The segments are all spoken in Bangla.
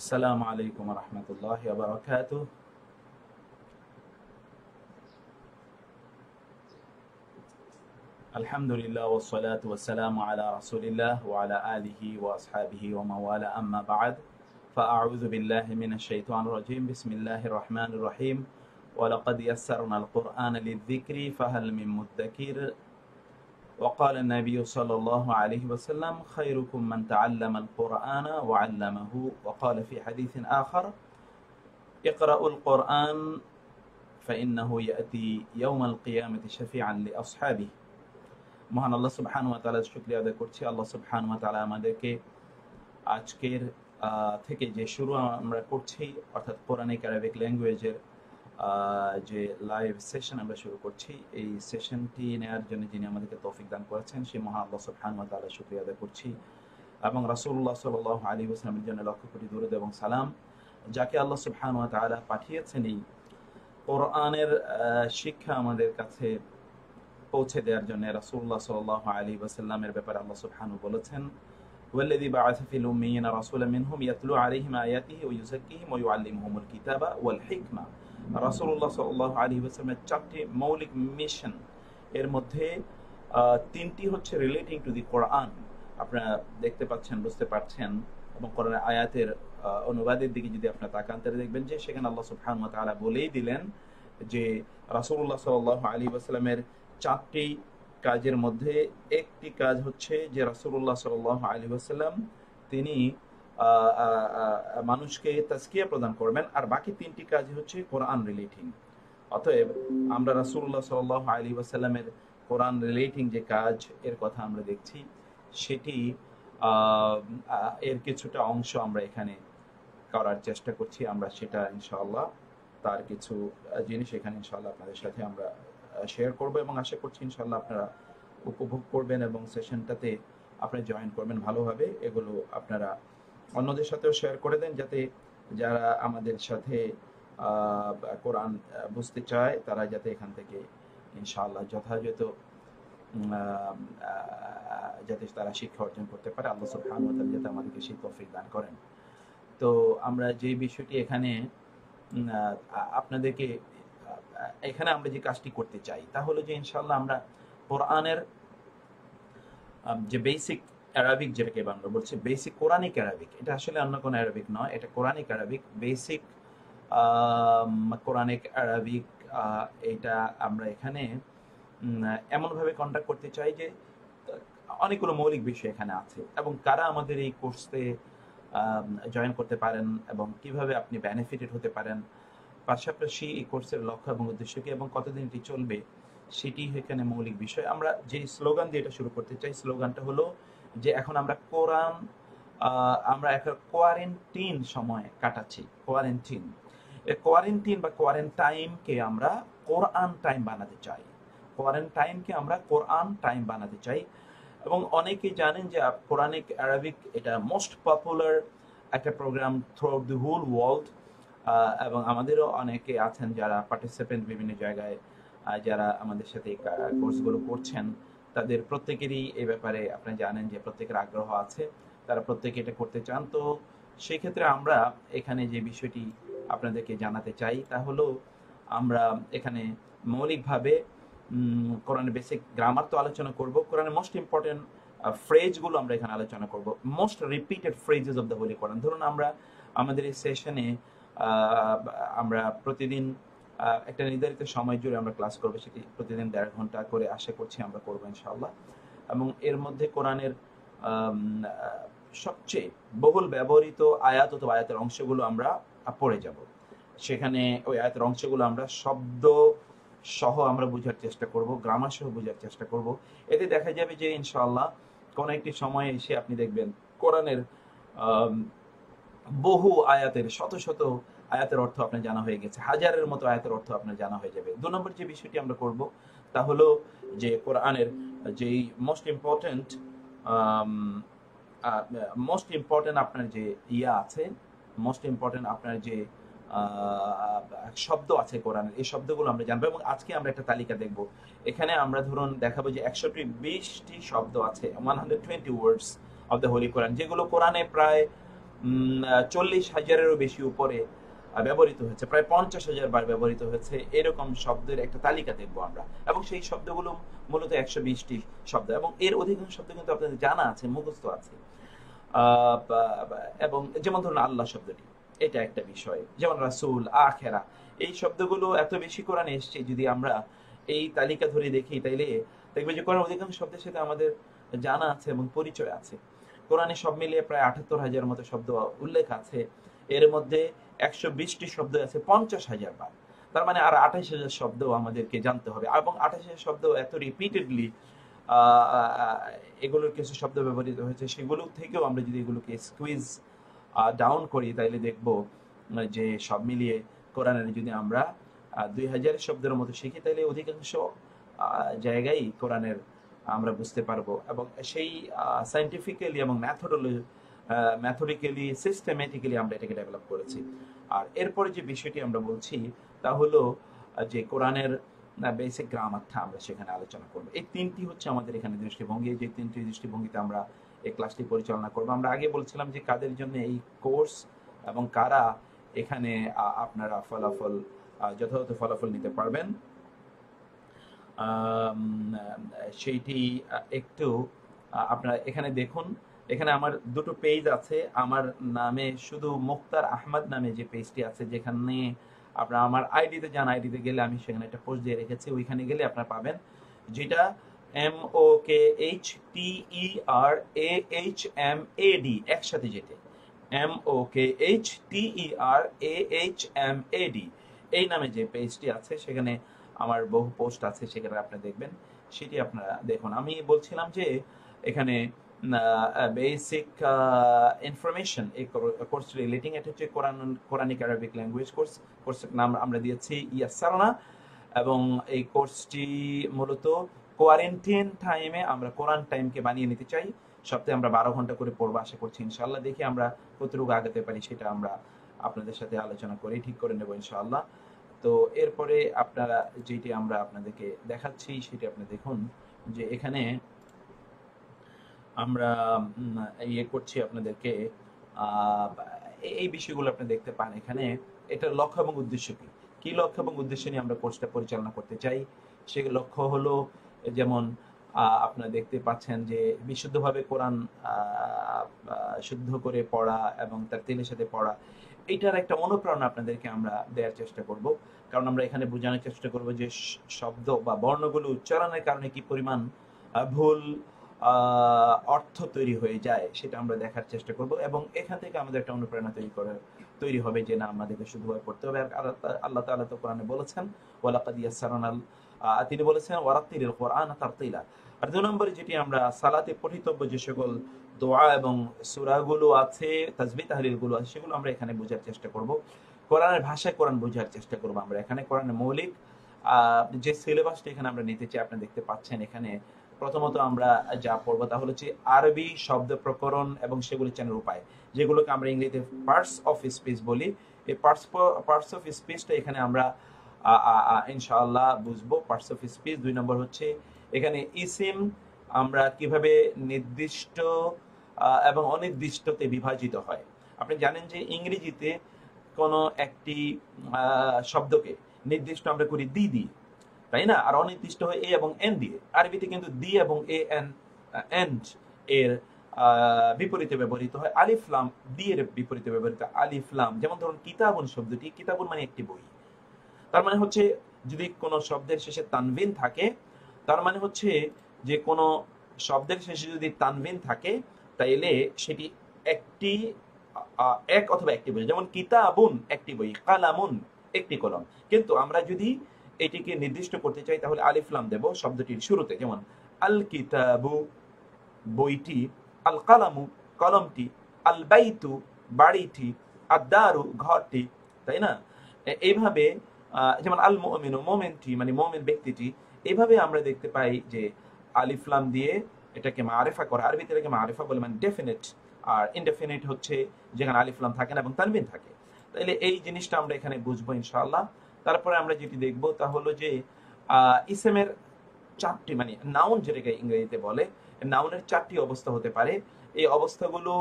السلام عليكم ورحمة الله وبركاته. الحمد لله والصلاة والسلام على رسول الله وعلى آله وأصحابه ومن والاه، أما بعد، فأعوذ بالله من الشيطان الرجيم. بسم الله الرحمن الرحيم. ولقد يسرنا القرآن للذكر فهل من مدكر. وقال النبي صلى الله عليه وسلم: خيركم من تعلم القرآن وعلمه. وقال في حديث آخر: اقرأوا القرآن فإنه يأتي يوم القيامة شفيعا لأصحابه. মহান আল্লাহ সুবহানাহু ওয়া তাআলার শুকরিয়া আদায় করছি। আল্লাহ সুবহানাহু ওয়া তাআলা আমাদেরকে আজকের থেকে যে শুরু আমরা করছি, অর্থাৎ কোরআনিক আরবিক ল্যাঙ্গুয়েজের যে লাইভ সেশন আমরা শুরু করছি, এই সেশনটি নেওয়ার জন্য যিনি আমাদেরকে তৌফিক দান করেছেন সেই মহান আল্লাহ সুবহানাহু ওয়া তাআলার শুকরিয়া আদায় করছি এবং রাসূলুল্লাহ সাল্লাল্লাহু আলাইহি ওয়াসাল্লামের জন্য লক্ষ কোটি দরুদ এবং সালাম, যাকে আল্লাহ সুবহানাহু ওয়া তাআলা পাঠিয়েছেন এই কোরআনের শিক্ষা আমাদের কাছে পৌঁছে দেওয়ার জন্য। রাসূলুল্লাহ সাল্লাল্লাহু আলাইহি ওয়াসাল্লামের ব্যাপারে আল্লাহ সুবহানাহু বলেছেন: ওয়াল্লাযী বা'আসা ফিল উম্মিয়িনা রাসূলাম মিনহুম ইয়াতলু আলাইহিম আয়াতিহি ওয়া ইউযাক্কিহিম ওয়া ইউআল্লিমুহুমুল কিতাবা ওয়াল হিকমা। রাসূলুল্লাহ সাল্লাল্লাহু আলাইহি ওয়াসাল্লামের চারটি মৌলিক মিশন, এর মধ্যে তিনটি হচ্ছে রিলেটিং টু দি কোরআন। আপনারা দেখতে পাচ্ছেন, বুঝতে পারছেন, এবং কোরআনের আয়াতের অনুবাদের দিকে যদি আপনারা তাকান তাহলে দেখবেন যে সেখানে আল্লাহ সুবহানাহু ওয়া তাআলা বলেই দিলেন যে রাসূলুল্লাহ সাল্লাল্লাহু আলাইহি ওয়াসাল্লামের চারটি কাজের মধ্যে একটি কাজ হচ্ছে যে রাসূলুল্লাহ সাল্লাল্লাহু আলাইহি ওয়াসাল্লাম তিনি মানুষকে তাজকিয়া প্রদান করবেন, আর বাকি তিনটি কাজ হচ্ছে কোরআন রিলেটিং। অতএব আমরা রাসূলুল্লাহ সাল্লাল্লাহু আলাইহি ওয়াসাল্লামের কোরআন রিলেটিং যে কাজ এর কথা আমরা দেখছি, সেটি এর কিছুটা অংশ আমরা এখানে করার চেষ্টা করছি। আমরা সেটা ইনশাআল্লাহ তার কিছু জিনিস এখানে ইনশাআল্লাহ আপনাদের সাথে আমরা শেয়ার করব এবং আশা করছি ইনশাআল্লাহ আপনারা উপভোগ করবেন এবং সেশনটাতে আপনারা জয়েন করবেন ভালোভাবে। এগুলো আপনারা অন্যদের সাথেও শেয়ার করে দেন, যাতে যারা আমাদের সাথে কোরআন বুঝতে চায় তারা যাতে এখান থেকে ইনশাআল্লাহ যথাযথ যাতে তারা শিক্ষা অর্জন করতে পারে। আল্লাহ সুবহানাহু ওয়া তাআলা যাতে আমাদেরকে সেই তৌফিক দান করেন। তো আমরা যে বিষয়টি এখানে আপনাদেরকে এখানে আমরা যে কাজটি করতে চাই তা হলো যে ইনশাআল্লাহ আমরা কোরআনের যে বেসিক অ্যারাবিক, যেটাকে আমরা বলছি বেসিক কোরআনিক অ্যারাবিক, এটা আসলে অন্য কোনো অ্যারাবিক নয়, এটা Quranic Arabic, basic Quranic Arabic. এটা আমরা এখানে এমনভাবে কন্ডাক্ট করতে চাই যে অনেকগুলো মৌলিক বিষয় এখানে আছে এবং কারা আমাদের এই কোর্সে জয়েন করতে পারেন এবং কিভাবে আপনি বেনিফিটেড হতে পারেন, পাশাপাশি এই কোর্সের লক্ষ্য এবং উদ্দেশ্য কি এবং কতদিন এটি চলবে, সেটি এখানে মৌলিক বিষয়। আমরা যে স্লোগান দিয়ে এটা শুরু করতে চাই, স্লোগানটা হলো যে এখন আমরা কোরআন, আমরা একটা কোয়ারেন্টিন সময় কাটাচ্ছি। কোয়ারেন্টিন, এই কোয়ারেন্টিন বা কোয়ারেন্টাইনকে আমরা কোরআন টাইম বানাতে চাই। কোয়ারেন্টাইনকে আমরা কোরআন টাইম বানাতে চাই এবং অনেকেই জানেন যে কোরআনিক অ্যারাবিক এটা মোস্ট পপুলার একটা programme throughout the whole world, এবং আমাদেরও অনেকে আছেন যারা পার্টিসিপেন্ট বিভিন্ন জায়গায়, যারা আমাদের সাথে এই কোর্সগুলো করছেন, তাদের প্রত্যেকেরই এই ব্যাপারে আপনি জানেন যে প্রত্যেকের আগ্রহ আছে, তারা প্রত্যেকে এটা করতে চান। তো সেই ক্ষেত্রে আমরা এখানে যে বিষয়টি আপনাদেরকে জানাতে চাই তা হলো আমরা এখানে মৌলিকভাবে কোরআনের বেসিক গ্রামার তো আলোচনা করব, কোরআনের মোস্ট ইম্পর্টেন্ট ফ্রেজগুলো আমরা এখানে আলোচনা করব, most repeated phrases of the holy Quran. ধরুন আমরা আমাদের এই সেশনে আমরা প্রতিদিন একটা নির্ধারিত সময় জুড়ে আমরা ক্লাস করবো, সেটি প্রতিদিন 1.5 ঘন্টা করে আশা করছি আমরা করবো ইনশাআল্লাহ। এবং এর মধ্যে কোরআনের সবচেয়ে বহুল ব্যবহৃত আয়াত অথবা আয়াতের অংশগুলো আমরা পড়ে যাব। সেখানে ওই আয়াতের অংশগুলো আমরা শব্দ সহ আমরা বোঝার চেষ্টা করব, গ্রামার সহ বোঝার চেষ্টা করব। এতে দেখা যাবে যে ইনশাআল্লাহ কোনো একটি সময়ে এসে আপনি দেখবেন কোরআনের বহু আয়াতের, শত শত আয়াতের অর্থ আপনার জানা হয়ে গেছে, হাজারের মতো আয়াতের অর্থ আপনার জানা হয়ে যাবে। 2 নম্বর যে বিষয়টি আমরা করব তা হলো যে কোরআনের যেই মোস্ট ইম্পর্টেন্ট আপনার যে আছে, মোস্ট ইম্পর্টেন্ট আপনার যে শব্দ আছে কোরআনের, এই শব্দগুলো আমরা জানবো এবং আজকে আমরা একটা তালিকা দেখব। এখানে আমরা ধরুন দেখাবো যে 120টি শব্দ আছে, 120 ওয়ার্ডস অফ দ্য হোলি কোরআন, যেগুলো কোরআনে প্রায় 40,000-এরও বেশি উপরে ব্যবহৃত হয়েছে, প্রায় 50,000 বার ব্যবহৃত হয়েছে, এরকম শব্দের একটা তালিকা দেখবো আমরা। এবং সেই শব্দগুলো মূলত 120টি শব্দ, এবং এর অধিকাংশ শব্দ কিন্তু আপনাদের জানা আছে, মুখস্থ আছে। এবং যেমন ধরুন আল্লাহ শব্দটি, এটা একটা বিষয়, যেমন রাসূল, আখেরা, এই শব্দগুলো এত বেশি কোরআনে এসছে, যদি আমরা এই তালিকা ধরে দেখি তাইলে দেখবে যে কোরআন অধিকাংশ শব্দের সাথে আমাদের জানা আছে এবং পরিচয় আছে। কোরআনে সব মিলিয়ে প্রায় 78,000 মতো শব্দ উল্লেখ আছে, এর মধ্যে 120টি শব্দ আছে 50,000 বার। তার মানে আর 28,000 শব্দ আমাদেরকে জানতে হবে, এবং 28,000 শব্দ এত রিপিটেডলি এগুলোর কিছু শব্দ ব্যবহৃত হয়েছে, সেগুলো থেকেও আমরা যদি এগুলোকে স্কুইজ ডাউন করি তাহলে দেখব যে সব মিলিয়ে কোরআনের যদি আমরা 2,000 শব্দের মতো শিখি তাহলে অধিকাংশ জায়গায় কোরআনের আমরা বুঝতে পারবো, এবং সেই সাইন্টিফিক্যালি এবং ম্যাথডিক্যালি সিস্টেমেটিক্যালি আমরা এটাকে ডেভেলপ করেছি। আর এরপরে যে বিষয়টি আমরা বলছি তা হলো যে কোরআনের বেসিক গ্রামারটা আমরা সেখানে আলোচনা করবো। এই তিনটি হচ্ছে আমাদের এখানে দৃষ্টিভঙ্গি, যে তিনটি দৃষ্টিভঙ্গিতে আমরা এই ক্লাসটি পরিচালনা করবো। আমরা আগে বলছিলাম যে কাদের জন্য এই কোর্স এবং কারা এখানে আপনারা ফলাফল যথাযথ ফলাফল নিতে পারবেন, সেইটি একটু আপনারা এখানে দেখুন। এখানে আমার দুটো পেজ আছে, আমার নামে শুধু মুক্তার আহমদ নামে যে পেজটি আছে, যেখানে আপনারা আমার আইডিতে যান, আইডিতে গেলে আমি সেখানে একটা পোস্ট দিয়ে রেখেছি, ওইখানে গেলে আপনারা পাবেন, যেটা MOKHTERAHMAD একসাথে, যেটা MOKHTERAHMAD এই নামে যে পেজটি আছে, সেখানে আমার বহু পোস্ট আছে, সেখানে আপনি দেখবেন, সেটি আপনারা দেখুন। আমি বলছিলাম যে এখানে বেসিক ইনফরমেশন, এই কোর্স রিলেটিং, এটা হচ্ছে কোরআনিক আরবিক ল্যাঙ্গুয়েজ কোর্স। কোর্সের নাম আমরা দিয়েছি ইয়াসসারনা, এবং এই কোর্সটি মূলত কোয়ারেন্টাইন টাইমে আমরা কোরআন টাইমকে বানিয়ে নিতে চাই। সপ্তাহে আমরা 12 ঘন্টা করে পড়বো, আশা করছি ইনশাআল্লাহ। দেখি আমরা কতটুকু আগাতে পারি, সেটা আমরা আপনাদের সাথে আলোচনা করে ঠিক করে নেব ইনশাআল্লাহ। তো এরপরে আপনারা যেটি আমরা আপনাদেরকে দেখাচ্ছি সেটি আপনি দেখুন, যে এখানে আমরা ইয়ে করছি আপনাদেরকে, এই বিষয়গুলো আপনি দেখতে পান এখানে। এটার লক্ষ্য এবং উদ্দেশ্য কি, কি লক্ষ্য এবং উদ্দেশ্য নিয়ে আমরা কোর্সটা পরিচালনা করতে চাই। সে লক্ষ্য হলো, যেমন আপনারা দেখতে পাচ্ছেন যে বিশুদ্ধভাবে কোরআন শুদ্ধ করে পড়া এবং তার তেলের সাথে পড়া, এইটার একটা অনুপ্রেরণা আপনাদেরকে আমরা দেওয়ার চেষ্টা করব। কারণ আমরা এখানে বোঝানোর চেষ্টা করব যে শব্দ বা বর্ণগুলো উচ্চারণের কারণে কি পরিমাণ ভুল অর্থ তৈরি হয়ে যায়, সেটা আমরা দেখার চেষ্টা করব, এবং এখান থেকে আমাদের একটা অনুপ্রেরণা তৈরি হবে যে না, আমাদেরকে শুদ্ধভাবে পড়তে হবে। আর আল্লাহ তাআলা তো কোরআনে বলেছেন, ওয়ালাকাদ ইয়াসসারনাল, তিনি বলেছেন ওয়ারাত্তিলিল কোরআন তারতিলা। আর 2 নম্বরে যেটি আমরা সালাতে পঠিতব্য যে সকল দোয়া এবং সূরাগুলো আছে, তাসবিহ তাহলিলগুলো আছে, সেগুলো আমরা এখানে বোঝার চেষ্টা করব। কোরআনের ভাষায় কোরআন বোঝার চেষ্টা করব আমরা এখানে। কোরআনের মৌলিক যে সিলেবাসটা এখানে আমরা নিতে চাই, আপনি দেখতে পাচ্ছেন এখানে প্রথমত আমরা যা পড়বো তা হচ্ছে আরবি শব্দ প্রকরণ এবং সেগুলি চেনার উপায়, যেগুলোকে আমরা ইংরেজিতে পার্টস অফ স্পিচ বলি। এই পার্টস অফ স্পিচটা এখানে আমরা ইনশাআল্লাহ বুঝবো, পার্টস অফ স্পিচ। 2 নম্বর হচ্ছে এখানে ইসিম আমরা কিভাবে নির্দিষ্ট এবং অনির্দিষ্টতে বিভাজিত হয়। আপনি জানেন যে ইংরেজিতে কোনো একটি শব্দকে নির্দিষ্ট আমরা করি দি দিয়ে, তাই না, আর অনির্দিষ্ট হয় এ এবং এন দিয়ে। আরবিতে কিন্তু দি এবং এ এন এন্ড এর বিপরীতে ব্যবহৃত হয় আলিফ লাম, দি এর বিপরীতে ব্যবহৃত আলিফ লাম। যেমন ধরুন কিতাবুন শব্দটি, কিতাবুন মানে একটি বই, তার মানে হচ্ছে যদি কোনো শব্দের শেষে তানভিন থাকে, তার মানে হচ্ছে যে কোনো শব্দের শেষে যদি তানভিন থাকে তাইলে সেটি একটি এক অথবা একটি বই। যেমন কিতাবুন একটি বই, কালামুন একটি কলম। কিন্তু আমরা যদি এটিকে নির্দিষ্ট করতে চাই তাহলে আলিফ লাম দেব শব্দটির শুরুতে, যেমন আল কিতাবু বইটি, আল কালামু কলমটি, আল বাইতু বাড়িটি, আদ-দারু ঘরটি, তাই না। এইভাবে যেমন আল মুমিনু মুমিনটি মানে মুমিন ব্যক্তিটি, এইভাবে আমরা দেখতে পাই যে আলিফ লাম দিয়ে এটাকে মারিফা করা। আরবিতে এটাকে মারিফা বলে, মানে ডেফিনিট। আর ইনডেফিনিট হচ্ছে যেখানে আলিফ লাম থাকে না এবং তানবিন থাকে। তাহলে এই জিনিসটা আমরা এখানে বুঝবো ইনশাআল্লাহ। তারপরে আমরা যেটি দেখবো তা হলো যে ইসমের 4টি, মানে নাউন যেটাকে ইংরেজিতে বলে, নাউনের 4টি অবস্থা হতে পারে। এই অবস্থাগুলো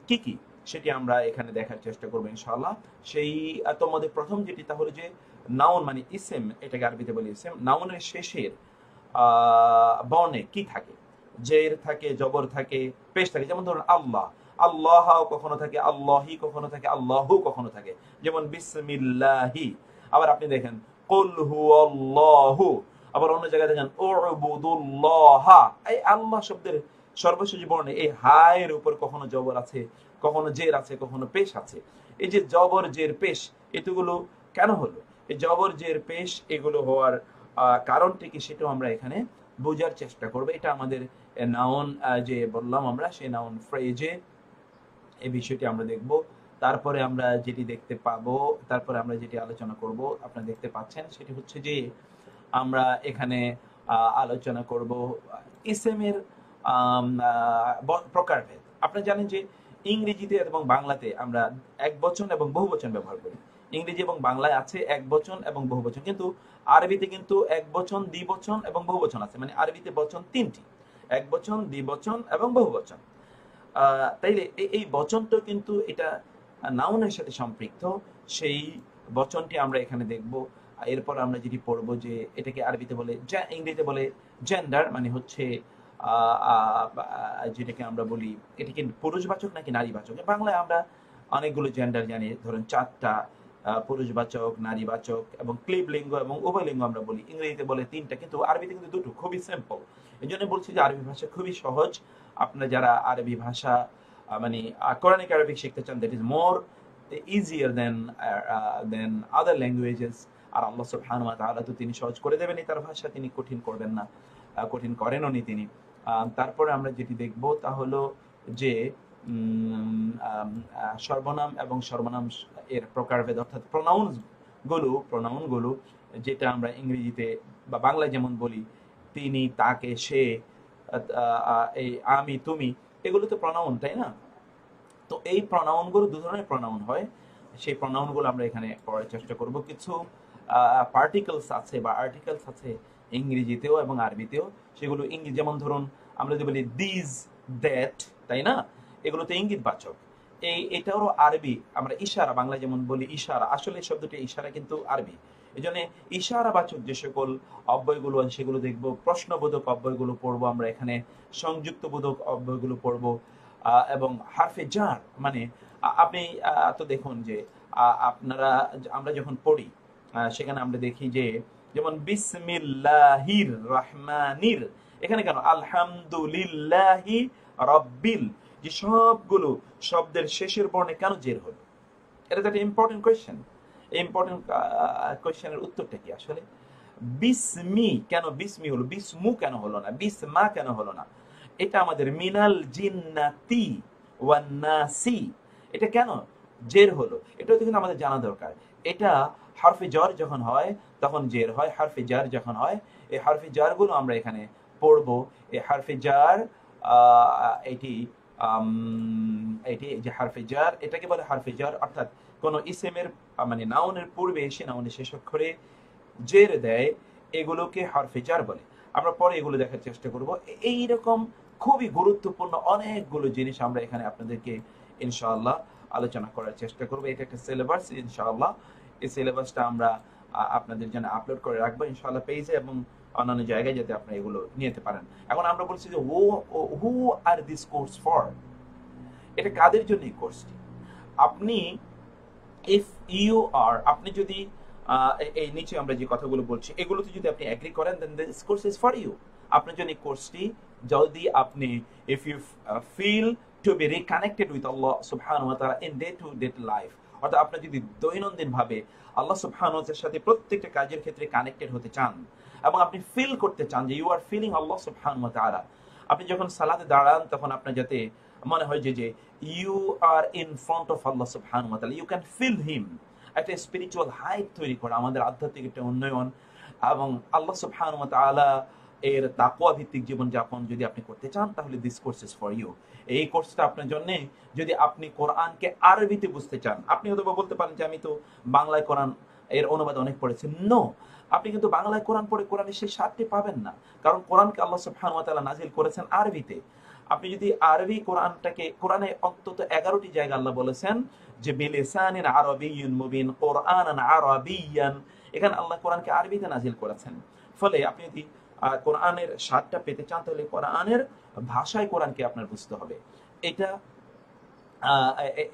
কি কি সেটি আমরা এখানে দেখার চেষ্টা করবো ইনশাআল্লাহ। সেই তোমাদের প্রথম যেটি তা হলো যে নাউন মানে ইসেম, এটাকে আরবিতে বলি ইসেম। নাউনের শেষের বর্ণে কি থাকে? জের থাকে, জবর থাকে, পেশ থাকে। যেমন ধরুন আল্লাহ, আল্লাহ কখনো থাকে, আল্লাহি কখনো থাকে, আল্লাহু কখনো থাকে। যেমন বিসমিল্লাহি। আবার আপনি দেখেন কুল হুয়াল্লাহু। আবার অন্য জায়গায় দেখেন উবুদুল্লাহ। এই আল্লাহ শব্দের সর্বশেষ বর্ণে এই হায়ের উপর কখনো জবর আছে, কখনো জের আছে, কখনো পেশ আছে। এই যে জবর জের পেশ এতগুলো কেন হলো? এই জবর জের পেশ এগুলো হওয়ার কারণটি কি সেটাও আমরা এখানে বোঝার চেষ্টা করব। এটা আমাদের নাউন যে বললাম আমরা, সেই নাউন ফ্রেজে এই বিষয়টি আমরা দেখব। তারপরে আমরা যেটি দেখতে পাবো, তারপরে আমরা যেটি আলোচনা করব, আপনারা দেখতে পাচ্ছেন সেটি হচ্ছে যে আমরা এখানে আলোচনা করব ইসেমের প্রকারভেদ। আপনারা জানেন যে ইংরেজিতে এবং বাংলাতে আমরা একবচন এবং বহুবচন ব্যবহার করি। ইংরেজি এবং বাংলায় আছে একবচন এবং বহুবচন, কিন্তু আরবিতে কিন্তু একবচন, দ্বিবচন এবং বহুবচন আছে। মানে আরবিতে বচন তিনটি, একবচন, দ্বিবচন এবং বহুবচন। তাইলে এই বচনটা কিন্তু এটা নাউনের সাথে সম্পৃক্ত। সেই বচনটি আমরা এখানে দেখব। এরপর আমরা যেটি পড়বো যে এটাকে আরবিতে বলে, ইংরেজিতে বলে জেন্ডার, মানে হচ্ছে যেটাকে আমরা বলি এটা কি পুরুষবাচক নাকি নারীবাচক। বাংলায় আমরা অনেকগুলো জেন্ডার জানি, ধরুন 4টা, পুরুষবাচক, নারীবাচক এবং ক্লিবলিঙ্গ এবং উভয়লিঙ্গ আমরা বলি। ইংরেজিতে বলে 3টা, কিন্তু আরবিতে কিন্তু 2টো, খুবই সিম্পল। এই জন্য বলছি যে আরবি ভাষা খুবই সহজ। আপনারা যারা আরবি ভাষা মানে কোরআনিক আরবিক শিখতে চান, that is more easier than other languages। আর আল্লাহ সুবহানাহু ওয়া তাআলা তো তিনি সহজ করে দেবেনই তার ভাষা, তিনি কঠিন করবেন না, কঠিন করেনও নি তিনি। তারপরে আমরা যেটি দেখব তা হলো যে সর্বনাম এবং সর্বনাম এর প্রকারভেদ, অর্থাৎ প্রোনাউন গুলো যেটা আমরা ইংরেজিতে বা বাংলায় যেমন বলি তিনি, তাকে, সে, এই আমি, তুমি, এগুলো তো প্রোনাউন, তাই না? তো এই প্রোনাউনগুলো দু ধরনের প্রোনাউন হয়। সেই প্রোনাউনগুলো আমরা এখানে পড়ার চেষ্টা করব। কিছু পার্টিকলস আছে বা আর্টিকেলস আছে ইংরেজিতেও এবং আরবিতেও। সেগুলো ইংরেজি, যেমন ধরুন আমরা যদি বলি দিস, দ্যাট, তাই না? এগুলো তো ইঙ্গিতবাচক। এটারও আরবি আমরা ইশারা, বাংলা যেমন বলি ইশারা, আসলে শব্দটি ইশারা কিন্তু আরবি। এই জন্য ইশারাবাচক যে সকল অব্যয়গুলো আছে সেগুলো দেখবো। প্রশ্নবোধক অব্যয়গুলো পড়বো আমরা এখানে, সংযুক্তবোধক অব্যয়গুলো পড়বো, এবং হারফে জার মানে আপনি তো দেখুন যে আমরা যখন পড়ি সেখানে আমরা দেখি যে যেমন বিসমিল্লাহির রহমানির, এখানে কেন আলহামদুলিল্লাহি রাব্বিল, যে সবগুলো শব্দের শেষের বর্ণে কেন জের হলো? এটা তো একটা ইম্পর্টেন্ট কোয়েশ্চেন। এই ইম্পর্টেন্ট কোয়েশ্চেনের উত্তরটা কি আসলে? বিসমি কেন বিসমি হলো, বিসমু কেন হলো না, বিসমা কেন হলো না? এটা আমাদের মিনাল জিন্নাতি ওয়ান নাসি, এটা কেন জের হলো এটা তো কিন্তু আমাদের জানা দরকার। এটা হারফে জার যখন হয় তখন জের হয়, হারফে জার যখন হয়, এই হারফে জার গুলো আমরা এখানে পড়বো। এই হারফে জার এটি এটি যে হারফে জার, এটাকে বলে হারফে জার, অর্থাৎ কোন ইসেমের মানে নাউনের পূর্বে এসে নাউনের শেষ অক্ষরে জের দেয়, এগুলোকে হারফে জার বলে। আমরা পরে এগুলো দেখার চেষ্টা করব। এইরকম খুবই গুরুত্বপূর্ণ অনেকগুলো জিনিস আমরা এখানে আপনাদেরকে ইনশাআল্লাহ আলোচনা করার চেষ্টা করব। এটা একটা সিলেবাস ইনশাআল্লাহ। এই সিলেবাসটা আমরা আপনাদের জন্য আপলোড করে রাখবো ইনশাআল্লাহ পেজে এবং অন্যান্য জায়গায়, যাতে আপনারা এগুলো নিতে পারেন। এখন আমরা বলছি যে হু আর দিস কোর্স ফর, এটা কাদের জন্য এই কোর্সটি? আপনি ইফ ইউ আর, আপনি যদি এই নিচে আমরা যে কথাগুলো বলছি এগুলোতে যদি আপনি এগ্রি করেন, then this course is for you. আপনার জন্য এই কোর্সটি, যদি আপনি if you feel to be reconnected with Allah Subhanahu wa Taala in day to day life, অর্থাৎ আপনি যদি দৈনন্দিন ভাবে আল্লাহ সুবহানাহু ওয়া তাআলার সাথে প্রত্যেকটা কাজের ক্ষেত্রে কানেক্টেড হতে চান এবং আপনি ফিল করতে চান যে ইউ আর ফিলিং আল্লাহ সুবহানাহু ওয়া তাআলা, আপনি যখন সালাতে দাঁড়ান তখন আপনার যাতে মনে হয় যে you are in front of Allah Subhanahu wa তাআলা, ইউ ক্যান ফিল হিম। একটা স্পিরিচুয়াল হাইট তৈরি করা, আমাদের আধ্যাত্মিক একটা উন্নয়ন এবং আল্লাহ সুবহানাহু ওয়া তাআলা এর তাকওয়া ভিত্তিক জীবনযাপন যদি আপনি করতে চান, তাহলে this course is for you. এই কোর্সটা আপনার জন্য। যদি আপনি কোরআনকে আরবিতে বুঝতে চান, আপনি হয়তো বলতে পারেন যে আমি তো বাংলায় কোরআন এর অনুবাদ অনেক পড়েছি। নো, আপনি কিন্তু বাংলায় কোরআন পড়ে কোরআনের সেই স্বাদটি পাবেন না, কারণ কোরআনকে আল্লাহ সুবহানাহু ওয়া তাআলা নাজিল করেছেন আরবিতে। আপনি যদি আরবি কোরআনটাকে, কোরআনে অন্তত 11টি জায়গা আল্লাহ বলেছেন যে বিলিসানিন আরাবিয়্যিন মুবিন, কোরআনান আরাবিয়ান, এখানে আল্লাহ কোরআনকে আরবিতে নাজিল করেছেন। ফলে আপনি যদি কোরআনের স্বাদটা পেতে চান তাহলে কোরআনের ভাষায় কোরআনকে আপনার বুঝতে হবে। এটা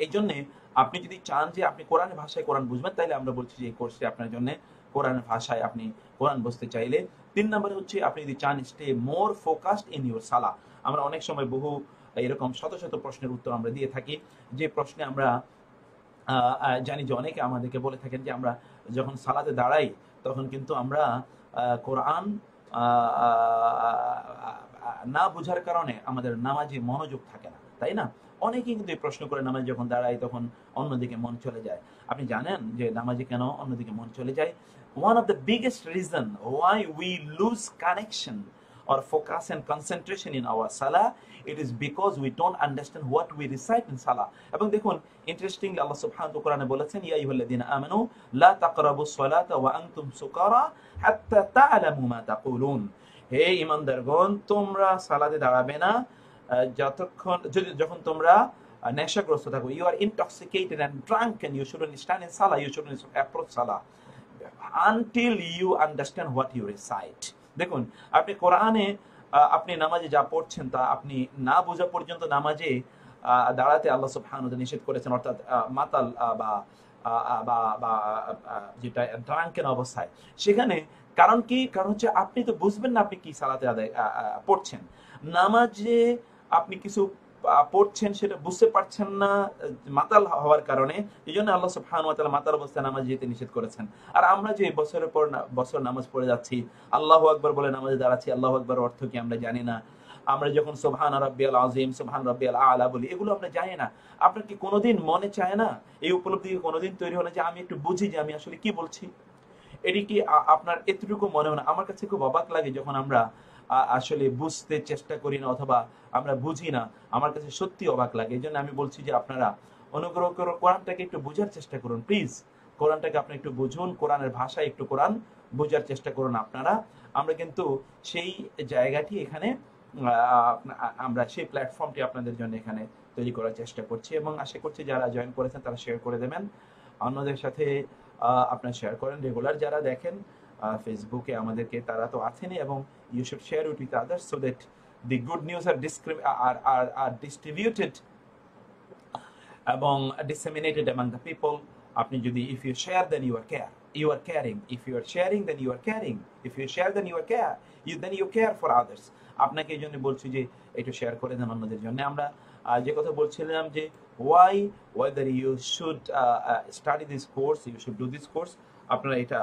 এই জন্যে আপনি যদি চান যে আপনি কোরআনের ভাষায় কোরআন বুঝবেন, তাহলে আমরা বলছি যে এই কোর্সটি আপনার জন্য কোরআনের ভাষায় আপনি কোরআন বুঝতে চাইলে। 3 নম্বরে হচ্ছে আপনি যদি চান stay more focused in your সালা। আমরা অনেক সময় বহু এরকম শত শত প্রশ্নের উত্তর আমরা দিয়ে থাকি, যে প্রশ্নে আমরা জানি যে অনেকে আমাদেরকে বলে থাকেন যে আমরা যখন সালাতে দাঁড়াই তখন কিন্তু আমরা কোরআন না বোঝার কারণে আমাদের নামাজে মনোযোগ থাকে না, তাই না? অনেকেই কিন্তু এই প্রশ্ন করে নামাজে যখন দাঁড়াই তখন অন্যদিকে মন চলে যায়। আপনি জানেন যে নামাজে কেন অন্যদিকে মন চলে যায়? One of the biggest reason why we lose connection or focus and concentration in our salah, it is because we don't understand what we recite in salah. এবং দেখুন, ইন্টারেস্টিংলি আল্লাহ সুবহানাহু ওয়া তাআলা বলেছেন, ইয়া আইয়ুহাল্লাযীনা আমানু লা তাকরাবুস সালাতা ওয়া আনতুম সুকারা হাত্তা তা'লামু মা তাকুলুন। হে ঈমানদারগণ, তোমরা সালাতে দাঁড়াবে না যখন তোমরা নেশাগ্রস্ত থাকো। You are intoxicated and drunken, you shouldn't stand in সালাহ, ইউ শুডন্ট অ্যাপ্রোচ সালাহ until you understand what you recite. দেখুন, আপনি কোরআনে আপনি নামাজে যা পড়ছেন তা আপনি না বোঝা পর্যন্ত নামাজে দাঁড়াতে আল্লাহ সুবহানাহু ওয়া তাআলা নিষেধ করেছেন, অর্থাৎ মাতাল বা যেটা ড্রাঙ্কেন অবস্থায়। সেখানে কারণ কি? কারণ হচ্ছে আপনি তো বুঝবেন না আপনি কি সালাতে আদায় পড়ছেন। নামাজে আপনি কিছু পড়ছেন সেটা বুঝতে পারছেন না মাতাল হওয়ার কারণে, এই জন্য আল্লাহ সুবহানাহু ওয়া তাআলা মাতাল অবস্থায় নামাজ যেতে নিষেধ করেছেন। আর আমরা যে বছরের পর বছর নামাজ পড়ে যাচ্ছি, আল্লাহু আকবার বলে নামাজে দাঁড়াচ্ছি, আল্লাহু আকবার অর্থ কি আমরা জানি না। আমরা যখন সুবহান রাব্বিয়াল আযীম, সুবহান রাব্বিয়াল আ'লা বলি, এগুলো আমরা জানি না। আপনার কি কোনোদিন মনে চায় না, এই উপলব্ধি কোনোদিন তৈরি হলো যে আমি একটু বুঝি যে আমি আসলে কি বলছি? এটি কি আপনার এতটুকু মনে হয় না? আমার কাছে খুব অবাক লাগে যখন আমরা আসলে বুঝতে চেষ্টা করি না অথবা আমরা বুঝি না। আমার কাছে সত্যি অবাক লাগে। এই জন্য আমি বলছি যে আপনারা অনুগ্রহ করে কোরআনটাকে একটু বোঝার চেষ্টা করুন, প্লিজ। কোরআনটাকে আপনি একটু বুঝুন, কোরআনের ভাষায় একটু কোরআন বোঝার চেষ্টা করুন আপনারা। আমরা কিন্তু সেই জায়গাটি এখানে আমরা সেই প্ল্যাটফর্মটি আপনাদের জন্য এখানে তৈরি করার চেষ্টা করছি, এবং আশা করছি যারা জয়েন করেছেন তারা শেয়ার করে দেবেন, অন্যদের সাথে আপনারা শেয়ার করেন। রেগুলার যারা দেখেন ফেসবুকে আমাদেরকে, তারা তো আছেনই, এবং you should share it with others so that the good news are distributed এবং disseminated among the people. আপনি যদি if you share then you are caring, if you are sharing then you are caring, if you share then you care for others. আপনাকে এই জন্য বলছি যে একটু শেয়ার করে দেন অন্যদের জন্য। আমরা যে কথা বলছিলাম যে whether you should study this course, you should do this course, আপনারা এটা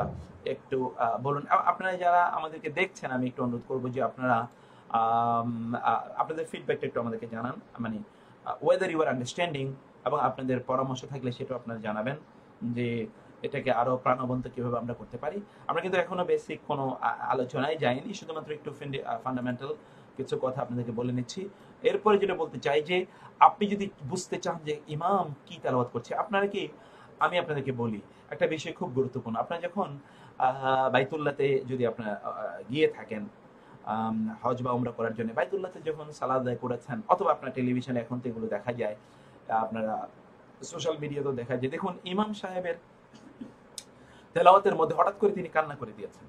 একটু বলুন। আপনারা যারা আমাদেরকে দেখছেন, আমি একটু অনুরোধ করবো যে আপনারা আপনাদের ফিডব্যাকটা একটু আমাদেরকে জানান, মানে whether you are understanding, এবং আপনাদের পরামর্শ থাকলে সেটাও আপনারা জানাবেন যে এটাকে আরো প্রাণবন্ত কিভাবে আমরা করতে পারি। আমরা কিন্তু এখনো বেসিক কোনো আলোচনায় যাইনি, শুধুমাত্র একটু ফান্ডামেন্টাল কিছু কথা আপনাদেরকে বলে নিচ্ছি। এরপরে যেটা বলতে চাই যে আপনি যদি বুঝতে চান যে ইমাম কি তেলাওয়াত করছে, আপনারা কি, আমি আপনাদেরকে বলি একটা বিষয় খুব গুরুত্বপূর্ণ। আপনারা যখন বাইতুল্লাহতে যদি আপনারা গিয়ে থাকেন হজ বা উমরা করার জন্য, বাইতুল্লাহতে যখন সালাত আদায় করেছেন, অথবা আপনার টেলিভিশনে এখন তো এগুলো দেখা যায়, আপনারা সোশ্যাল মিডিয়াতেও দেখা যায়, দেখুন ইমাম সাহেবের তেলাওয়াতের মধ্যে হঠাৎ করে তিনি কান্না করে দিয়েছেন।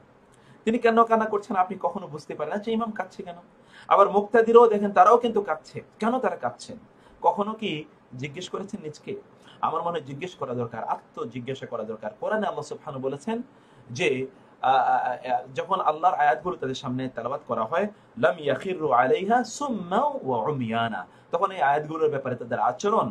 তিনি কেন কান্না করছেন আপনি কখনো বুঝতে পারেন না যে ইমাম কাঁদছে কেন। আবার মুক্তাদিরও দেখেন, তারাও কিন্তু কাঁদছে। কেন তারা কাঁদছেন? কখনো কি জিজ্ঞেস করেছেন নিজকে? আমার মনে জিজ্ঞেস করা দরকার, আত্মজিজ্ঞাসা করা দরকার। কোরআনে আল্লাহ সুবহানাহু বলেছেন যে যখন আল্লাহর আয়াতগুলো তাদের সামনে তেলাওয়াত করা হয়, লাম ইয়াখিরু আলাইহা সুম্মা ওয়া উমিয়ানা, তখন এই আয়াতগুলোর ব্যাপারে তাদের আচরণ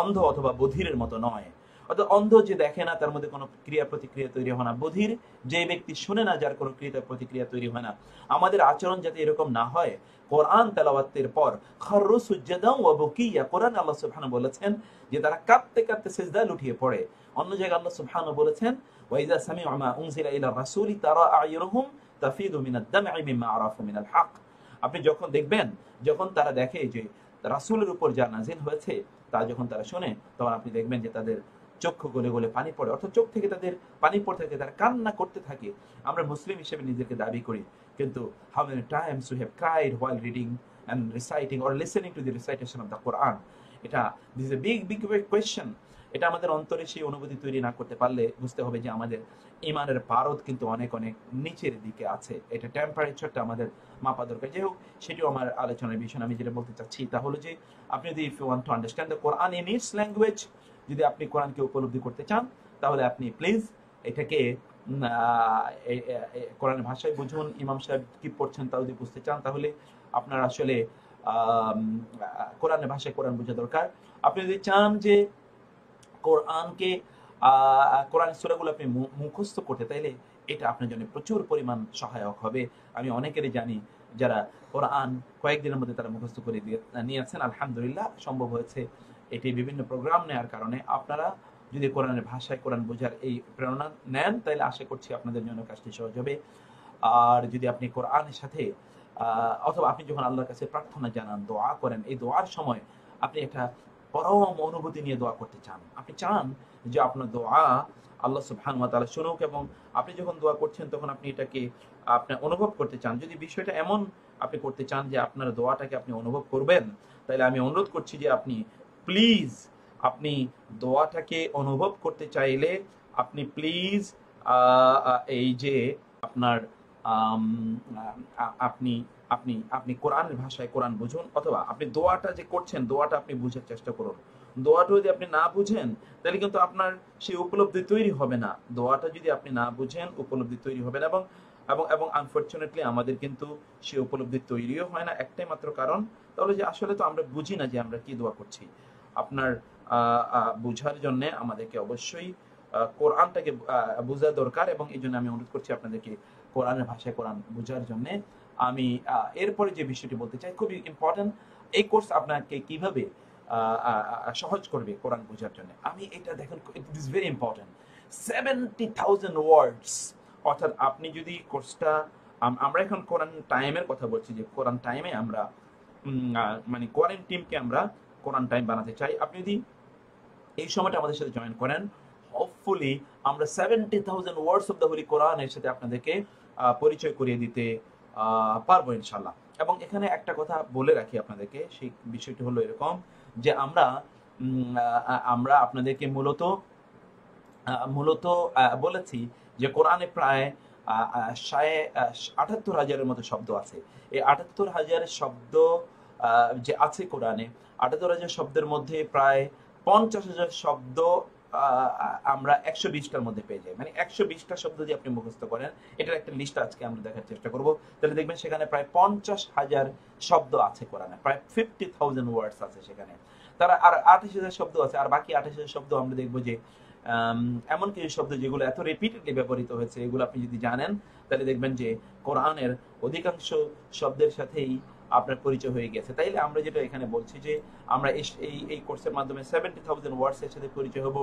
অন্ধ অথবা বধিরের মতো নয়। অর্থাৎ অন্ধ যে দেখে না তার মধ্যে কোনো ক্রিয়া প্রতিক্রিয়া তৈরি হয় না, বধির যে ব্যক্তি শুনে না যার কোনো ক্রিয়া প্রতিক্রিয়া তৈরি হয় না। আমাদের আচরণ যাতে এরকম না হয়, কোরআন তেলাওয়াতের পর খাররু সুজদান ওয়া বুকিয়া, কোরআন আল্লাহ সুবহানাহু বলেছেন যে তারা কাঁদতে কাঁদতে সিজদায় লুটিয়ে পড়ে। অন্য জায়গায় আল্লাহ সুবহানাহু বলেছেন ওয়া ইযা সামি'ু মা উনজিলা ইলা রাসূলি তারা আ'য়ুনুহুম তাফিদু মিনাদ দাম'i মিম্মা আরাফু মিনাল হক। আপনি যখন দেখবেন, যখন তারা দেখে যে রাসূলের উপর যা নাযিল হয়েছে তা যখন তারা শুনে, তখন আপনি দেখবেন যে তাদের চক্ষু গলে গলে পানি পড়ে, অর্থাৎ চোখ থেকে তাদের পানি পড়তে থাকে, তারা কান্না করতে থাকে। আমরা মুসলিম হিসেবে নিজেকে দাবি করি, কিন্তু how many times we have cried while reading and reciting or listening to the recitation of the Quran. This is a big question. এটা আমাদের অন্তরে সেই অনুভূতি তৈরি না করতে পারলে বুঝতে হবে যে আমাদের ইমানের পারদ কিন্তু অনেক অনেক নিচের দিকে আছে। এটা টেম্পারেচারটা আমাদের মাপা দরকার। যাই হোক, সেটিও আমার আলোচনার বিষয়। আমি যেটা বলতে চাচ্ছি তা হলো যে আপনি যদি if you want to understand the Quran in its language, যদি আপনি কোরআনকে উপলব্ধি করতে চান, তাহলে আপনি প্লিজ এটাকে কোরআনের ভাষায় বুঝুন। ইমাম সাহেব কি পড়ছেন তা যদি বুঝতে চান, তাহলে আপনার আসলে কোরআনের ভাষায় কোরআন বোঝা দরকার। আপনি যদি চান যে কোরআনকে কোরআন সূরাগুলো আপনি মুখস্থ করতে, তাইলে এটা আপনার জন্য প্রচুর পরিমাণ সহায়ক হবে। আমি অনেকেরই জানি যারা কোরআন কয়েকদিনের মধ্যে তারা মুখস্থ করে নিয়েছেন, আলহামদুলিল্লাহ সম্ভব হয়েছে এটি বিভিন্ন প্রোগ্রাম নেওয়ার কারণে। আপনারা যদি কোরআনের ভাষায় কোরআন বোঝার এই প্রেরণা নেন, তাহলে আশা করছি আপনাদের জন্য কাজটি সহজ হবে। আর যদি আপনি কোরআনের সাথে অথবা আপনি যখন আল্লাহর কাছে প্রার্থনা জানান, দোয়া করেন, এই দোয়ার সময় আপনি একটা পরম অনুভূতি নিয়ে দোয়া করতে চান। আপনি চান যে আপনার দোয়া আল্লাহ সুবহানাহু ওয়া তাআলা শুনুক, এবং আপনি যখন দোয়া করছেন তখন আপনি এটাকে আপনি অনুভব করতে চান। যদি বিষয়টা এমন আপনি করতে চান যে আপনার দোয়াটাকে আপনি অনুভব করবেন, তাহলে আমি অনুরোধ করছি যে আপনি প্লিজ, আপনি দোয়াটাকে অনুভব করতে চাইলে আপনি প্লিজ এই যে আপনার আপনি আপনি আপনি কোরআনের ভাষায় কোরআন বুঝুন, অথবা আপনি দোয়াটা যে করছেন দোয়াটা আপনি বুঝার চেষ্টা করুন। দোয়াটা যদি আপনি না বুঝেন, তাহলে কিন্তু আপনার সেই উপলব্ধি তৈরি হবে না। দোয়াটা যদি আপনি না বুঝেন, উপলব্ধি তৈরি হবে না। এবং এবং এবং আনফরচুনেটলি আমাদের কিন্তু সেই উপলব্ধি তৈরিও হয় না, একটাই মাত্র কারণ, তাহলে যে আসলে তো আমরা বুঝি না যে আমরা কি দোয়া করছি। আপনার বুঝার জন্য আমাদেরকে অবশ্যই কোরআনটাকে বোঝা দরকার, এবং এই জন্য আমি অনুরোধ করছি আপনাদেরকে কোরআনের ভাষায় কোরআন বোঝার জন্য। আমি এরপরে যে বিষয়টি বলতে চাই, খুবই ইম্পর্টেন্ট, এই কোর্স আপনাকে কিভাবে সহজ করবে কোরআন বোঝার জন্য। আমি এটা দেখেন, ইট ইজ ভেরি ইম্পর্টেন্ট। 70,000 ওয়ার্ডস, অর্থাৎ আপনি যদি কোর্সটা, আমরা এখন কোরআন টাইমের কথা বলছি, যে কোরআন টাইমে আমরা মানে কোরআন টিমকে আমরা কোরআন টাইম বানাতে চাই। আপনি যদি এই সময়টা আমাদের সাথে জয়েন করেন, হোপফুলি আমরা 70,000 ওয়ার্ডস অফ দ্য হোলি কোরআন এর সাথে আপনাদেরকে পরিচয় করিয়ে দিতে পারবো ইনশাল্লাহ। এবং এখানে একটা কথা বলে রাখি আপনাদেরকে, সেই বিষয়টি হলো এরকম যে আমরা আপনাদেরকে মূলত বলেছি যে কোরআনে প্রায় 78,000-এর মতো শব্দ আছে। এই 78,000 শব্দ যে আছে কোরআনে, 78,000 শব্দের মধ্যে প্রায় 50,000 শব্দ আমরা 120টার মধ্যে পেয়ে যাই। মানে 120টা শব্দ যদি আপনি মুখস্থ করেন, এটার একটা লিস্ট আজকে আমরা দেখার চেষ্টা করব, তাহলে দেখবেন সেখানে প্রায় 50,000 শব্দ আছে কোরআনে, প্রায় 50,000 ওয়ার্ডস আছে সেখানে। তারা আর 28,000 শব্দ আছে, আর বাকি 28,000 শব্দ আমরা দেখবো যে এমন কিছু শব্দ যেগুলো এত রিপিটেডলি ব্যবহৃত হয়েছে, এগুলো আপনি যদি জানেন, তাহলে দেখবেন যে কোরআনের অধিকাংশ শব্দের সাথেই আপনার পরিচয় হয়ে গেছে। তাইলে আমরা যেটা এখানে বলছি যে আমরা এই কোর্সের মাধ্যমে 70,000 ওয়ার্ডস এর সাথে পরিচয় হব।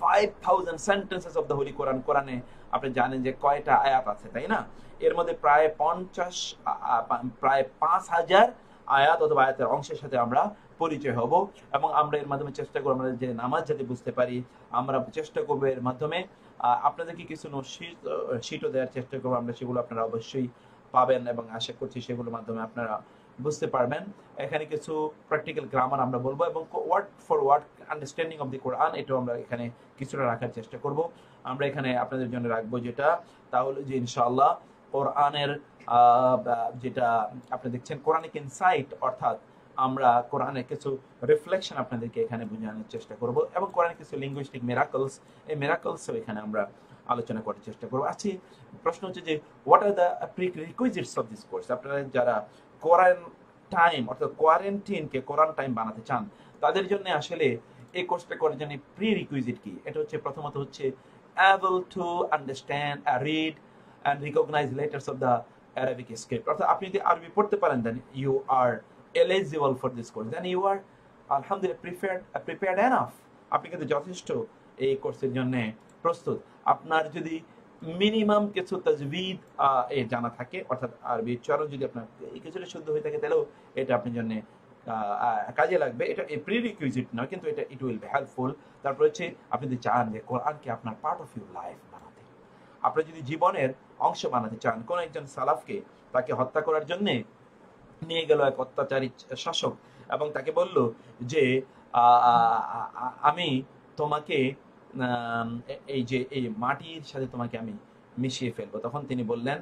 5,000 সেন্টেন্সেস অফ দ্য হোলি কোরআন। কোরআনে আপনি জানেন যে কয়টা আয়াত আছে, তাই না? এর মধ্যে প্রায় 5,000 আয়াত অথবা আয়াতের অংশের সাথে আমরা পরিচয় হব, এবং আমরা এর মাধ্যমে চেষ্টা করবো আমরা যে নামাজ যাতে বুঝতে পারি। আমরা চেষ্টা করবো এর মাধ্যমে আপনাদেরকে কিছু শীটও দেওয়ার চেষ্টা করবো আমরা, সেগুলো আপনারা অবশ্যই পাবেন, এবং আশা করছি সেগুলোর মাধ্যমে আপনারা বুঝতে পারবেন। এখানে কিছু প্র্যাকটিক্যাল গ্রামার আমরা বলবো, এবং word for word understanding of the Quran, এটাও আমরা এখানে কিছুটা রাখার চেষ্টা করব। আমরা এখানে আপনাদের জন্য রাখবো যেটা, তাহলে যে ইনশাআল্লাহ কোরআনের যেটা আপনি দেখছেন কোরআনিক ইনসাইট, অর্থাৎ আমরা কোরআনের কিছু রিফ্লেকশন আপনাদেরকে এখানে বোঝানোর চেষ্টা করব, এবং কোরআনের কিছু লিঙ্গুইস্টিক মিরাকলস, এই মিরাকলসও এখানে আমরা আলোচনা করার চেষ্টা করবো। আচ্ছা, প্রশ্ন হচ্ছে যে what are the prerequisites of this course. আপনারা যারা কোরআন টাইম অর্থাৎ কোয়ারেন্টিনকে কোরআন টাইম বানাতে চান, তাদের জন্য আসলে এই কোর্সটা করার জন্য প্রিরিকুইজিট কি? এটা হচ্ছে প্রথমত হচ্ছে able to understand, read and recognize letters of the Arabic script। অর্থাৎ আপনি যদি আরবি পড়তে পারেন, then you are eligible for this course, then you are alhamdulillah prepared enough। আপনি কিন্তু যথেষ্ট এই কোর্সের জন্য প্রস্তুত। আপনার যদি মিনিমাম কিছু তাজবিদ জানা থাকে, অর্থাৎ আরবি উচ্চারণ যদি আপনার কিছুটা শুদ্ধ হয়ে থাকে, তাহলেও এটা আপনার জন্য কাজে লাগবে। এটা প্রিরিকুইজিট নয়, কিন্তু এটা ইট উইল বি হেল্পফুল। তারপর হচ্ছে আপনি যদি চান যে কোরআনকে আপনার পার্ট অফ ইউর লাইফ বানাতে, আপনি যদি জীবনের অংশ বানাতে চান, কোন একজন সালাফকে তাকে হত্যা করার জন্য নিয়ে গেল এক অত্যাচারী শাসক এবং তাকে বলল যে আমি তোমাকে এই যে এই মাটির সাথে তোমাকে আমি মিশিয়ে ফেলবো। তখন তিনি বললেন,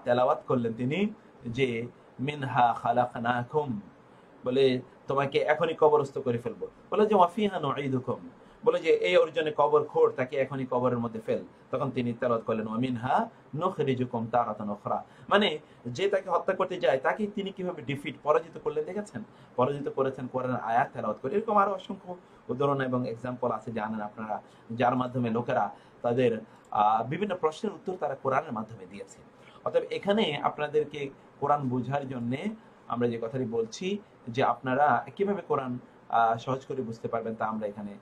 তেলাওয়াত করলেন তিনি যে মিনহা খালাকনাকুম, বলে তোমাকে এখনই কবরস্থ করে ফেলবো। বলে যে ওয়াফিহা নুঈদুকুম, বলে যে এই অর্জনে কবর খোর, তাকে এখনই কবরের মধ্যে ফেল। তখন তিনি তেলাওয়াত করলেন ওয়ামিনহা নুখরিজুকুম তারাতান উখরা, মানে যে তাকে হত্যা করতে যায় তাকে তিনি কিভাবে পরাজিত করলেন দেখেছেন, পরাজিত করেছেন কোরআনের আয়াত তেলাওয়াত করে। এরকম আরো অসংখ্য উদাহরণ এবং এক্সাম্পল আছে জানেন আপনারা, যার মাধ্যমে লোকেরা তাদের বিভিন্ন প্রশ্নের উত্তর তারা কোরআনের মাধ্যমে দিয়েছে। অতএব এখানে আপনাদেরকে কোরআন বোঝার জন্য আমরা যে কথাটি বলছি যে আপনারা কিভাবে কোরআন সহজ করে বুঝতে পারবেন তা আমরা এখানে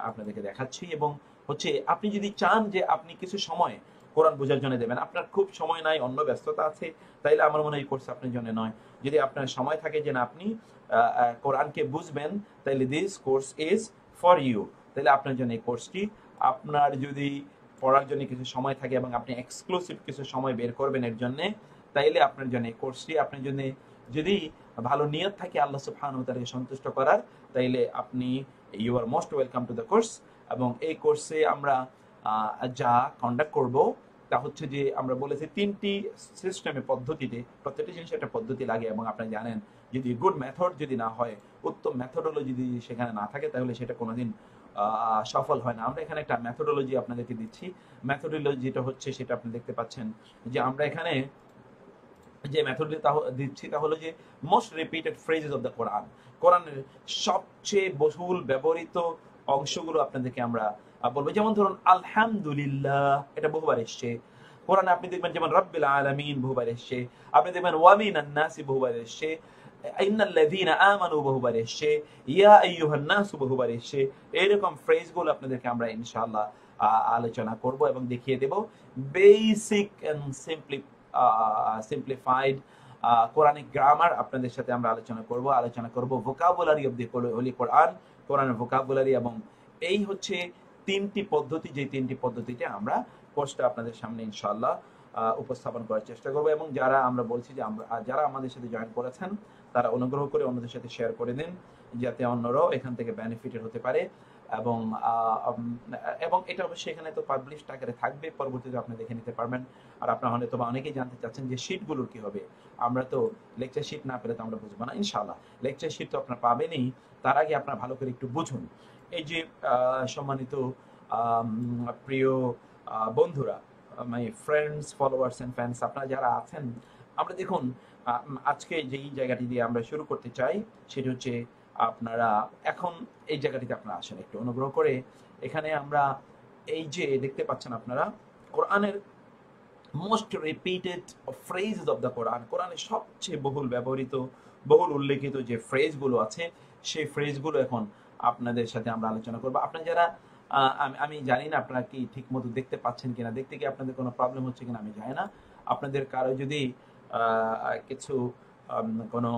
আপনাদেরকে দেখাচ্ছি। এবং হচ্ছে আপনি যদি চান যে আপনি কিছু সময় কোরআন বোঝার জন্য দেবেন, আপনার খুব সময় নাই, অন্য ব্যস্ততা আছে, তাইলে আমার মনে হয় এই কোর্স আপনার জন্য নয়। যদি আপনার সময় থাকে যে না আপনি কোরআনকে বুঝবেন, তাইলে this course is for you, তাহলে আপনার জন্য এই কোর্সটি। আপনার যদি পড়ার জন্য কিছু সময় থাকে এবং আপনি এক্সক্লুসিভ কিছু সময় বের করবেন এর জন্য, তাইলে আপনার জন্য এই কোর্সটি। আপনার জন্য যদি ভালো নিয়ত থাকে আল্লাহ সুবহানাহু ওয়া তাআলাকে সন্তুষ্ট করার, তাইলে আপনি you are most welcome to the course. এবং এই কোর্সে আমরা যা কন্ডাক্ট করব তা হচ্ছে যে আমরা বলেছি তিনটি সিস্টেমে, পদ্ধতিতে, প্রত্যেকটি জিনিস একটা পদ্ধতি লাগে। এবং আপনি জানেন যদি গুড মেথড যদি না হয়, উত্তম মেথডোলজি যদি সেখানে না থাকে, তাহলে সেটা কোনোদিন সফল হয় না। আমরা এখানে একটা মেথডোলজি আপনাদেরকে দিচ্ছি। মেথডোলজিটা হচ্ছে সেটা আপনি দেখতে পাচ্ছেন যে আমরা এখানে যে মেথডটি দিচ্ছি তা হলো যে most repeated phrases of the Quran, কোরআনের সবচেয়ে বহুল ব্যবহৃত অংশগুলো আপনাদেরকে আমরা বলবো। যেমন ধরুন আলহামদুলিল্লাহ, এটা বহুবার এসছে কোরআনে, আপনি দেখবেন যেমন রব্বিল আলামিন বহুবার এসছে, আপনি দেখবেন ওয়া মিনান নাসি বহুবার এসছে, ইন্নাল্লাযীনা আমানু বহুবার এসছে, ইয়া আইয়ুহান নাস বহুবার এসছে। এরকম ফ্রেজগুলো আপনাদেরকে আমরা ইনশাআল্লাহ আলোচনা করব এবং দেখিয়ে দেব। Basic and simplified Quranic grammar আপনাদের সাথে আমরা আলোচনা করব vocabulary of the holy Quran, কোরআনের ভোকাবুলারি। এবং এই হচ্ছে তিনটি পদ্ধতি, যে তিনটি পদ্ধতিতে আমরা কোর্সটা আপনাদের সামনে ইনশাআল্লাহ উপস্থাপন করার চেষ্টা করব। এবং যারা আমরা বলছি যে যারা আমাদের সাথে জয়েন করেছেন তারা অনুগ্রহ করে অন্যদের সাথে শেয়ার করে দিন, যাতে অন্যরাও এখান থেকে বেনিফিটেড হতে পারে। এবং এটা অবশ্যই এখানে তো পাবলিশড আকারে থাকবে, পরবর্তীতে আপনি দেখে নিতে পারবেন। আর আপনারা হয়তো বা অনেকেই জানতে চাচ্ছেন যে শীটগুলোর কি হবে। আমরা তো লেকচার শীট না পেলে তো আমরা বুঝবো না। ইনশাআল্লাহ লেকচার শীট তো আপনারা পাবেনই, তার আগে আপনারা ভালো করে একটু বুঝুন। এই যে সম্মানিত প্রিয় বন্ধুরা, my friends, followers and fans, আপনারা যারা আছেন, আমরা দেখুন আজকে যেই জায়গাটি দিয়ে আমরা শুরু করতে চাই সেটা হচ্ছে আপনারা এখন এই জায়গাটিতে আপনারা আসেন একটু অনুগ্রহ করে। এখানে আমরা এই যে দেখতে পাচ্ছেন আপনারা কোরআনের most repeated phrases of the Quran, কোরআনের সবচেয়ে বহুল ব্যবহৃত, বহুল উল্লেখিত যে ফ্রেজগুলো আছে, সেই ফ্রেজগুলো এখন আপনাদের সাথে আমরা আলোচনা করব। আপনারা যারা আমি জানি না আপনারা কি ঠিক মতো দেখতে পাচ্ছেন কিনা, দেখতে কি আপনাদের কোনো প্রবলেম হচ্ছে কিনা আমি জানি না। আপনাদের কারো যদি কিছু কোনো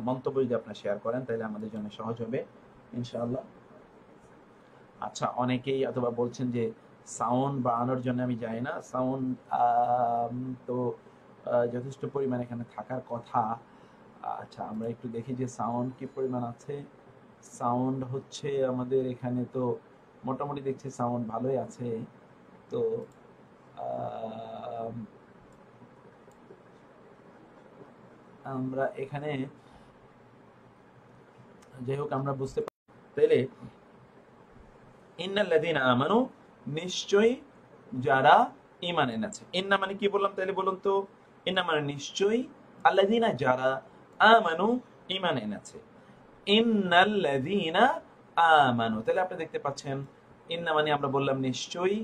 মন্তব্য যদি আপনারা শেয়ার করেন তাহলে আমাদের জন্য সহজ হবে ইনশাআল্লাহ। আচ্ছা, অনেকেই অথবা বলছেন যে সাউন্ড বাড়ানোর জন্য আমি জানি না, সাউন্ড তো যথেষ্ট পরিমাণ এখানে থাকার কথা। আচ্ছা, আমরা একটু দেখি যে সাউন্ড কি পরিমাণ আছে। সাউন্ড হচ্ছে আমাদের এখানে তো মোটামুটি দেখছি সাউন্ড ভালোই আছে। তো আমরা এখানে যাই হোক আমরা বুঝতে পারি তাইলে ইন্নাল্লাযীনা আমানু, নিশ্চয়ই যারা ঈমান এনেছে। ইন্না মানে কি বললাম তাইলে বলুন তো? ইন্না মানে নিশ্চয়ই, আল্লাযীনা যারা, আমানু ঈমান এনেছে। ইন্নাল্লাযীনা আমানু, তাহলে আপনি দেখতে পাচ্ছেন ইন্না মানে আমরা বললাম নিশ্চয়ই,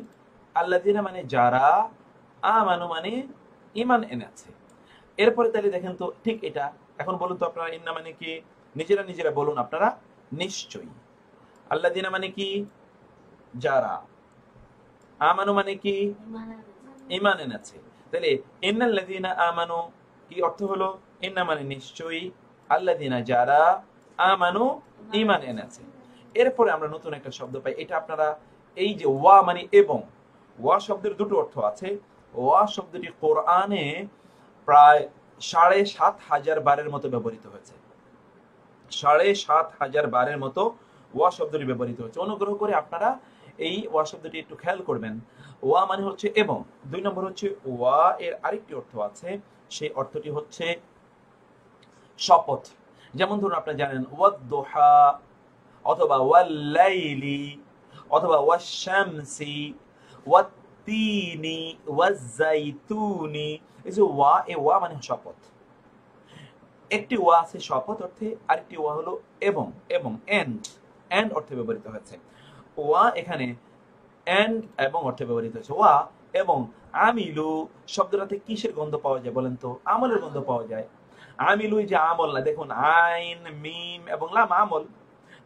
আল্লাযীনা মানে যারা, আমানু মানে ঈমান এনেছে। এরপরে তাহলে দেখেন তো ঠিক এটা। এখন বলুন তো আপনারা ইন্না মানে কি, নিজেরা বলুন আপনারা। নিশ্চয়ই। আল্লাযীনা মানে কি? যারা। আমানু মানে কি? ঈমান এনেছে। তাহলে ইন্নাল্লাযীনা আমানু কি অর্থ হলো? ইন্না মানে নিশ্চয়ই, আল্লাযীনা যারা, আমানু ঈমান এনেছে। এরপরে আমরা নতুন একটা শব্দ পাই, এটা আপনারা এই যে ওয়া মানে এবং, ওয়া শব্দের দুটো অর্থ আছে। ওয়া শব্দটি কোরআনে প্রায় 7,500 বারের মতো ব্যবহৃত হয়েছে। 7,500 বারের মতো ওয়া শব্দটি ব্যবহৃত হয়েছে। অনুগ্রহ করে আপনারা এই ওয়া শব্দটি একটু খেয়াল করবেন। ওয়া মানে হচ্ছে এবং। 2 নম্বর হচ্ছে ওয়া এর আরেকটি অর্থ আছে, সেই অর্থটি হচ্ছে শপথ। যেমন ধরুন আপনারা জানেন ওয়াদ-দুহা অথবা ওয়াল-লাইলি অথবা ওয়াশ-শামসি ওয়াত-তিনি ওয়াজ-জাইতুনি। এই যে ওয়া, এই ওয়া মানে শপথ। একটি ওয়া আছে শপথ অর্থে, আরেকটি ওয়া হলো এবং, এবং এন্ড অর্থে ব্যবহৃত হয়েছে। ওয়া এখানে এন্ড এবং অর্থে ব্যবহৃত হয়েছে। ওয়া এবং আমিলু শব্দটাতে কিসের গন্ধ পাওয়া যায় বলেন তো? আমলের গন্ধ পাওয়া যায়। আমিলু যে আমল না, দেখুন আইন মিম এবং লাম আমল।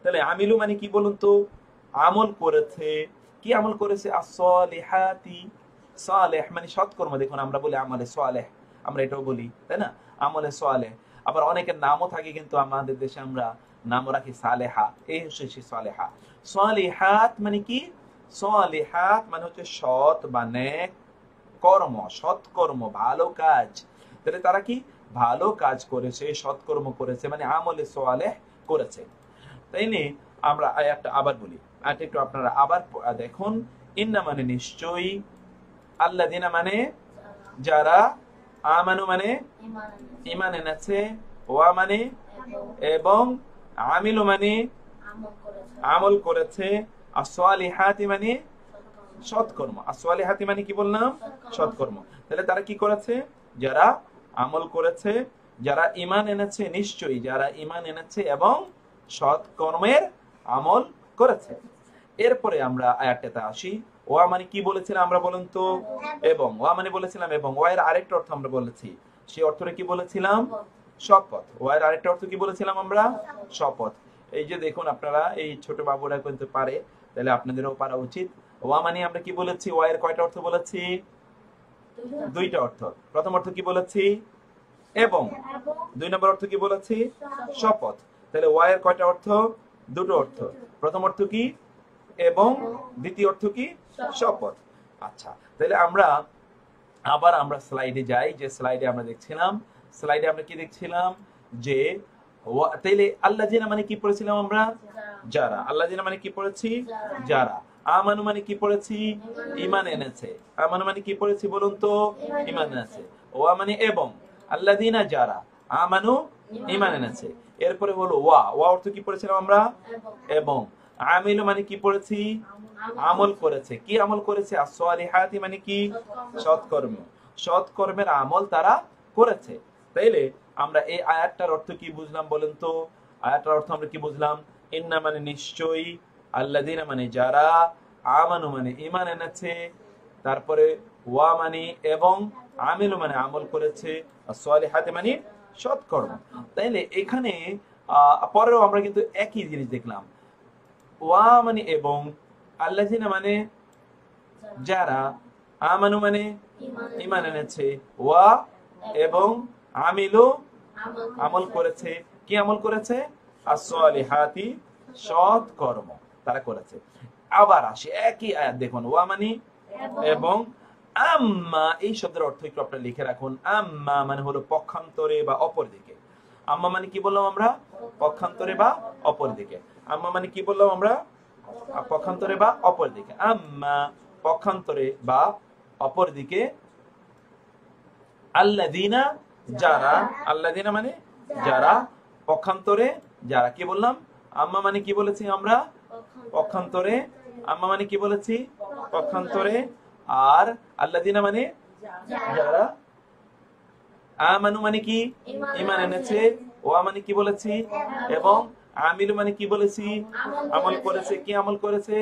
তাহলে আমিলু মানে কি বলুন তো? আমল করেছে। কি আমল করেছে? as-সালিহাতি, সালেহ মানে সৎকর্ম। দেখুন আমরা বলি আমলে সালেহ, আমরা এটাও বলি, তাই না? আমলে সালেহ। আবার অনেকের নামও থাকে, কিন্তু আমাদের দেশে আমরা নাম রাখি সালেহা, এই হচ্ছে সে সালেহা। সালিহাত মানে কি? সালিহাত মানে হচ্ছে সৎ বা নেক কর্ম, সৎকর্ম, ভালো কাজ। তাহলে তারা কি ভালো কাজ করেছে, সৎকর্ম করেছে, মানে আমলে সালেহ করেছে। তাই নিয়ে আমরা আয়াতটা আবার বলি, আয়াতটা একটু আপনারা আবার দেখুন। ইন্না মানে নিশ্চয়ই, আল্লাযিনা মানে যারা, আমানু মানে ঈমান এনেছে, ওয়া মানে এবং, আমিলু মানে আমল করেছে, as-সালিহাতি মানে সৎকর্ম। as-সালিহাতি মানে কি বললাম? সৎকর্ম। তাহলে তারা কি করেছে? যারা আমল করেছে, যারা ঈমান এনেছে, নিশ্চয়ই যারা ঈমান এনেছে এবং সৎকর্মের আমল করেছে। এরপরে আমরা আয়াতটাতে আসি। ওয়া মানে কি বলেছিলাম আমরা বলুন তো? এবং। ওয়া মানে বলেছিলাম এবং। ওয়া এর আরেকটা অর্থ আমরা বলেছি, সেই অর্থটা কি বলেছিলাম? শপথ। ওয়া এর আরেকটা অর্থ কি বলেছিলাম আমরা? শপথ। এই যে দেখুন আপনারা, এই ছোট বাবুরা কিন্তু পারে, তাহলে আপনাদেরও পারা উচিত। ওয়া মানে আমরা কি বলেছি? ওয়া এর কয়টা অর্থ বলেছি? 2টা অর্থ। প্রথম অর্থ কি বলেছি? এবং। 2 নম্বর অর্থ কি বলেছি? শপথ। তাহলে ওয়া এর কয়টা অর্থ? 2টো অর্থ। প্রথম অর্থ কি? এবং। দ্বিতীয় অর্থ কি? শপথ। আচ্ছা, তাহলে আমরা আবার আমরা স্লাইডে যাই, যে স্লাইডে আমরা দেখছিলাম, স্লাইডে আমরা কি দেখছিলাম? যে তাইলে আল্লাযিনা মানে কি পড়েছিলাম আমরা? যারা। আল্লাযিনা মানে কি পড়েছি? যারা। আমানু মানে কি পড়েছি? ঈমান এনেছে। আমানু মানে কি পড়েছি বলুন তো? ঈমান এনেছে। ওয়া মানে এবং। আল্লাযিনা যারা আমানু ঈমান এনেছে। এরপরে হলো ওয়া। ওয়া অর্থ কি পড়েছিলাম আমরা? এবং। আমিলু মানে কি পড়েছি? আমল করেছে। কি আমল করেছে? as-সালিহাতি মানে কি? সৎকর্ম। সৎকর্মের আমল তারা করেছে। তাইলে আমরা এই আয়াতটার অর্থ কি বুঝলাম বলেন তো? আয়াতটার অর্থ আমরা কি বুঝলাম? ইন্না মানে নিশ্চয়ই, আল্লাযিনা মানে যারা, আমানু মানে ঈমান এনেছে, তারপরে ওয়া মানে এবং, আমিলু মানে আমল করেছে, as-সালিহাতি মানে সৎকর্ম। তাইলে এখানে পরেও আমরা কিন্তু একই জিনিস দেখলাম। ওয়া মানে এবং, আল্লাযিনা মানে যারা, আমানু মানে ঈমান এনেছে, ওয়া এবং, আমিলু আমল করেছে। কি আমল করেছে? as-সালিহাতি সৎকর্ম তারা করেছে। আবার আসি একই আয়াত দেখুন। ওয়া মানে এবং, আম্মা এই শব্দের অর্থ একটু আপনারা লিখে রাখুন। আম্মা মানে হলো পক্ষান্তরে বা অপর দিকে। আম্মা মানে কি বললাম আমরা? পক্ষান্তরে বা অপর দিকে। আম্মা মানে কি বললাম আমরা? পক্ষান্তরে বা অপর দিকে। আম্মা পক্ষান্তরে বা অপর দিকে, আল্লাযিনা যারা, আল্লাযিনা মানে যারা, পক্ষান্তরে যারা। কি বললাম? আম্মা মানে কি বলেছি আমরা? পক্ষান্তরে। আম্মা মানে কি বলেছি? পক্ষান্তরে। আর আল্লাযিনা মানে যারা, আমানু মানে কি? ঈমান এনেছে। ওয়া মানে কি বলেছি? এবং। আমিলু মানে কি বলেছি? আমল করেছে। কি আমল করেছে?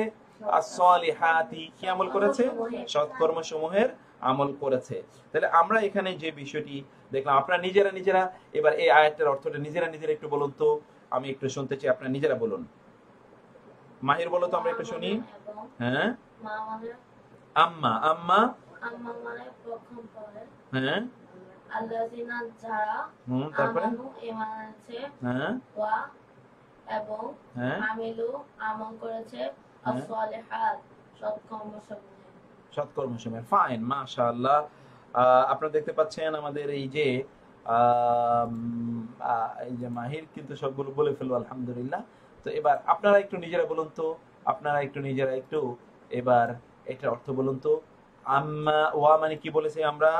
as-সালিহাতি কি আমল করেছে? সৎকর্ম সমূহের আমল করেছে। তাহলে আমরা এখানে যে বিষয়টি দেখলাম, আপনারা নিজেরা এবার এই আয়াতের অর্থটা নিজেরা একটু বলুন তো। আমি একটু শুনতে চাই, আপনারা নিজেরা বলুন। মাহির বলো তো, আমরা একটু শুনি। হ্যাঁ, আম্মা। আম্মা মানে পক্ষান্তরে। হ্যাঁ, আল্লাযিনা যারা, তারপরে আমানু ঈমান এনেছে, হ্যাঁ, ওয়া এবং, হ্যাঁ, আমিলু আমল করেছে, as-সালিহাত সৎকর্ম সমূহ। ফাইন, মাশাআল্লাহ। আপনারা দেখতে পাচ্ছেন আমাদের এই যে এই যে মাহির কিন্তু সবগুলো বলে ফেলবো আলহামদুলিল্লাহ। তো এবার আপনারা একটু নিজেরা বলুন তো, আপনারা একটু নিজেরা একটু এবার এটার অর্থ বলুন তো। আম্মা, ওয়া মানে কি বলেছি আমরা,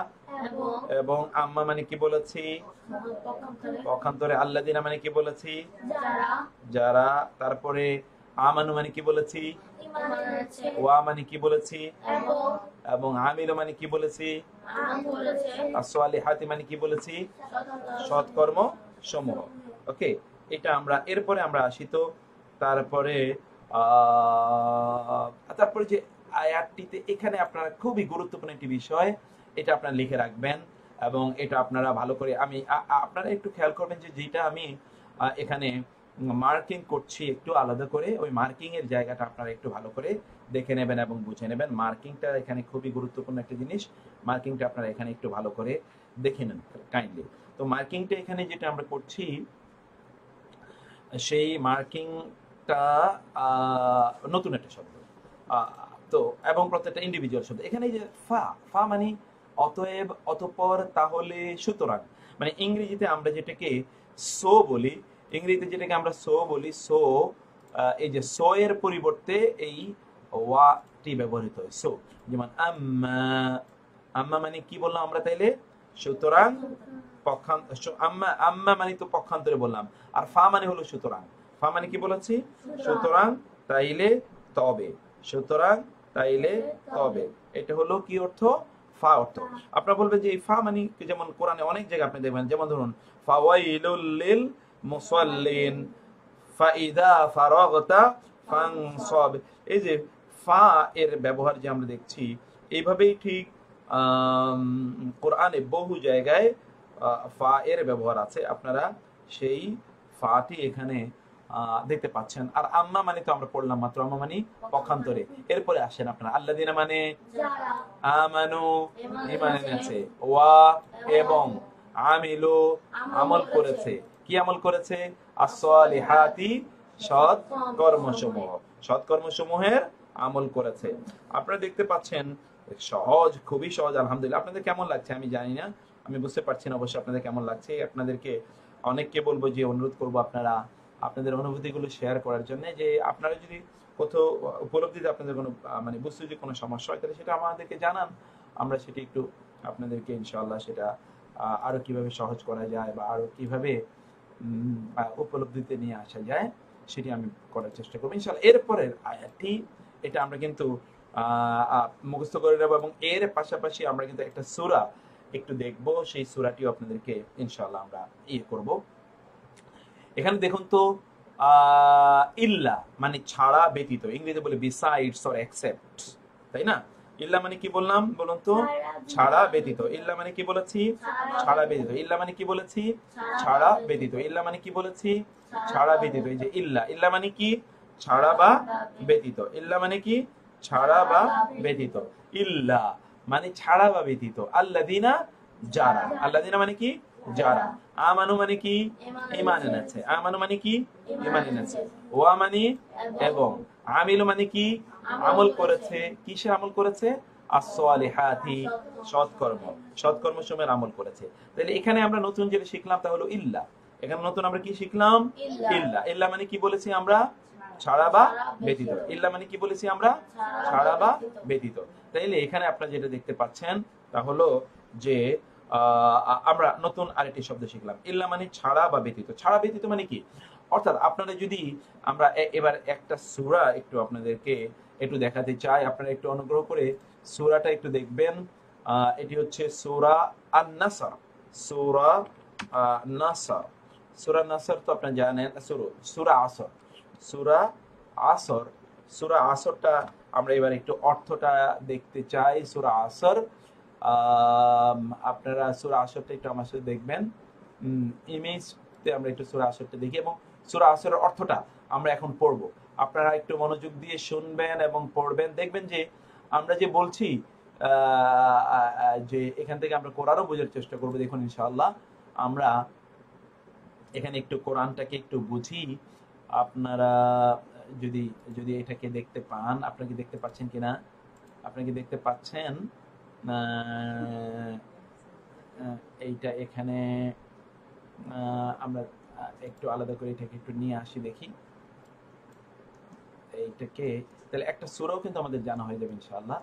এবং এবং আম্মা মানে কি বলেছি পক্ষান্তরে পক্ষান্তরে, আল্লাযিনা মানে কি বলেছি যারা যারা, তারপরে আমানু মানে কি বলেছি, ঈমান এনেছে ওয়া মানে কি বলেছি, এবং এবং আমিলু মানে কি বলেছি, আমল করেছে as-সালিহাতি মানে কি বলেছি, সৎকর্ম সৎকর্ম সমূহ। ওকে, এটা আমরা এরপরে আমরা আসি তো। তারপরে তারপরে যে আয়াতটিতে এখানে আপনারা খুবই গুরুত্বপূর্ণ একটি বিষয়, এটা আপনারা লিখে রাখবেন এবং এটা আপনারা ভালো করে আমি আপনারা একটু খেয়াল করবেন যে যেটা আমি এখানে মার্কিং করছি একটু আলাদা করে, ওই মার্কিং এর জায়গাটা আপনারা একটু ভালো করে দেখে নেবেন এবং বুঝে নেবেন। মার্কিংটা এখানে খুবই গুরুত্বপূর্ণ একটা জিনিস, মার্কিংটা আপনারা এখানে একটু ভালো করে দেখে নেন কাইন্ডলি। তো মার্কিংটা এখানে যেটা আমরা করছি, সেই মার্কিংটা নতুন একটা শব্দ, তো এবং প্রত্যেকটা ইন্ডিভিজুয়াল শব্দ। এখানে এই যে ফা, ফা মানে অতএব, অতঃপর, তাহলে, সুতরাং, মানে ইংরেজিতে আমরা যেটাকে সো বলি, ইংরেজিতে যেটাকে আমরা সো বলি, সো, এই যে সো এর পরিবর্তে এই ওয়াটি ব্যবহৃত হয়, সো। যেমন আম্মা, আম্মা মানে কি বললাম আমরা তাইলে, সুতরাং, আম্মা, আম্মা মানে তো পক্ষান্তরে বললাম, আর ফা মানে হলো সুতরাং। ফা মানে কি বলেছি, সুতরাং, তাইলে, তবে, সুতরাং, তাইলে, তবে। এটা হলো কি অর্থ, ফা অর্থ। আপনারা বলবেন যে এই ফা মানে যেমন কোরআনে অনেক জায়গায় আপনি দেখবেন, যেমন ধরুন ফাওয়াইলুল লিল মুসাল্লিন ফাইদা ফারাগতা ফানসব। এই যে ফা এর ব্যবহার যে আমরা দেখছি, এইভাবেই ঠিক কোরআনে বহু জায়গায় ফা এর ব্যবহার আছে, আপনারা সেই ফাটি এখানে দেখতে পাচ্ছেন। আর আম্মা মানে তো আমরা পড়লাম মাত্র, আম্মা মানে পক্ষান্তরে। এরপরে আসেন আপনারা আল্লাযিনা মানে যারা আমানু, ঈমান এনেছে, ওয়া এবং আমিলু আমল করেছে। কি আমল করেছে, as-সালিহাতি সৎ কর্মসমূহ, সৎ কর্মসমূহের আমল করেছে। আপনারা দেখতে পাচ্ছেন সহজ, খুবই সহজ আলহামদুলিল্লাহ। আপনাদের কেমন লাগছে আমি জানি না, আমি বুঝতে পারছি না অবশ্যই আপনাদের কেমন লাগছে। আপনাদেরকে অনেককে বলবো যে অনুরোধ করবো আপনারা আপনাদের অনুভূতিগুলো শেয়ার করার জন্য, যে আপনারা যদি কোথাও উপলব্ধিতে আপনাদের কোনো মানে বুঝতে যদি কোনো সমস্যা হয় তাহলে সেটা আমাদেরকে জানান, আমরা সেটা একটু আপনাদেরকে ইনশাআল্লাহ সেটা আরো কিভাবে সহজ করা যায় বা আরো কিভাবে উপলব্ধিতে নিয়ে আসা যায় সেটি আমি করার চেষ্টা করবো ইনশাআল্লাহ। এরপরের আয়াতটি, এটা আমরা কিন্তু মুখস্থ করে নেব এবং এর পাশাপাশি আমরা কিন্তু একটা সূরা একটু দেখব, সেই সূরাটিও আপনাদেরকে ইনশাআল্লাহ আমরা করব। এখানে দেখুন তো, ইল্লা মানে ছাড়া, ব্যতীত, ইংরেজিতে বলে বিসাইডস অর এক্সেপ্ট, তাই না? ইল্লা মানে কি বললাম বলুন তো, ছাড়া ব্যতীত। ইল্লা মানে কি বলেছি, ছাড়া ব্যতীত। ইল্লা মানে কি বলেছি, ছাড়া ব্যতীত। ইল্লা মানে কি বলেছি, ছাড়া ব্যতীত। এই যে ইল্লা, ইল্লা মানে কি, ছাড়া বা ব্যতীত। ইল্লা মানে কি, ছাড়া বা ব্যতীত। ইল্লা মানে ছাড়া বা ব্যতীত। আল্লাযিনা যারা, আল্লাযিনা মানে কি, যারা। আমানু মানে কি, ঈমান এনেছে। আমানু মানে কি, ঈমান এনেছে। ওয়া মানে এবং। আমিলু মানে কি, আমল করেছে। কিসের আমল করেছে, as-সালিহাতি সৎকর্ম, সৎকর্ম সমূহের আমল করেছে। তাহলে এখানে আমরা নতুন যেটা শিখলাম তা হলো ইল্লা। এখানে নতুন আমরা কি শিখলাম, ইল্লা। ইল্লা মানে কি বলেছি আমরা, ছাড়া বা ব্যতীত। ইল্লা মানে কি বলেছি আমরা, ছাড়া বা ব্যতীত। তাইলে এখানে আপনারা যেটা দেখতে পাচ্ছেন তা হলো যে আমরা নতুন আরেকটি শব্দ শিখলাম, ইল্লা মানে ছাড়া বা ব্যতীত। ছাড়া ব্যতীত মানে কি, অর্থাৎ আপনারা যদি আমরা এবার একটা সূরা একটু আপনাদেরকে একটু দেখাতে চাই, আপনারা একটু অনুগ্রহ করে সূরাটা একটু দেখবেন। এটি হচ্ছে সূরা আন-নাসর। সূরা নাসর, সূরা নাসর তো আপনারা জানেন, সূরা আসর, সূরা আসর। সূরা আসরটা আমরা এবার একটু অর্থটা দেখতে চাই। সূরা আসর, আপনারা সূরা আসরটা একটু আমার সাথে দেখবেন, ইমেজতে আমরা একটু সূরা আসরটা দেখি এবং সূরা আসরের অর্থটা আমরা এখন পড়বো। আপনারা একটু মনোযোগ দিয়ে শুনবেন এবং পড়বেন, দেখবেন যে আমরা যে বলছি যে এখান থেকে আমরা কোরআনও বোঝার চেষ্টা করবো। দেখুন ইনশাআল্লাহ আমরা এখানে একটু কোরআনটাকে একটু বুঝি। আপনারা যদি যদি এটাকে দেখতে পান, আপনারা কি দেখতে পাচ্ছেন কিনা, আপনারা কি দেখতে পাচ্ছেন? এইটা এখানে আমরা একটু আলাদা করে এটাকে একটু নিয়ে আসি, দেখি এইটাকে। তাহলে একটা সূরাও কিন্তু আমাদের জানা হয়ে যাবে ইনশাআল্লাহ।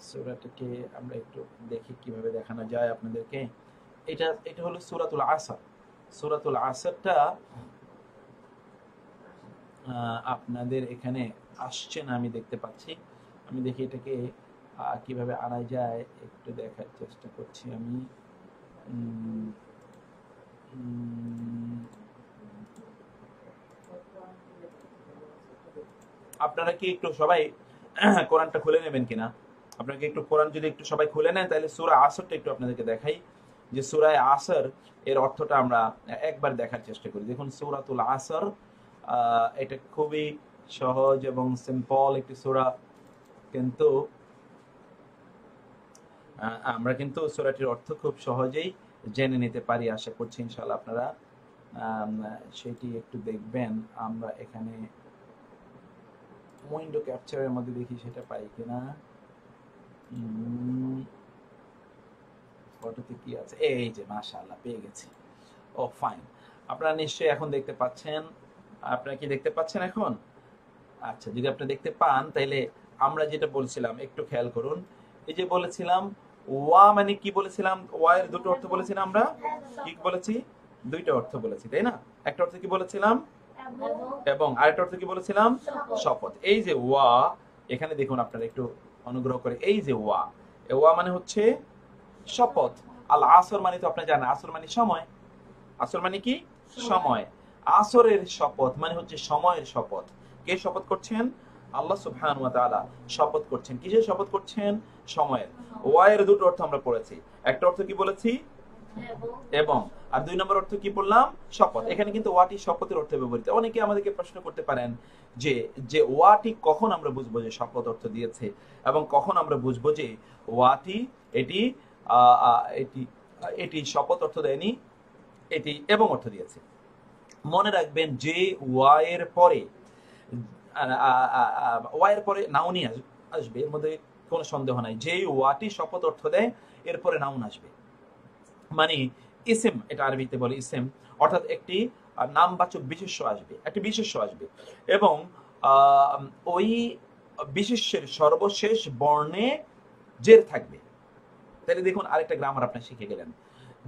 সূরাটাকে আমরা একটু দেখি কিভাবে দেখানো যায় আপনাদেরকে। এটা হলো সূরাতুল আসর। সূরাতুল আসরটা আপনাদের এখানে আসছে না, আমি দেখতে পাচ্ছি। আমি দেখি এটাকে কিভাবে আনা যায় একটু দেখার চেষ্টা করছি আমি। আপনারা কি একটু সবাই কোরআনটা খুলে নেবেন কিনা? আপনাকে একটু কোরআন যদি একটু সবাই খুলে নেন, তাহলে সূরা আসরটা একটু আপনাদেরকে দেখাই, যে সূরা আসর এর অর্থটা আমরা একবার দেখার চেষ্টা করি। দেখুন সূরাতুল আসর, এটা খুবই সহজ এবং সিম্পল একটি সূরা, কিন্তু আমরা কিন্তু সূরাটির অর্থ খুব সহজেই জেনে নিতে পারি। আশা করছি ইনশাআল্লাহ আপনারা সেটি একটু দেখবেন। আমরা এখানে উইন্ডো ক্যাপচারের মধ্যে দেখি সেটা পাই কিনা। ফটোতে কি আছে? এই যে মাশাআল্লাহ পেয়ে গেছি। ও ফাইন, আপনারা নিশ্চয়ই এখন দেখতে পাচ্ছেন। আপনারা কি দেখতে পাচ্ছেন এখন? আচ্ছা, যদি আপনি দেখতে পান তাহলে আমরা যেটা বলছিলাম একটু খেয়াল করুন। এই যে বলেছিলাম ওয়া মানে কি বলেছিলাম? ওয়া এর দুটো অর্থ বলেছিলাম আমরা, কি বলেছি? দুইটা অর্থ বলেছি, তাই না? একটা অর্থ কি বলেছিলাম? এবং আরেকটা অর্থ কি বলেছিলাম? শপথ। এই যে ওয়া, এখানে দেখুন আপনারা একটু অনুগ্রহ করে, এই যে ওয়া, ওয়া মানে হচ্ছে শপথ। আল আসর মানে তো আপনারা জানেন, আসর মানে সময়। আসর মানে কি? সময়। আসরের শপথ মানে হচ্ছে সময়ের শপথ। কে শপথ করছেন? আল্লাহ সুবহানাহু ওয়া তাআলা শপথ করছেন। কিসের শপথ করছেন? সময়ের। ওয়া এর দুটো অর্থ আমরা পড়েছি। একটা অর্থ কি বলেছি? এবং। আর দুই নম্বর অর্থ কি বললাম? শপথ। এখানে কিন্তু ওয়াটি শপথের অর্থে ব্যবহৃত। অনেকে আমাদেরকে প্রশ্ন করতে পারেন যে ওয়াটি কখন আমরা বুঝবো যে শপথ অর্থ দিয়েছে, এবং কখন আমরা বুঝবো যে ওয়াটি এটি এটি শপথ অর্থ দেয়নি, এটি এবং অর্থ দিয়েছে। মনে রাখবেন যে ওয়া এর পরে নাউনই আসবে, এর মধ্যে কোনো সন্দেহ নাই। যে ওয়াটি শপথ অর্থ দেয় এরপরে নাউন আসবে, মানে ইসম, এটা আরবিতে বলে ইসম, অর্থাৎ একটি নামবাচক বিশেষ্য আসবে, একটি বিশেষ্য আসবে, এবং ওই বিশেষ্যের সর্বশেষ বর্ণে জের থাকবে। তাহলে দেখুন আরেকটা গ্রামার আপনি শিখে গেলেন।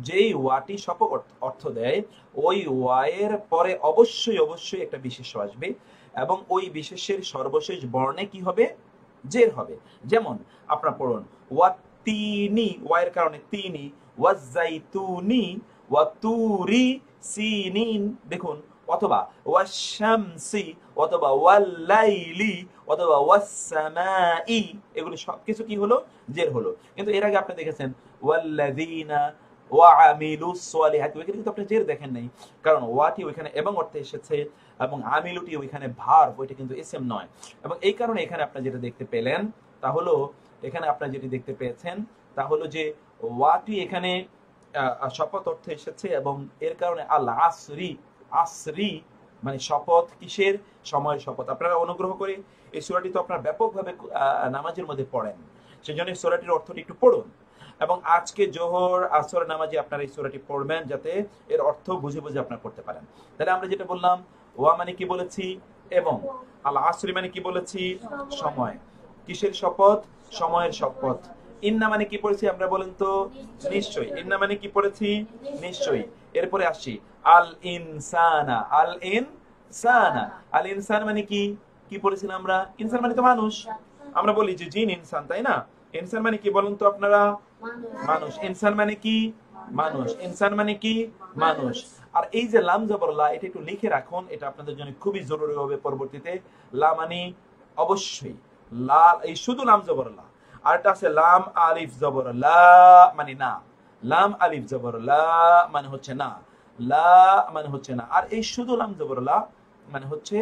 যেই ওয়াটি শপথ অর্থ দেয় ওই ওয়ায়ের পরে অবশ্যই একটা বিশেষ্য আসবে, এবং ওই বিশেষ্যের সর্বশেষ বর্ণে কি হবে? জের হবে। যেমন আপনারা পড়ুন ওয়াতিনি, ওয়ায়ের কারণে তিনি, ওয়াজাইতুনি, ওয়াতুরি সিনিন, দেখুন, অথবা ওয়াশামসি, অথবা ওয়াল্লাইলি, অথবা ওয়াসসামাই, এগুলো সবকিছু কি হলো? জের হলো। কিন্তু এর আগে আপনি দেখেছেন ওয়াল্লাযিনা ওয়াআমিলুস সলিহাতি, ওইখানে কিন্তু আপনি জের দেখেন নাই, কারণ ওয়াটি ওইখানে এবং অর্থে এসেছে, এবং আমিলুটি ওইখানে ভার্ব, ওইটা কিন্তু ইসম নয়। এবং এই কারণে এখানে আপনি যেটা দেখতে পেলেন তা হলো, এখানে আপনারা যেটি দেখতে পেয়েছেন তা হলো যে ওয়াটি এখানে শপথ অর্থে এসেছে, এবং এর কারণে আল আসরি, আসরি মানে শপথ, কিসের? সময়ের শপথ। আপনারা অনুগ্রহ করে এই সূরাটি তো আপনারা ব্যাপকভাবে নামাজের মধ্যে পড়েন, সেজন্য এই সূরাটির অর্থটি একটু পড়ুন, এবং আজকে জোহর আসর নামাজে আপনারা এই সূরাটি পড়বেন, যাতে এর অর্থ বুঝে বুঝে আপনারা পড়তে পারেন। তাহলে আমরা যেটা বললাম, ওয়া মানে কি বলেছি? এবং। আল আসরি মানে কি বলেছি? সময়। কিসের শপথ? সময়ের শপথ। ইন্না মানে কি পড়েছি আমরা, বলেন তো? নিশ্চয়ই। ইন্না মানে কি পড়েছি? নিশ্চয়ই। এরপরে আসি আল ইনসানা, আল ইনসানা, আল ইনসান মানে কি? কি পড়েছিলাম আমরা? ইনসান মানে তো মানুষ। আমরা বলি যে জিন ইনসান, তাই না? ইনসান মানে কি বলেন তো আপনারা? মানুষ। ইনসান মানে কি? মানুষ। ইনসান মানে কি? মানুষ। আর এই যে লাম জবর লা, এটা একটু লিখে রাখুন, এটা আপনাদের জন্য খুবই জরুরি হবে পরবর্তীতে। লা মানে অবশ্যই, লা এই শুধু লাম জবর লা। আর এটা আছে লাম আলিফ জবর লা, মানে না। লাম আলিফ জবর লা মানে হচ্ছে না, লা মানে হচ্ছে না। আর এই শুধু লাম জবর লা মানে হচ্ছে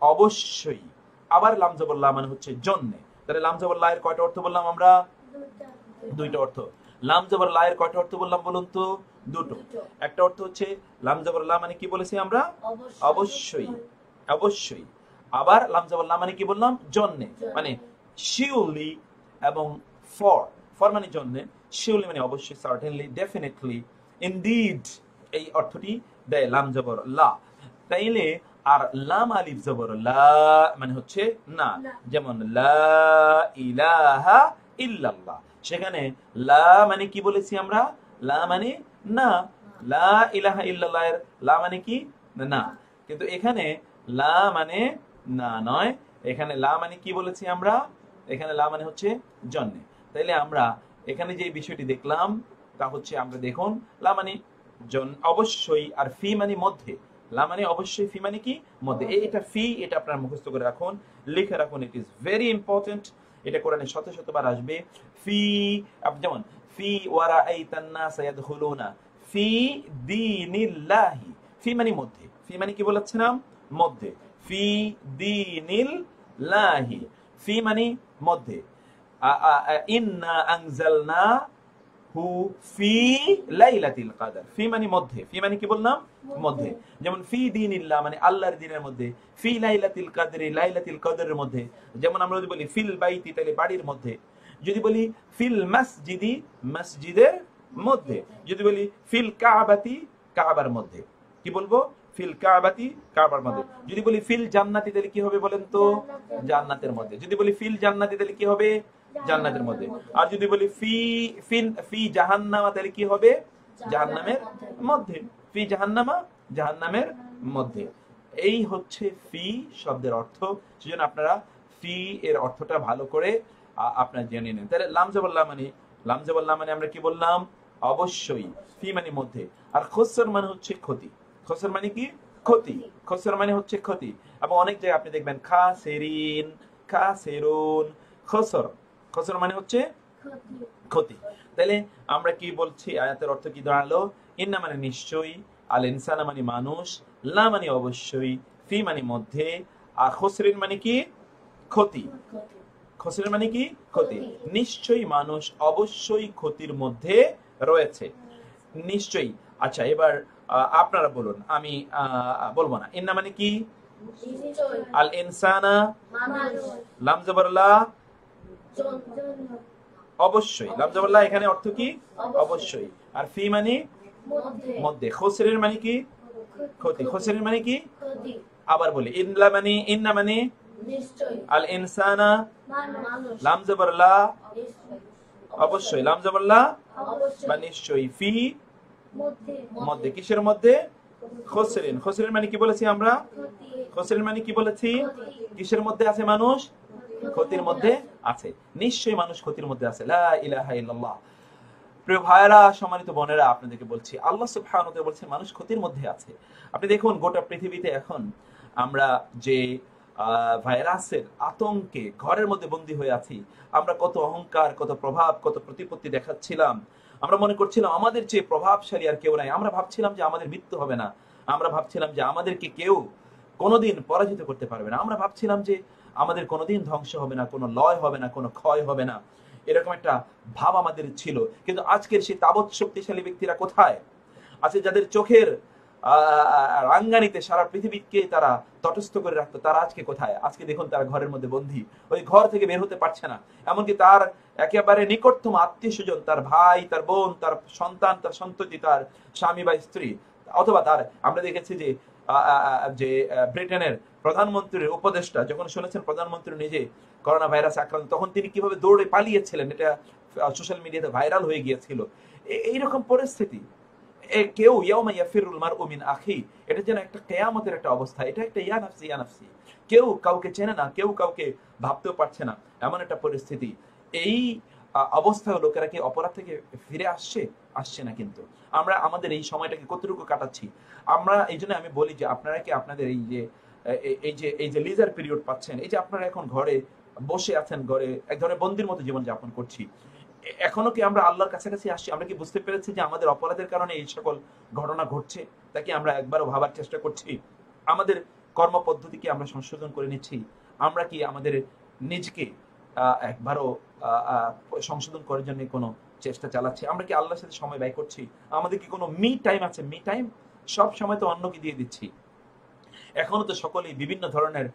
অবশ্যই। আবার লাম জবর লা মানে হচ্ছে জন্যে। তাহলে লাম জবর লা এর কয়টা অর্থ বললাম আমরা? দুইটা অর্থ। লাম জবর লা এর কয়টা অর্থ বললাম বলুন তো? দুটো। একটা অর্থ হচ্ছে লাম জবর লা মানে কি বলেছি আমরা? অবশ্যই, অবশ্যই। আবার লাম জবর লা মানে কি বললাম? জন্যে, মানে শিওরলি এবং ফর, ফর মানে জন্যে, শিওরলি মানে অবশ্যই, সার্টেনলি, ডেফিনেটলি, ইনডিড এই অর্থটি দেয় লাম জবর লা। তাইলে আর লাম আলিফ জবর লা মানে হচ্ছে না, যেমন লা ইলাহা ইল্লাল্লাহ, সেখানে লা মানে কি বলেছি আমরা? লা মানে না। লা ইলাহা ইল্লাল্লাহ এর লা মানে কি? না। কিন্তু এখানে লা মানে না নয়, এখানে লা মানে কি বলেছি আমরা? এখানে লা মানে হচ্ছে জন্যে। তাইলে আমরা এখানে যে বিষয়টি দেখলাম তা হচ্ছে, আমরা দেখুন লা মানে অবশ্যই, আর ফি মানে মধ্যে। লা মানে অবশ্যই, ফি মানে কি? মধ্যে। এটা ফি, এটা আপনারা মুখস্থ করে রাখুন, লিখে রাখুন, ইট ইজ ভেরি ইম্পর্টেন্ট। এটা কোরআনে শত শতবার আসবে। ফি, যেমন ফি ওয়ারাআইতান নাস ইয়াদখুলুনা ফি দীনিল্লাহি, ফি মানে মধ্যে। ফি মানে কি বলেছিলাম? মধ্যে। ফি দীনিল্লাহি, ফি মানে মধ্যে। ইন্না আনজালনাহু ফি লাইলাতিল কদর, ফি মানে মধ্যে। ফি মানে কি বললাম? মধ্যে। যেমন ফি দীনিল্লাহ মানে আল্লাহর দ্বীনের মধ্যে, ফি লাইলাতিল কদরি লাইলাতিল কদরের মধ্যে। যেমন আমরা যদি বলি ফিল বাইতি তাহলে বাড়ির মধ্যে, যদি বলি ফিল মসজিদি মসজিদের মধ্যে, যদি বলি ফিল কাবাতি কাবার মধ্যে। কি বলবো? ফিল কাবাতি কাবার মধ্যে। যদি বলি ফিল জান্নাতি তাহলে কি হবে বলেন তো? জান্নাতের মধ্যে। যদি বলি ফিল জান্নাতি তাহলে কি হবে? জান্নাতের মধ্যে। আর যদি বলি ফি জাহান্নামা তাহলে কি হবে? জাহান্নামের মধ্যে। ফি জাহান্নামা, জাহান্নামের মধ্যে। এই হচ্ছে ফি শব্দের অর্থ। সেজন্য আপনারা ফি এর অর্থটা ভালো করে আপনারা জেনে নেন। তাহলে লাম জবর লা মানে, লাম জবর লা মানে আমরা কি বললাম? অবশ্যই। ফি মানে মধ্যে। আর খসর মানে হচ্ছে ক্ষতি। খসর মানে কি? ক্ষতি। খসর মানে হচ্ছে ক্ষতি। এবং অনেক জায়গায় আপনি দেখবেন খাসিরিন, খাসিরুন, খসর। খসর মানে হচ্ছে ক্ষতি। তাহলে আমরা কি বলছি? আয়াতের অর্থ কি দাঁড়ালো? ইন্না মানে নিশ্চয়ই, আল ইনসানা মানে মানুষ, লা মানে অবশ্যই, ফি মানে মধ্যে, আর খসরিন মানে কি? ক্ষতি। খসরিন মানে কি? ক্ষতি। নিশ্চয়ই মানুষ অবশ্যই ক্ষতির মধ্যে রয়েছে। নিশ্চয়ই। আচ্ছা, এবার আপনারা বলুন, আমি বলবো না। ইন্না মানে কি? আল ইনসানা, লাম জবর লা, অবশ্যই। লাম জবর লা এখানে অর্থ কি? অবশ্যই। আর ফি মানে মধ্যে। খসরিন মানে কি? ক্ষতি। খসরিন মানে কি? আবার বলি, ইন্না মানে আল ইনসানা, লাম জবর লা, অবশ্যই। লাম জবর লা বা নিশ্চয়ই, ফি মধ্যে। কিসের মধ্যে? খসরিন। খসরিন মানে কি বলেছি আমরা? খসরিন মানে কি বলেছি? কিসের মধ্যে আছে মানুষ? ক্ষতির মধ্যে আছে। নিশ্চয়ই মানুষ ক্ষতির মধ্যে আছে। লা ইলাহা ইল্লাল্লাহ। প্রিয় ভাইরা, সম্মানিত বোনেরা, আপনাদেরকে বলছি আল্লাহ সুবহানাহু ওয়া তাআলা বলছেন মানুষ ক্ষতির মধ্যে আছে। আপনি দেখুন গোটা পৃথিবীতে এখন আমরা যে ভাইরাসের আতঙ্কে ঘরের মধ্যে বন্দী হয়ে আছি, আমরা কত অহংকার, কত প্রভাব, কত প্রতিপত্তি দেখাচ্ছিলাম। আমরা মনে করছিলাম আমাদের চেয়ে প্রভাবশালী আর কেউ নাই। আমরা ভাবছিলাম যে আমাদের মৃত্যু হবে না। আমরা ভাবছিলাম যে আমাদেরকে কেউ কোনোদিন পরাজিত করতে পারবে না। আমরা ভাবছিলাম যে আমাদের কোনোদিন ধ্বংস হবে না, কোনো লয় হবে না, কোনো ক্ষয় হবে না। এরকম একটা ভাব আমাদের ছিল। কিন্তু আজকের সেই তাবৎ শক্তিশালী ব্যক্তিরা কোথায় আছে? যাদের চোখের রাঙ্গানিতে সারা পৃথিবীকে তারা তটস্থ করে রাখতো, তারা আজকে কোথায়? আজকে দেখুন তারা ঘরের মধ্যে বন্দী, ওই ঘর থেকে বের হতে পারছে না। এমনকি তার একেবারে নিকটতম আত্মীয় স্বজন, তার ভাই, তার বোন, তার সন্তান, তার সন্ততি, তার স্বামী বা স্ত্রী, অথবা তার, আমরা দেখেছি যে ব্রিটেনের প্রধানমন্ত্রীর উপদেষ্টা যখন শুনেছেন প্রধানমন্ত্রী নিজে করোনা ভাইরাসে আক্রান্ত, তখন তিনি কিভাবে দৌড়ে পালিয়েছিলেন, এটা সোশ্যাল মিডিয়াতে ভাইরাল হয়ে গিয়েছিল। এইরকম পরিস্থিতি। কেউ ইয়াউমা ইয়াফিরুল মারউ মিন আখি, এটা যেন একটা কিয়ামতের একটা অবস্থা। এটা একটা ইয়া নাফসি ইয়া নাফসি। কেউ কাউকে চেনে না, কেউ কাউকে ভাবতেও পারছে না, এমন একটা পরিস্থিতি। এই অবস্থায় লোকেরা কি অপরাধ থেকে ফিরে আসছে না। কিন্তু আমরা আমাদের এই সময়টাকে কতটুকু কাটাচ্ছি আমরা। এই জন্য আমি বলি যে আপনারা কি আপনাদের এই যে লিজার পিরিয়ড পাচ্ছেন, এই যে আপনারা এখন ঘরে বসে আছেন, ঘরে এক ধরনের বন্দির মতো জীবন যাপন করছি, এখনো কি আমরা আল্লাহর কাছাকাছি আসছি? আমরা কি বুঝতে পেরেছি যে আমাদের অপরাধের কারণে এই সকল ঘটনা ঘটছে? তা কি আমরা একবারও ভাবার চেষ্টা করছি? আমাদের কর্মপদ্ধতি কি আমরা সংশোধন করে নিচ্ছি? আমরা কি আমাদের নিজকে একবারও সংশোধন করার জন্য কোনো চেষ্টা চালাচ্ছি? আমরা কি আল্লাহর সাথে সময় ব্যয় করছি? আমাদের কি কোনো মি টাইম আছে? মি টাইম সব সময় তো অন্যকে দিয়ে দিচ্ছি। এখনো তো সকলেই বিভিন্ন ধরনের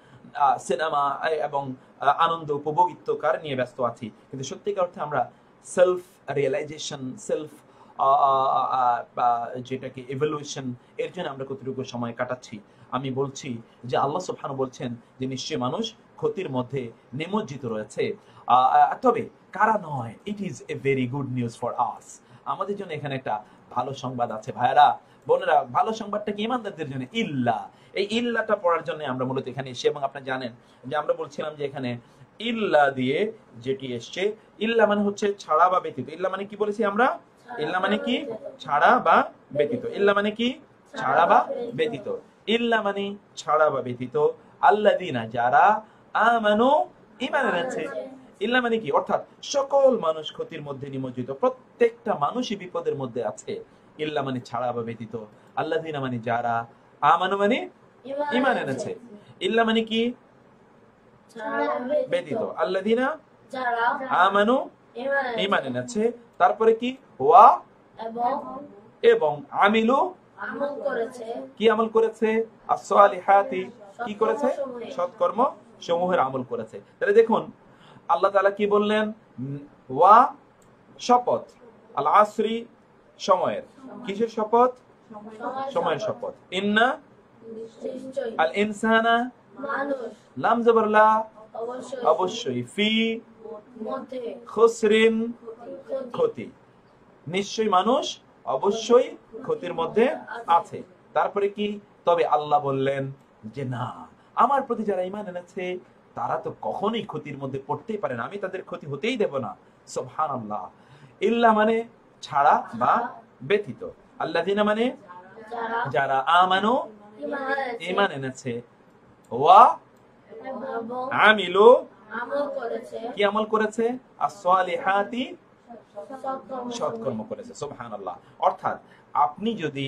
সিনেমা এবং আনন্দ উপভোগিত্বকার নিয়ে ব্যস্ত আছি, কিন্তু সত্যিকার অর্থে আমরা সেলফ রিয়েলাইজেশন, সেলফ যেটাকে ইভ্যালুয়েশন, এর জন্য আমরা কতটুকু সময় কাটাচ্ছি। আমি বলছি যে আল্লাহ সুবহানাহু বলছেন যে নিশ্চয়ই মানুষ ক্ষতির মধ্যে নিমজ্জিত রয়েছে। তবে কারা নয়, it is a very good news for us. আমাদের জন্য এখানে একটা ভালো সংবাদ আছে ভাইরা বোনেরা। ভালো সংবাদটা কি ইমানদারদের জন্য? ইল্লা, এই ইল্লাটা পড়ার জন্য আমরা মূলত এখানে এসে, এবং আপনারা জানেন যে আমরা বলছিলাম যে এখানে ইল্লা দিয়ে যেটি এসছে, ইল্লা মানে হচ্ছে ছাড়া বা ব্যতীত। ইল্লা মানে কি বলেছি আমরা? ইল্লা মানে কি? ছাড়া বা ব্যতীত। ইল্লা মানে কি? ছাড়া বা ব্যতীত। ইল্লা মানে ছাড়া বা ব্যতীত। আল্লাযীনা, যারা, আমানু, ঈমান এনেছে। ইল্লা মানে কি? অর্থাৎ সকল মানুষ ক্ষতির মধ্যে নিমজ্জিত, প্রত্যেকটা মানুষই বিপদের মধ্যে আছে। ইল্লা মানে ছাড়া বা ব্যতীত, আল্লাযীনা মানে যারা, আমানু মানে ঈমান এনেছে। ইল্লা মানে কি? ব্যতীত। আল্লাযীনা যারা আমানু ঈমান এনেছে। তারপরে কি? ওয়া এবং আমিলু আমল করেছে। কি আমল করেছে? as-সালিহাতি, কি করেছে? সৎকর্ম সমূহের আমল করেছে। তাহলে দেখুন আল্লাহ তাআলা কি বললেন? ওয়া শপথ, আল আসরি সময়ের, কিসের শপথ? সময়ের শপথ। ইন্না নিশ্চয়ই আল ইনসানা, মানুষ লাম জবর লা, অবশ্যই অবশ্যই, ফি মধ্যে খুসরিন, ক্ষতি, নিশ্চয়ই মানুষ অবশ্যই ক্ষতির মধ্যে আছে। তারপরে কি? তবে আল্লাহ বললেন যে না, আমার প্রতি যারা ঈমান এনেছে তারা তো কখনোই ক্ষতির মধ্যে পড়তেই পারে না, আমি তাদের ক্ষতি হতেই দেব না। সুবহানাল্লাহ। ইল্লা মানে ছাড়া বা ব্যতীত। আল্লাযীনা মানে যারা, আমানু ঈমান এনেছে, ওয়া এবং আমিলু আমল করেছে, কি আমল করেছে? as-সালিহাতি, সৎকর্ম সৎকর্ম করেছে। সুবহানাল্লাহ। অর্থাৎ আপনি যদি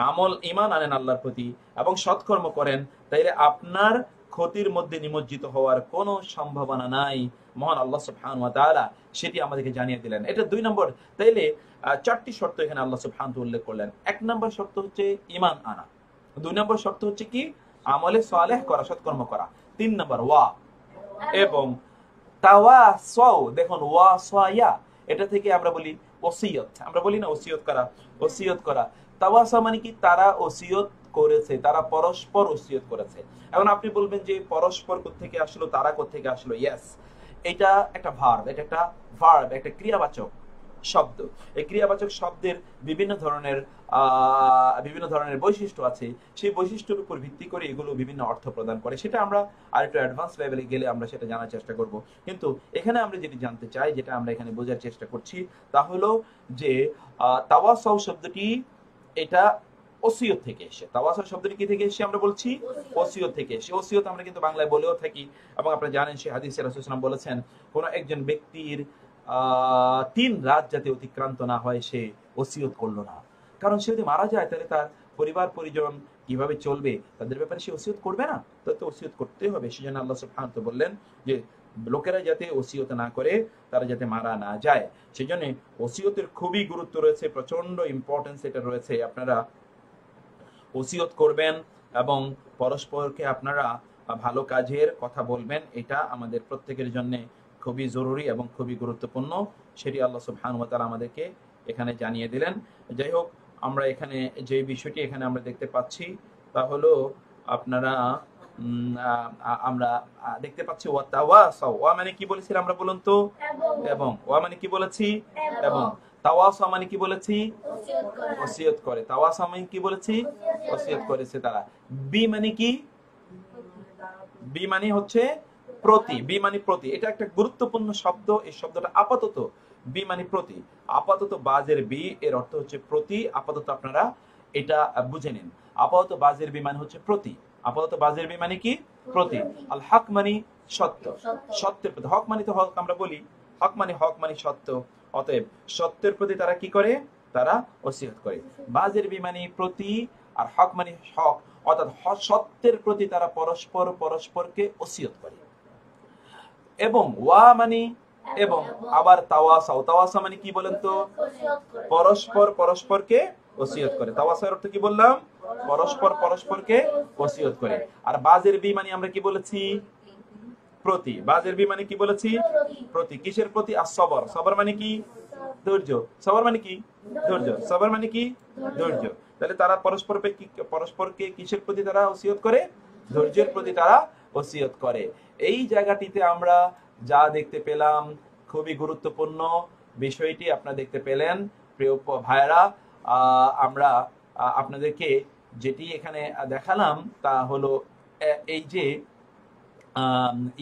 আমল, ঈমান আনেন আল্লাহর প্রতি এবং সৎকর্ম করেন, তাইলে আপনার ক্ষতির মধ্যে নিমজ্জিত হওয়ার কোনো সম্ভাবনা নাই। মহান আল্লাহ সুবহানাহু ওয়া তাআলা সেটি আমাদেরকে জানিয়ে দিলেন। এটা 2 নম্বর। তাইলে 4টি শর্ত এখানে আল্লাহ সুবহানাহু উল্লেখ করলেন। 1 নম্বর শর্ত হচ্ছে ঈমান আনা, 2 নম্বর শর্ত হচ্ছে কি? আমলে সালেহ করা, সৎকর্ম করা। 3 নম্বর ওয়া এবং তাওয়াসাও। দেখুন ওয়াসায়া, এটা থেকে আমরা বলি ওসিয়ত, আমরা বলি না ওসিয়ত করা, ওসিয়ত করা। তাওয়াসা মানে কি? তারা ওসিয়ত করেছে, তারা পরস্পর ওসিয়ত করেছে। এখন আপনি বলবেন যে পরস্পর কোত্থেকে আসলো, তারা কোত্থেকে আসলো? ইয়েস, এটা একটা ভার্ব, এটা একটা ভার্ব, একটা ক্রিয়াবাচক শব্দ। এই ক্রিয়াবাচক শব্দের বিভিন্ন ধরনের বৈশিষ্ট্য আছে। সেই বৈশিষ্ট্যের উপর ভিত্তি করে এগুলো বিভিন্ন অর্থ প্রদান করে। সেটা আমরা আরেকটু অ্যাডভান্স লেভেলে গেলে আমরা সেটা জানার চেষ্টা করব। কিন্তু এখানে আমরা যেটি জানতে চাই, যেটা আমরা এখানে বোঝার চেষ্টা করছি, তা হলো যে তাওয়াসাউ শব্দটি এটা ওসিয়ত থেকে এসে। তাওয়াসাউ শব্দটি কি থেকে এসে? আমরা বলছি ওসিয়ত থেকে এসে। ওসিয়ত আমরা কিন্তু বাংলায় বলেও থাকি, এবং আপনারা জানেন সে হাদিসে রাসূল সাল্লাল্লাহু আলাইহি ওয়াসাল্লাম বলেছেন, কোন একজন ব্যক্তির 3 রাত যাতে অতিক্রান্ত না হয় সে ওসিয়ত করলো না। কারণ সে যদি মারা যায় তাহলে তার পরিবার পরিজন কিভাবে চলবে, তাদের ব্যাপারে সে ওসিয়ত করবে না? তো ওসিয়ত করতে হবে। সেজন্য আল্লাহ সুবহানাহু ওয়া তাআলা বললেন যে লোকেরা যাতে ওসিয়ত না করে, তারা যাতে মারা না যায়। সেজন্য ওসিয়তের খুবই গুরুত্ব রয়েছে, প্রচন্ড ইম্পর্টেন্স এটা রয়েছে। আপনারা ওসিয়ত করবেন এবং পরস্পরকে আপনারা ভালো কাজের কথা বলবেন, এটা আমাদের প্রত্যেকের জন্য খুবই জরুরি এবং খুবই গুরুত্বপূর্ণ। সেটি আল্লাহ সুবহানাহু ওয়া তাআলা আমাদেরকে এখানে জানিয়ে দিলেন। যাই হোক, আমরা এখানে যে বিষয়টি এখানে আমরা দেখতে পাচ্ছি তা হলো আপনারা আমরা দেখতে পাচ্ছি ওয়া তাওয়াসাও। ওয়া মানে কি বলেছিলাম আমরা, বলুন তো? এবং। ওয়া মানে কি বলেছি? এবং। তাওয়াসা মানে কি বলেছি? ওসিয়ত করে। তাওয়াসা মানে কি বলেছি? ওসিয়ত করেছে তারা। বি মানে কি? বি মানে হচ্ছে প্রতি। বি মানে প্রতি, এটা একটা গুরুত্বপূর্ণ শব্দ। এই শব্দটা আপাতত, বি মানে প্রতি, আপাতত বাজের বি এর অর্থ হচ্ছে প্রতি। আপাতত আপনারা এটা বুঝে নিন। আপাতত বাজের বি মানে হচ্ছে প্রতি। আপাতত বাজের বি মানে কি? প্রতি। আল হক মানে সত্য, সত্যের প্রতি। হক মানে তো হক আমরা বলি, হক মানে সত্য। অতএব সত্যের প্রতি তারা কি করে? তারা ওসিয়ত করে। বাজের বি মানে প্রতি, আর হক মানে হক, অর্থাৎ সত্যের প্রতি তারা পরস্পরকে ওসিয়ত করে। এবং ওয়া মানে এবং। আবার তাওয়াসাও, তাওয়াসা মানে কি বলেন তো? পরস্পরকে ওসিয়ত করে। তাওয়াসার অর্থ কি বললাম? পরস্পরকে ওসিয়ত করে। আর বাজের বি মানে আমরা কি বলেছি? প্রতি। বাজের বি মানে কি বলেছি? প্রতি। কিসের প্রতি? as-sabr। সবর মানে কি? ধৈর্য। সবর মানে কি? ধৈর্য। সবর মানে কি? ধৈর্য। তাহলে তারা পরস্পরকে কিসের প্রতি তারা ওসিয়ত করে? ধৈর্যের প্রতি তারা ওসিয়ত করে। এই জায়গাটিতে আমরা যা দেখতে পেলাম খুবই গুরুত্বপূর্ণ বিষয়টি আপনারা দেখতে পেলেন প্রিয় ভাইরা। আমরা আপনাদেরকে যেটি এখানে দেখালাম তা হলো এই যে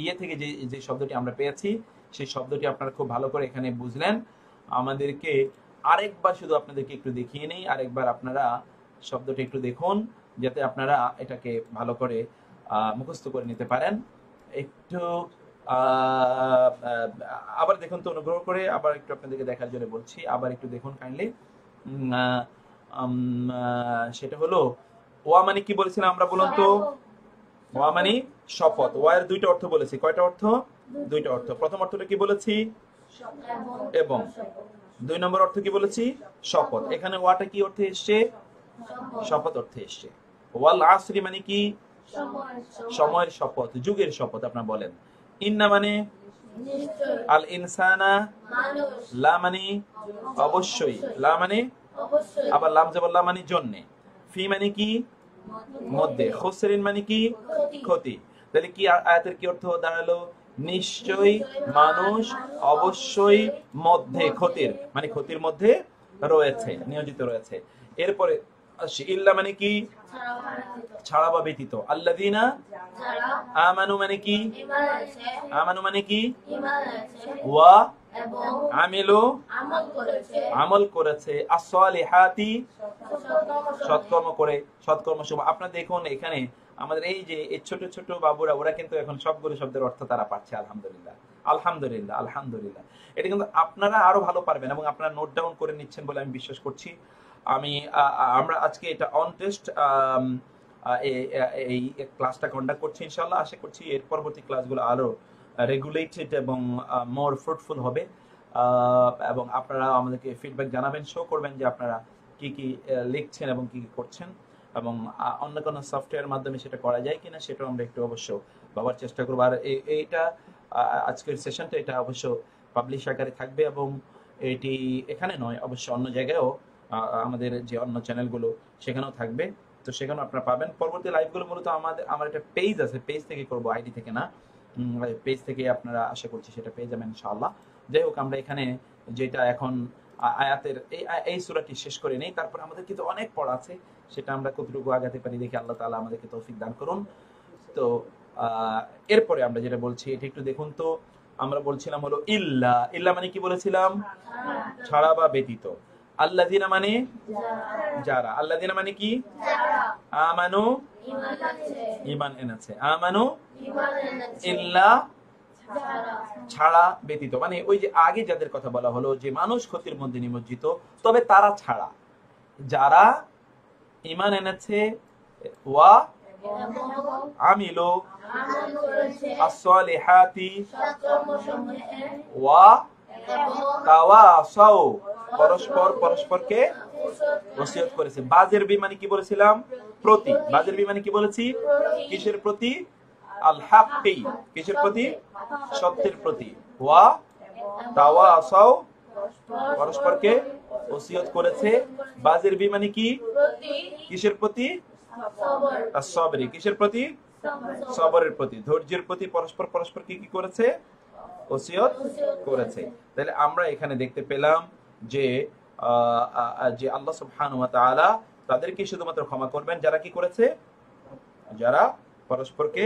ইয়ে থেকে যে শব্দটি আমরা পেয়েছি সেই শব্দটি আপনারা খুব ভালো করে এখানে বুঝলেন। আমাদেরকে আরেকবার শুধু আপনাদেরকে একটু দেখিয়ে নেই, আরেকবার আপনারা শব্দটি একটু দেখুন যাতে আপনারা এটাকে ভালো করে মুখস্থ করে নিতে পারেন। একটু আবার দেখুন তো, অনুগ্রহ করে আবার একটু আপনাদেরকে দেখার জন্য বলছি, আবার একটু দেখুন কাইন্ডলি। সেটা হলো ওয়া মানে কি বলেছিলাম আমরা, বলুন তো? ওয়া মানে শপথ। ওয়া এর দুইটা অর্থ বলেছি। কয়টা অর্থ? দুইটা অর্থ। প্রথম অর্থটা কি বলেছি? এবং। দুই নম্বর অর্থ কি বলেছি? শপথ। এখানে ওয়াটা কি অর্থে এসছে? শপথ অর্থে এসছে। ওয়াল আসরি মানে কি? সময়ের শপথ, যুগের শপথ আপনারা বলেন। ইন্না মানে আল ইনসানা, লা মানে অবশ্যই, লা মানে আবার লাম জবর লা মানে জন্যে, ফি মানে কি? মধ্যে, খুসরিন মানে কি? ক্ষতি। তাহলে কি আয়াতের কি অর্থ দাঁড়ালো? নিশ্চয়ই মানুষ অবশ্যই মধ্যে, ক্ষতির মানে ক্ষতির মধ্যে রয়েছে, নিয়োজিত রয়েছে। এরপরে ইল্লা মানে কি? ছাড়া বা ব্যতীত। আল্লাযিনা আমানু মানে কি? আমানু মানে কি? ওয়া আমিলু আমল করেছে, as-সালিহাতি সৎকর্ম করে, সৎকর্ম শুভ। আপনারা দেখুন এখানে আমাদের এই যে ছোট ছোট বাবুরা, ওরা কিন্তু এখন সবগুলো শব্দের অর্থ তারা পাচ্ছে। আলহামদুলিল্লাহ, আলহামদুলিল্লাহ, আলহামদুলিল্লাহ। এটা কিন্তু আপনারা আরো ভালো পারবেন এবং আপনারা নোট ডাউন করে নিচ্ছেন বলে আমি বিশ্বাস করছি। আমরা আজকে এটা অন টেস্ট এই ক্লাসটা কন্ডাক্ট করছি ইনশাআল্লাহ। আশা করছি এর পরবর্তী ক্লাসগুলো আরো রেগুলেটেড এবং মোর ফ্রুটফুল হবে। এবং আপনারা আমাদেরকে ফিডব্যাক জানাবেন, শো করবেন যে আপনারা কি কি লিখছেন এবং কি কি করছেন, এবং অন্য কোনো সফটওয়্যার মাধ্যমে সেটা করা যায় কিনা সেটাও আমরা একটু অবশ্য ভাবার চেষ্টা করবো। আর এইটা আজকের সেশনটা এটা অবশ্য পাবলিশ আকারে থাকবে এবং এটি এখানে নয়, অবশ্য অন্য জায়গায়ও আমাদের যে অন্য চ্যানেলগুলো সেখানেও থাকবে। তো সেখানেও আপনারা পাবেন। পরবর্তী লাইভগুলো মূলত আমার একটা পেজ আছে, পেজ থেকে করবো, আইডি থেকে না। পেজ থেকে আপনারা আশা করছি সেটা পেয়ে যাবেন ইনশাআল্লাহ। যাই হোক, আমরা এখানে যেটা এখন আয়াতের এই সূরাটি শেষ করে নেই, তারপর আমাদের কিন্তু অনেক পড়া আছে, সেটা আমরা কতটুকু আগাতে পারি দেখি। আল্লাহ তাআলা আমাদেরকে তৌফিক দান করুন। তো এরপরে আমরা যেটা বলছি এটা একটু দেখুন তো। আমরা বলছিলাম হলো ইল্লা। ইল্লা মানে কি বলেছিলাম? ছাড়া বা ব্যতীত। আল্লাযিনা মানে যারা। আল্লাযিনা মানে কি? আমানু ঈমান এনেছে। আমানু ইল্লা ছাড়া ব্যতীত, মানে ওই যে আগে যাদের কথা বলা হলো যে মানুষ ক্ষতির মধ্যে নিমজ্জিত, তবে তারা ছাড়া যারা ঈমান এনেছে, ওয়া আমিলু as-সালিহাতি ওয়া তাওয়াসাউ পরস্পরকে ওসিয়ত করেছে। বাজের বি মানে কি বলেছিলাম? প্রতি। বাজের বি মানে কি বলেছি? কিসের প্রতি? আল হাক্কি, কিসের প্রতি? সত্যের প্রতি। ওয়া তাওয়াসাউ পরস্পরকে ওসিয়ত করেছে। বাজের বি মানে কি? কিসের প্রতি? as-সাবরি, কিসের প্রতি? সবরের প্রতি, ধৈর্যের প্রতি। পরস্পর কি করেছে? ওসিয়ত করেছে। তাহলে আমরা এখানে দেখতে পেলাম যে আল্লাহ সুবহানাহু ওয়া তাআলা তাদেরকে শুধুমাত্র ক্ষমা করবেন যারা কি করেছে? যারা পরস্পরকে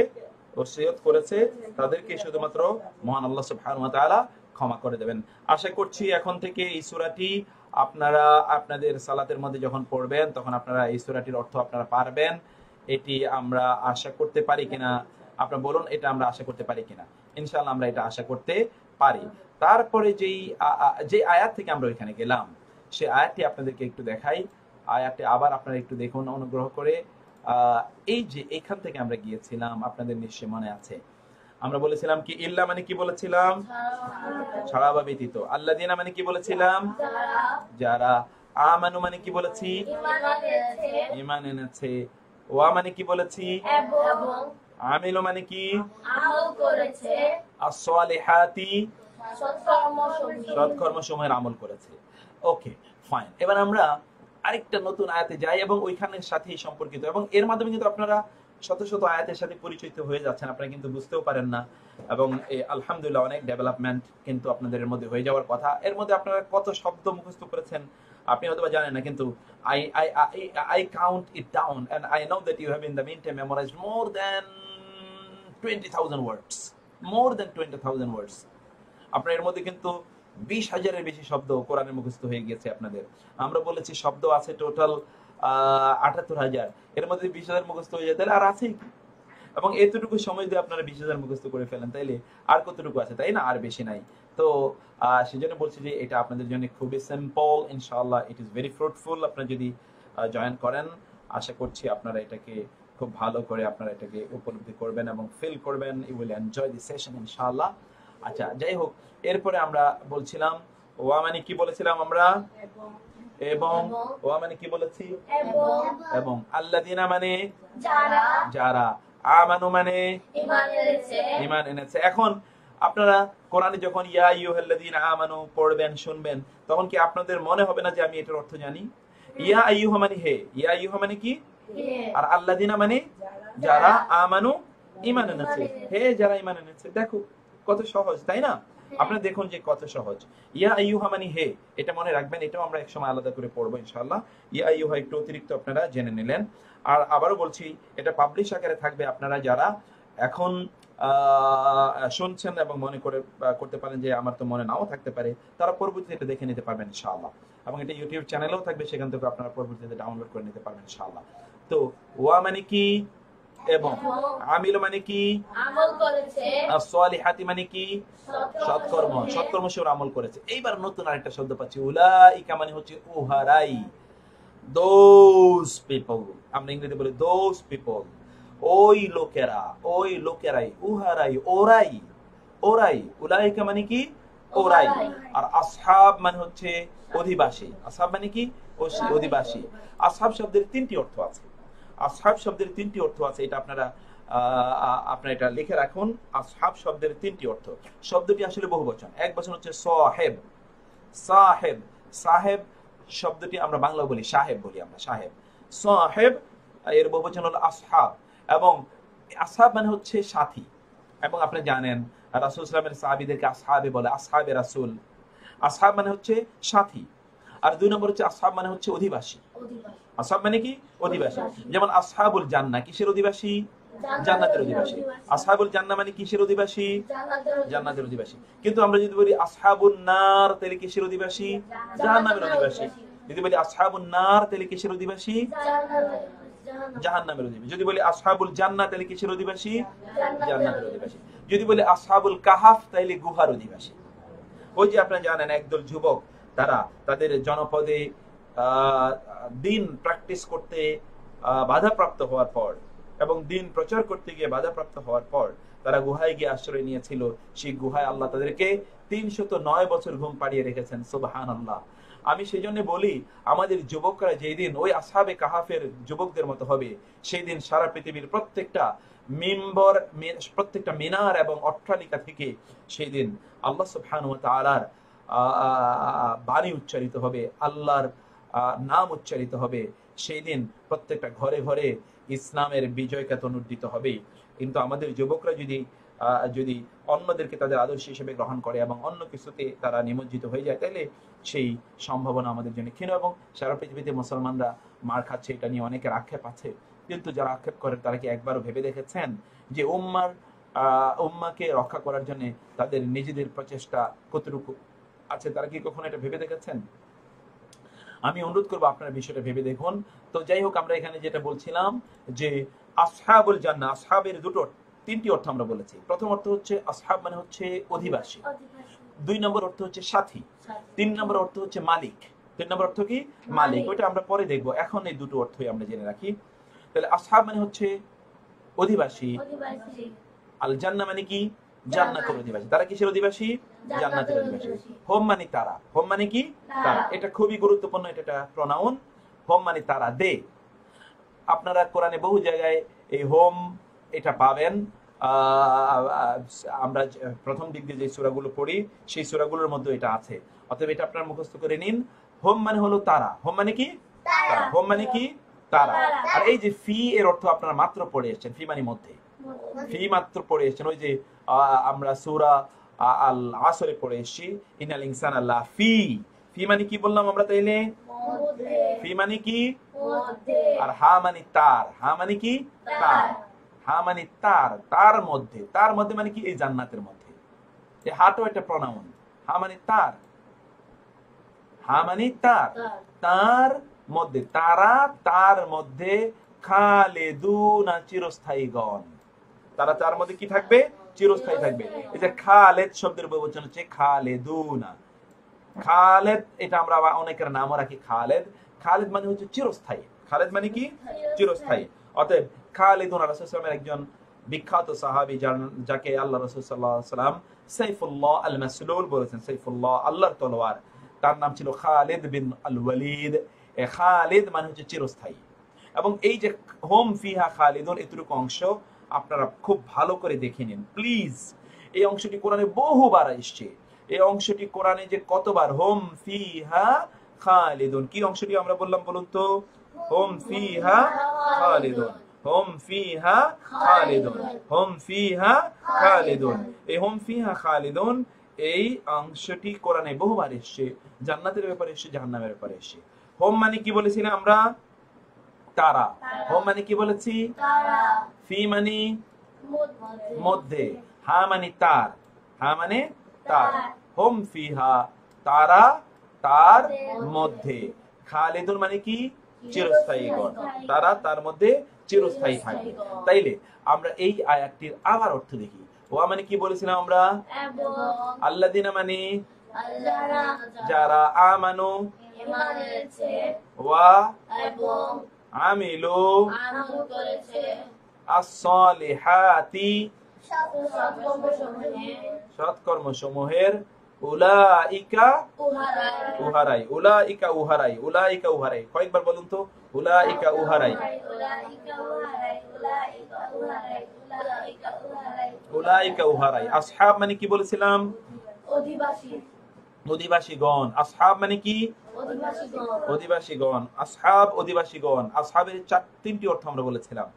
ওসিয়ত করেছে, তাদেরকে শুধুমাত্র মহান আল্লাহ সুবহানাহু ওয়া তাআলা ক্ষমা করে দেবেন। আশা করছি এখন থেকে এই সূরাটি আপনারা আপনাদের সালাতের মধ্যে যখন পড়বেন তখন আপনারা এই সূরাটির অর্থ আপনারা পারবেন। এটি আমরা আশা করতে পারি কিনা আপনারা বলুন, এটা আমরা আশা করতে পারি কিনা? ইনশাআল্লাহ আমরা এটা আশা করতে পারি। তারপরে যে আয়াত থেকে আমরা এখানে গেলাম সেই আয়াতটি আপনাদেরকে একটু দেখাই। আয়াতটি আবার আপনারা একটু দেখুন অনুগ্রহ করে। এই যে এখান থেকে আমরা গিয়েছিলাম, আপনাদের নিশ্চয়ই মনে আছে, আমরা বলেছিলাম কি ইল্লা মানে কি বলেছিলাম? ছাড়া বা ব্যতীত। আল্লাযিনা মানে কি বলেছিলাম? যারা। আমানু মানে কি বলেছি? ঈমান এনেছে। ওয়া মানে কি বলেছি? আমিলু মানে কি? আমল করেছে। as-salihati সৎকর্মসমূহ। সৎকর্মসমূহের আমল করেছে। ওকে, ফাইন। এবার আমরা আরেকটা নতুন আয়াতে যাই এবং ওইখানের সাথেই সম্পর্কিত, এবং এর মাধ্যমে কিন্তু আপনারা শত শত আয়াতের সাথে পরিচিত হয়ে যাচ্ছেন, আপনারা কিন্তু বুঝতেও পারেন না। এবং আলহামদুলিল্লাহ অনেক ডেভেলপমেন্ট কিন্তু আপনাদের মধ্যে হয়ে যাওয়ার কথা। এর মধ্যে আপনারা কত শব্দ মুখস্থ করেছেন আপনি হয়তো বা জানেন না, কিন্তু I count it down and I know that you have in the meantime memorized more than 20,000 words. More than 20,000 words. আপনার এর মধ্যে কিন্তু 20,000-এর বেশি শব্দ কোরআনের মুখস্থ হয়ে গেছে আপনাদের। আমরা বলেছি শব্দ আছে টোটাল 78,000, এর মধ্যে 20,000 মুখস্থ হয়ে যায়, তাহলে আর আছেই কি? এবং এতটুকু সময় দিয়ে আপনারা 20,000 মুখস্থ করে ফেলেন, তাইলে আর কতটুকু আছে, তাই না? আর বেশি নাই। তো সেজন্য বলছি যে এটা আপনাদের জন্য খুবই সিম্পল, ইনশাআল্লাহ ইট ইজ ভেরি ফ্রুটফুল। আপনারা যদি জয়েন করেন, আশা করছি আপনারা এটাকে খুব ভালো করে আপনারা এটাকে উপলব্ধি করবেন এবং ফিল করবেন। You will enjoy the session ইনশাআল্লাহ। আচ্ছা, যাই হোক, এরপরে আমরা বলছিলাম ওয়া মানে কি বলেছিলাম আমরা? এবং। ওয়া মানে কি বলেছি? এবং। আল্লাযিনা মানে যারা। যারা। আমানু মানে ঈমান এনেছে। এখন আপনারা কোরআনে যখন ইয়া আইয়ুহাল্লাযিনা আমানু পড়বেন, শুনবেন, তখন কি আপনাদের মনে হবে না যে আমি এটার অর্থ জানি? ইয়া আইয়ুহা মানে হে, ইয়া আইয়ুহা মানে কি? আর আল্লাযিনা মানে যারা, আমানু ঈমান এনেছে, হে যারা ঈমান এনেছে। দেখো কত সহজ, তাই না? আপনারা দেখুন যে কত সহজ। ইয়া আইয়ুহা মানে হে, এটা মনে রাখবেন, এটাও আমরা একসময় আলাদা করে পড়বো ইনশাআল্লাহ। ইয়া আইয়ুহা একটু অতিরিক্ত আপনারা জেনে নিলেন। আর আবারও বলছি, এটা পাবলিশ আকারে থাকবে, আপনারা যারা এখন শুনছেন এবং মনে করতে পারেন যে আমার তো মনে নাও থাকতে পারে, তারা পরবর্তীতে এটা দেখে নিতে পারবেন ইনশাআল্লাহ। এবং এটা ইউটিউব চ্যানেলেও থাকবে, সেখান থেকে আপনারা পরবর্তীতে ডাউনলোড করে নিতে পারবেন ইনশাআল্লাহ। তো ওয়া মানে কি? এবং। আমিল মানে কি? আমল করেছে। as-salihati মানে কি? সৎকর্ম, সৎকর্মশীল আমল করেছে। এইবার নতুন আরেকটা শব্দ পাচ্ছি, উলাইকা মানে হচ্ছে উহারাই, those people, আমরা ইংরেজিতে বলি those people, ওই লোকেরা, ওই লোকেরাই, উহারাই, ওরাই, ওরাই। উলাইকা মানে কি? ওরাই। আর আসহাব মানে হচ্ছে অধিবাসী। আসহাব মানে কি? অধিবাসী। আসহাব শব্দের তিনটি অর্থ আছে। আসহাব শব্দের তিনটি অর্থ আছে, এটা আপনারা এটা লিখে রাখুন। আসহাব শব্দের তিনটি অর্থ। শব্দটি আসলে বহুবচন, এক বচন হচ্ছে সাহেব। সাহেব, সাহেব শব্দটি আমরা বাংলা বলি সাহেব, বলি আমরা সাহেব। সাহেব এর বহুবচন হলো আসহাব, এবং আসহাব মানে হচ্ছে সাথী। এবং আপনি জানেন রাসূল সাল্লাল্লাহু আলাইহি ওয়াসাল্লামের সাহাবীদেরকে আসহাবে বলে, আসহাবে রাসূল। আসহাব মানে হচ্ছে সাথী। আর দুই নম্বর হচ্ছে আসহাব মানে হচ্ছে অধিবাসী। আসহাব মানে কি? অধিবাসী। যেমন আসহাবুল জান্নাহ কিসের অধিবাসী? জান্নাতের অধিবাসী। আসহাবুল জান্নাহ মানে কিসের অধিবাসী? জান্নাতের অধিবাসী। কিন্তু আমরা যদি বলি আসহাবুন নার, তাহলে কিসের অধিবাসী? জাহান্নামের অধিবাসী। যদি বলি আসহাবুন নার, তাহলে কিসের অধিবাসী? জাহান্নামের অধিবাসী। যদি বলি আসহাবুল জান্নাহ, তাহলে কিসের অধিবাসী? জান্নাতের অধিবাসী। যদি বলি আসহাবুল কাহাফ, তাহলে গুহার অধিবাসী। ওই যে আপনারা জানেন একদল যুবক, তারা তাদের জনপদে দিন প্র্যাকটিস করতে বাধাপ্রাপ্ত হওয়ার পর এবং দিন প্রচার করতে গিয়ে বাধাপ্রাপ্ত হওয়ার পর তারা গুহায় গিয়ে আশ্রয় নিয়েছিল। সেই গুহায় আল্লাহ তাদেরকে 309 বছর ঘুম পাড়িয়ে রেখেছেন। সুবহানাল্লাহ। আমি সেই জন্য বলি, আমাদের যুবকরা যেই দিন ওই আসহাবে কাহাফের যুবকদের মতো হবে, সেই দিন সারা পৃথিবীর প্রত্যেকটা মিম্বর, প্রত্যেকটা মিনার এবং অট্টালিকা থেকে সেই দিন আল্লাহ সুবহানাহু ওয়া তাআলার বাণী উচ্চারিত হবে, আল্লাহর নাম উচ্চারিত হবে। সেই দিন প্রত্যেকটা ঘরে ঘরে ইসলামের বিজয় কেতন উদ্দীত হবে। কিন্তু আমাদের যুবকরা যদি অন্যদেরকে তাদের আদর্শ হিসেবে গ্রহণ করে এবং অন্য কিছুতে তারা নিমজ্জিত হয়ে যায়, তাহলে সেই সম্ভাবনা আমাদের জন্য ক্ষীণ। এবং সারা পৃথিবীতে মুসলমানরা মার খাচ্ছে, এটা নিয়ে অনেকের আক্ষেপ আছে। কিন্তু যারা আক্ষেপ করে তারা কি একবারও ভেবে দেখেছেন যে উম্মাকে রক্ষা করার জন্য তাদের নিজেদের প্রচেষ্টা কতটুকু আছে? তারা কি কখনো এটা ভেবে দেখেছেন? আমি অনুরোধ করবো আপনারা বিষয়টা ভেবে দেখুন। তো যাই হোক, আমরা এখানে যেটা বলছিলাম যে আসহাবুল জান্নাহ, আসহাবের তিনটি অর্থ আমরা বলেছি। প্রথম অর্থ হচ্ছে আসহাব মানে হচ্ছে অধিবাসী, দুই নম্বর অর্থ হচ্ছে সাথী, তিন নম্বর অর্থ হচ্ছে মালিক। তিন নম্বর অর্থ কি? মালিক। ওইটা আমরা পরে দেখবো, এখন এই দুটো অর্থই আমরা জেনে রাখি। তাহলে আসহাব মানে হচ্ছে অধিবাসী, আল জান্নাহ মানে কি? জান্নাতের অধিবাসী। তারা কিসের অধিবাসী? জান্নাতের অধিবাসী। হোম মানে তারা, হোম মানে কি? তারা। এটা খুবই গুরুত্বপূর্ণ, এটা প্রনাউন। হোম মানে তারা, দে। আপনারা কোরআনে বহু জায়গায় এই হোম এটা পাবেন আমরা প্রথম দিক দিয়ে যে সূরাগুলো পড়ি সেই সূরাগুলোর মধ্যে এটা আছে। অতএব এটা আপনারা মুখস্থ করে নিন। হোম মানে হলো তারা, হোম মানে কি তারা, হোম মানে কি তারা। আর এই যে ফি এর অর্থ আপনারা মাত্র পড়ে এসেছেন, ফি মানে মধ্যে, ফি মাত্র পড়ে এসেছেন। ওই যে আমরা সূরা আল আসরে পড়ে এসেছি ইনাল ইনসানা লাফি, ফি মানে কি বললাম আমরা তাইলে, ফি মানে কি, আর হা মানে তার, হা মানে কি তার, হা মানে তার, তার মধ্যে, তার মধ্যে মানে কি এই জান্নাতের মধ্যে। এই হাটো একটা প্রনাউন, হা মানে তার, হা মানে তার, তার মধ্যে, তারা তার মধ্যে, খালেদুনা চিরস্থায়ীগণ, তারা তার মধ্যে কি থাকবে, চিরস্থায়ী থাকবে। এই যে খালেদ শব্দের বহুবচন হচ্ছে খালেদুনা, খালেদ এটা আমরা অনেকের নামও রাখি খালেদ, খালেদ মানে হচ্ছে চিরস্থায়ী, খালেদ মানে কি চিরস্থায়ী। অতএব খালিদুন রাসূল সাল্লাল্লাহু আলাইহি ওয়াসাল্লামের একজন বিখ্যাত সাহাবী যাকে আল্লাহ রাসূল সাল্লাল্লাহু আলাইহি ওয়াসাল্লাম সাইফুল্লাহ আল মাসলুল বলেছেন, সাইফুল্লাহ আল্লাহর তলোয়ার, তার নাম ছিল খালিদ বিন আল ওয়ালিদ। খালিদ মানে হচ্ছে চিরস্থায়ী। এবং এই যে হোম ফিহা খালিদুন এতটুকু অংশ আপনারা খুব ভালো করে দেখে নিন প্লিজ। এই অংশটি কোরআনে বহুবার এসেছে। এই অংশটি কোরআনে যে কতবার, হোম ফিহা খালিদুন, কি অংশটি আমরা বললাম বলুন তো, হোম ফিহা খালিদুন, হোম ফিহা খালিদুন, হোম ফিহা খালিদুন। এই হোম ফিহা খালিদুন এই অংশটি কোরআনে বহুবার এসেছে, জান্নাতের ব্যাপারে এসেছে, জাহান্নামের ব্যাপারে এসেছে। হোম মানে কি বলেছিলাম আমরা, তারা, হোম মানে কি বলেছি তারা, ফি মানে মধ্যে, হা মানে তার, হা মানে তার, হোম ফিহা তারা তার মধ্যে, খালিদুন মানে কি চিরস্থায়ীগণ, তারা তার মধ্যে চিরস্থায়ী থাকবে। তাইলে আমরা এই আয়াতটির আবার অর্থ দেখি। ওয়া মানে কি বলেছিলাম আমরা, আল্লাযিনা মানে যারা, আমানু ওয়া আমিলু as-সালিহাতি সৎকর্মসমূহের, উলাইকা উহারাই, উলাইকা উহারাই, উলাইকা উহারাই, কয়েকবার বলুন তো, উলাইকা উহারাই, উলাইকা উহারাই। আসহাব মানে কি বলেছিলাম, অধিবাসী, অধিবাসীগণ। আসহাব মানে কি অধিবাসীগণ, আসহাব অধিবাসীগণ। আসহাবের তিনটি অর্থ আমরা বলেছিলাম।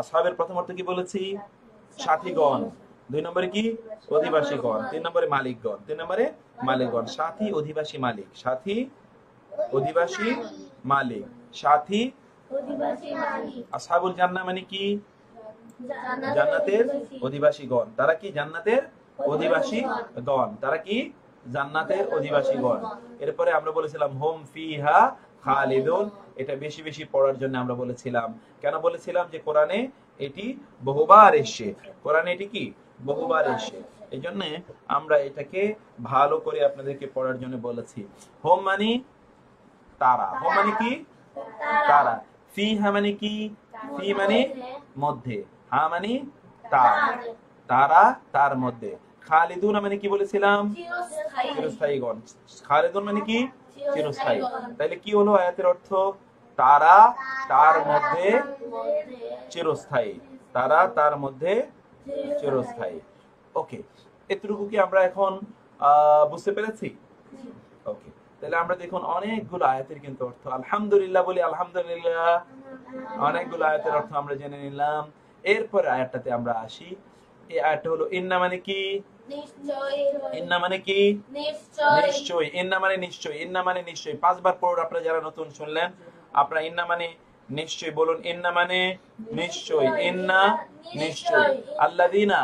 আসহাবের প্রথম অর্থ কি বলেছি, সাথীগণ, দুই নম্বরে কি অধিবাসীগণ, তিন নম্বরে মালিকগণ, তিন নম্বরে মালিকগণ। সাথী, অধিবাসী, মালিক, সাথী, অধিবাসী, মালিক, সাথী, অধিবাসী, মালিক। আসহাবুল জান্নাহ মানে কি, জান্নাতের অধিবাসীগণ। তারা কি জান্নাতের অধিবাসীগণ, তারা কি জান্নাতের অধিবাসীগণ। এরপরে আমরা বলেছিলাম হোম ফিহা খালিদুন, এটা বেশি বেশি পড়ার জন্য আমরা বলেছিলাম। কেন বলেছিলাম, যে কোরআনে এটি বহুবার এসেছে, কোরআনে এটি কি বহুবার এসেছে, এই জন্য আমরা এটাকে ভালো করে আপনাদেরকে পড়ার জন্য বলেছি। হোম মানে তারা, হোম মানে কি তারা, ফিহা মানে কি, ফি মানে মধ্যে, হা মানে তার, তারা তার মধ্যে, খালিদুন মানে কি বলেছিলাম চিরস্থায়ীগণ, খালিদুন মানে কি চিরস্থায়ী। তাইলে কি হলো আয়াতের অর্থ, তারা তার মধ্যে চিরস্থায়ী, তারা তার মধ্যে চিরস্থায়ী। ওকে, এতটুকু কি আমরা এখন বুঝতে পেরেছি? ওকে, তাহলে আমরা দেখুন অনেকগুলো আয়াতের কিন্তু অর্থ, আলহামদুলিল্লাহ বলি, আলহামদুলিল্লাহ, অনেকগুলো আয়াতের অর্থ আমরা জেনে নিলাম। এরপর আয়াতটাতে আমরা আসি। এই আয়াতটা হলো ইন্না মানে কি, ইন্না মানে কি নিশ্চয়, ইন্না মানে নিশ্চয়, ইন্না মানে নিশ্চয়। পাঁচবার পড়ুন আপনারা যারা নতুন শুনলেন, আপনারা ইন্না মানে নিশ্চয় বলুন, ইন্না মানে নিশ্চয়, ইন্না নিশ্চয়, আল্লাযিনা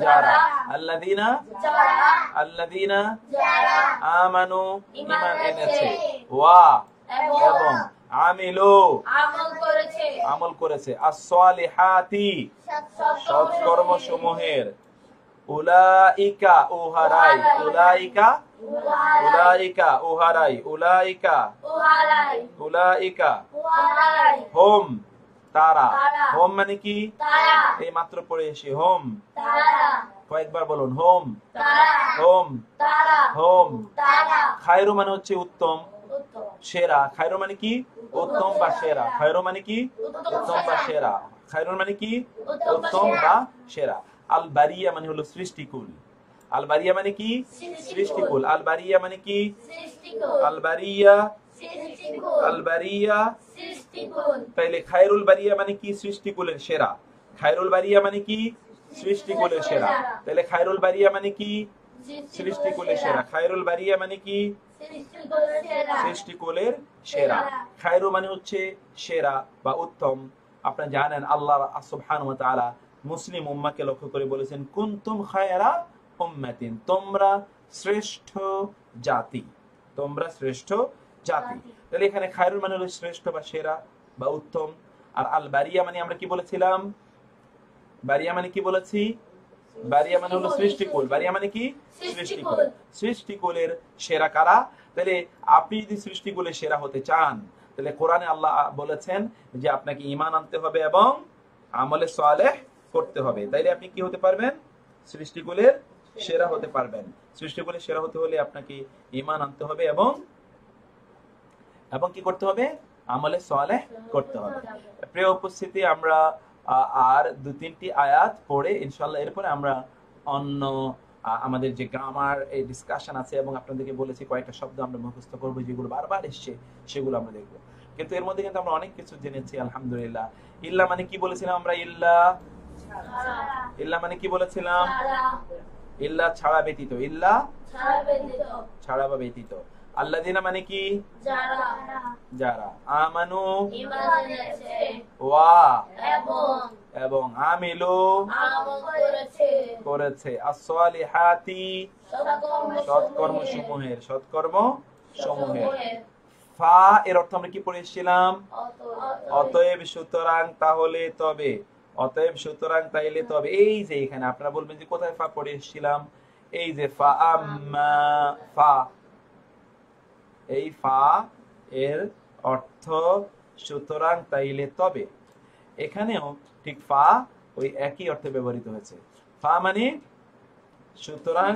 যারা, আল্লাযিনা আল্লাযিনা আমানু ঈমান এনেছে, ওয়া এবং আমিলু আমল করেছে, as-সালিহাতি সৎকর্মসমূহের, উলাইকা উহারাই, উলাইকা উলাইকা উহারাই, উলাইকা উলাইকা হোম তারা, হোম মানে কি এই মাত্র পড়ে এসে, হোম কয়েকবার বলুন, হোম হোম হোম। খায়রু মানে হচ্ছে উত্তম, সেরা, খায়রু মানে কি উত্তম বা সেরা, খায়রু মানে কি উত্তম বা সেরা, খায়রুন মানে কি? উত্তম বা উত্তম সেরা। বা সেরা। আল বারিয়া মানে হলো সৃষ্টিকুল। আল বারিয়া মানে কি? সৃষ্টিকুল। আল বারিয়া মানে কি? সৃষ্টিকুল। আল বারিয়া, সৃষ্টিকুল। আল বারিয়া। সৃষ্টিকুল। তাইলে খায়রুল বারিয়া মানে কি? সৃষ্টিকুলের সেরা। খায়রুল বারিয়া মানে কি? সৃষ্টিকুলের সেরা। তাহলে খায়রুল বারিয়া মানে কি? সৃষ্টিকুলের সেরা। খায়রুল বারিয়া মানে কি? সৃষ্টিকুলের সেরা। সৃষ্টিকুলের সেরা। খায়রু মানে হচ্ছে সেরা বা উত্তম। আপনারা জানেন আল্লাহ সুবহানাহু ওয়া তাআলা মুসলিম উম্মাহকে লক্ষ্য করে বলেছেন, কুনতুম খায়রা উম্মাতিন, তোমরা শ্রেষ্ঠ জাতি, তোমরা শ্রেষ্ঠ জাতি। তাহলে এখানে খায়রুল মানে হলো শ্রেষ্ঠ বা সেরা বা উত্তম। আর আল বারিয়া মানে আমরা কি বলেছিলাম? বারিয়া মানে কি বলেছি? বারিয়া মানে হলো সৃষ্টিকুল। বারিয়া মানে কি? সৃষ্টিকুল। সৃষ্টিকুলের সেরা কারা? তাহলে আপনি যদি সৃষ্টিকুলের সেরা হতে চান, তাহলে কোরআনে আল্লাহ বলেছেন যে আপনাকে ঈমান আনতে হবে এবং আমলে সালেহ করতে হবে। তাইলে আপনি কি হতে পারবেন? সৃষ্টিকুলের সেরা হতে পারবেন। সৃষ্টিকুলের সেরা হতে হলে আপনাকে ঈমান আনতে হবে এবং কি করতে হবে? আমলে সালেহ করতে হবে। প্রিয় উপস্থিতি, আমরা আর 2-3টি আয়াত পড়ে ইনশাআল্লাহ এরপরে আমরা অন্য আমাদের যে গ্রামার এই ডিসকাশন আছে এবং আপনাদেরকে বলেছি কয়েকটা শব্দ আমরা মুখস্থ করব যেগুলো বারবার এসছে, সেগুলো আমরা দেখব। কিন্তু এর মধ্যে কিন্তু আমরা অনেক কিছু জেনেছি আলহামদুলিল্লাহ। ইল্লা মানে কি বলেছিলাম আমরা? ইল্লা, ইল্লা মানে কি বলেছিলাম? ইল্লা ছাড়া ব্যতীত। ইল্লা ছাড়া ব্যতীত। ছাড়া বা ব্যতীত। আল্লাযিনা মানে কি? যারা যারা। আমানু ঈমান এনেছে ওয়া এবং এবং আমিলু আমল করেছে করেছে as-সালিহাতি সৎকর্ম সমূহের, সৎকর্ম সমূহের। ফা এর অর্থ আমরা কি পড়ে এসেছিলাম? অতএব, সুতরাং, তাহলে, তবে। অতএব, সুতরাং, তাইলে, তবে। এই যে এখানে আপনারা বলবেন যে কোথায় ফা পড়ে এসেছিলাম? এই যে ফা আম্মা, ফা, এই ফা এর অর্থ সুতরাং, তাইলে, তবে। এখানেও ঠিক ফা ওই একই অর্থে ব্যবহৃত হয়েছে। ফা মানে সুতরাং,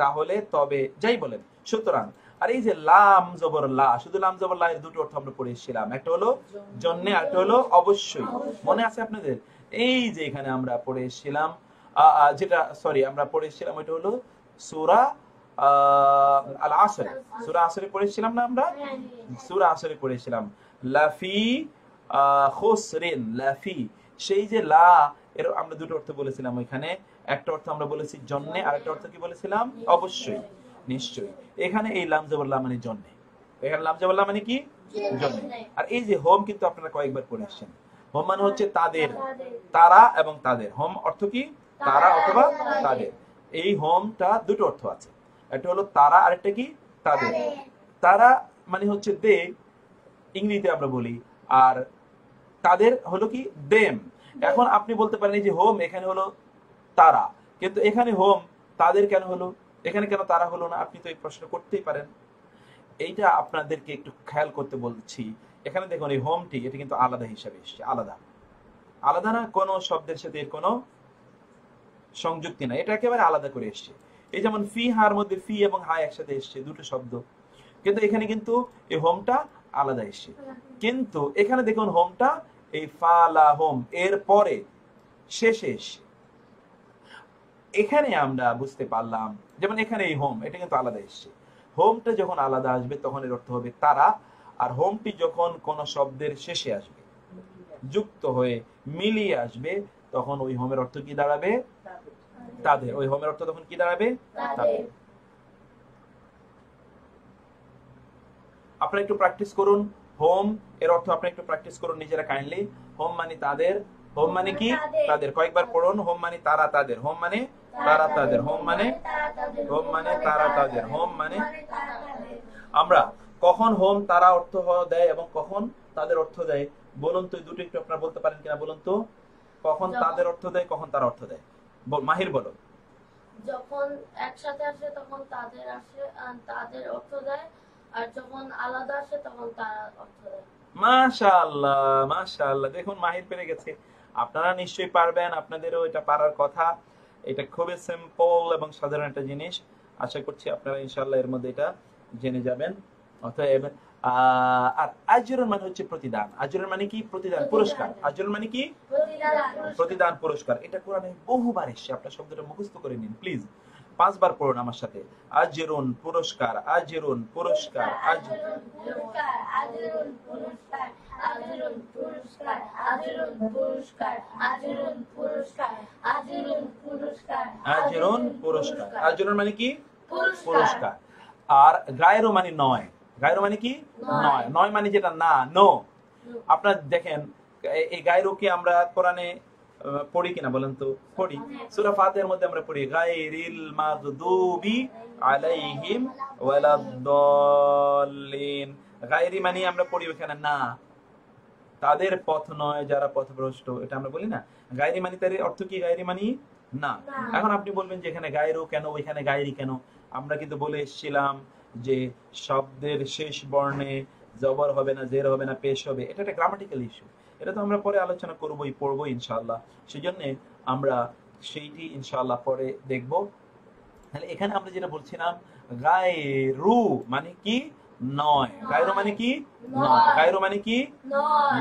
তাহলে, তবে, যাই বলেন, সুতরাং। আর এই যে লাম জবর লা, শুধু লাম জবর লা এর দুটো অর্থ আমরা পড়ে এসেছিলাম। একটা হলো জন্যে, আর একটা হলো অবশ্যই। মনে আছে আপনাদের? এই যে এখানে আমরা পড়ে এসেছিলাম যেটা আমরা পড়ে এসেছিলাম ওইটা হলো সূরা আল আসর। সূরা আসরে পড়েছিলাম না আমরা? সূরা আসরে পড়েছিলাম লাফি খুসরিন, লাফি। সেই যে লা এর আমরা দুটো অর্থ বলেছিলাম ওইখানে। একটা অর্থ আমরা বলেছি জন্যে, আর একটা অর্থ কি বলেছিলাম? অবশ্যই, নিশ্চয়ই। এখানে এই লাম জবর লা মানে জন্যে, এখানে লাম জবর লা মানে কি? জন্যে। আর এই যে হোম কিন্তু আপনারা কয়েকবার পড়ে এসেছেন। হোম মানে হচ্ছে তাদের, তারা এবং তাদের। হোম অর্থ কি? তারা অথবা তাদের। এই হোমটা দুটো অর্থ আছে, একটা হলো তারা, আর একটা কি? তাদের। তারা মানে হচ্ছে দে, ইংরেজিতে আমরা বলি, আর তাদের হলো কি? দেম। এখন আপনি বলতে পারেন এই যে হোম এখানে হলো তারা, কিন্তু এখানে হোম তাদের কেন হলো, এখানে কেন তারা হলো না? আপনি তো এই প্রশ্ন করতেই পারেন। এইটা আপনাদেরকে একটু খেয়াল করতে বলছি। এখানে দেখুন এই হোমটি এটা কিন্তু আলাদা হিসাবে এসছে, আলাদা, আলাদা না, কোনো শব্দের সাথে এর কোনো সংযুক্তি না, এটা একেবারে আলাদা করে এসছে। এই যেমন ফি হার মধ্যে ফি এবং হা একসাথে এসছে, দুটো শব্দ, কিন্তু এখানে কিন্তু এই হোমটা আলাদা এসছে। কিন্তু এখানে দেখুন হোমটা এই ফালা হোম এর পরে শেষে এসছে। এখানে আমরা বুঝতে পারলাম, যেমন এখানে এই হোম এটা কিন্তু আলাদা এসছে। হোমটা যখন আলাদা আসবে তখন এর অর্থ হবে তারা, আর হোমটি যখন কোন শব্দের শেষে আসবে, যুক্ত হয়ে মিলিয়ে আসবে, তখন ওই হোমের অর্থ কি দাঁড়াবে? তাদের। ওই হোমের অর্থ তখন কি দাঁড়াবে? তাদের। আপনারা একটু প্র্যাকটিস করুন। হোম এর অর্থ আপনারা একটু প্র্যাকটিস করুন নিজেরা কাইন্ডলি। হোম মানে তাদের, হোম মানে কি? তাদের। কয়েকবার পড়ুন। হোম মানে তারা তাদের, হোম মানে তারা তাদের, হোম মানে তারা তাদের, হোম মানে। আমরা কখন হোম তারা অর্থ দেয় এবং কখন তাদের অর্থ দেয় বলুন তো? দুটো একটু আপনারা বলতে পারেন কিনা বলুন তো? কখন তাদের অর্থ দেয়, কখন তার অর্থ দেয়? মাহির বলো। যখন একসাথে আসে তখন তাদের আসে, তাদের অর্থ দেয়, আর যখন আলাদা আসে তখন তারা অর্থ দেয়। মাশাআল্লাহ, মাশাআল্লাহ। দেখুন মাহির পেরে গেছে। আপনারা নিশ্চয়ই পারবেন, আপনাদেরও এটা পারার কথা। এটা খুবই সিম্পল এবং সাধারণ একটা জিনিস। আশা করছি আপনারা ইনশাআল্লাহ এর মধ্যে এটা জেনে যাবেন। অতএব আর আজরুন মানে হচ্ছে প্রতিদান। আজরুন মানে কি? প্রতিদান, পুরস্কার। আজরুন মানে কি? প্রতিদান, পুরস্কার। এটা কোরআনে বহুবার এসেছে, আপনার শব্দটা মুখস্থ করে নিন প্লিজ। 5 বার পড়ুন আমার সাথে। আজরুন পুরস্কার, আজরুন পুরস্কার, আজরুন পুরস্কার, আজরুন পুরস্কার, আজরুন পুরস্কার, আজরুন পুরস্কার, আজরুন পুরস্কার, আজরুন পুরস্কার, আজরুন পুরস্কার। আজরুন মানে কি? পুরস্কার। পুরস্কার। আর গায়রু মানে নয়। গায়রু মানে কি? নয়। নয় মানে যেটা না, নো। আপনারা দেখেন এই গায়রুকে আমরা কোরআনে পড়ি কিনা বলেন তো? পড়ি। সূরা ফাতিহার মধ্যে আমরা পড়ি গায়রিল মাগদুবি আলাইহিম ওয়ালাদ-দাল্লিন। গায়রি মানে আমরা পড়ি ওখানে না, তাদের পথ নয় যারা পথভ্রষ্ট, এটা আমরা বলি না। গায়রি মানে তার অর্থ কি? গায়রি মানে না। এখন আপনি বলবেন যে এখানে গায়রু কেন, ওইখানে গায়রি কেন? আমরা কিন্তু বলে এসেছিলাম যে শব্দের শেষ বর্ণে জবর হবে না, জের হবে না, পেশ হবে। এটা একটা গ্রামাটিক্যাল ইস্যু। এটা তো আমরা পরে আলোচনা করবোই, পড়বো ইনশাআল্লাহ। সেজন্য আমরা সেইটি ইনশাআল্লাহ পরে দেখব। তাহলে এখানে আমরা যেটা বলছিলাম, গায়রু মানে কি? নয়। গায়রু মানে কি? নয়। গায়রু মানে কি?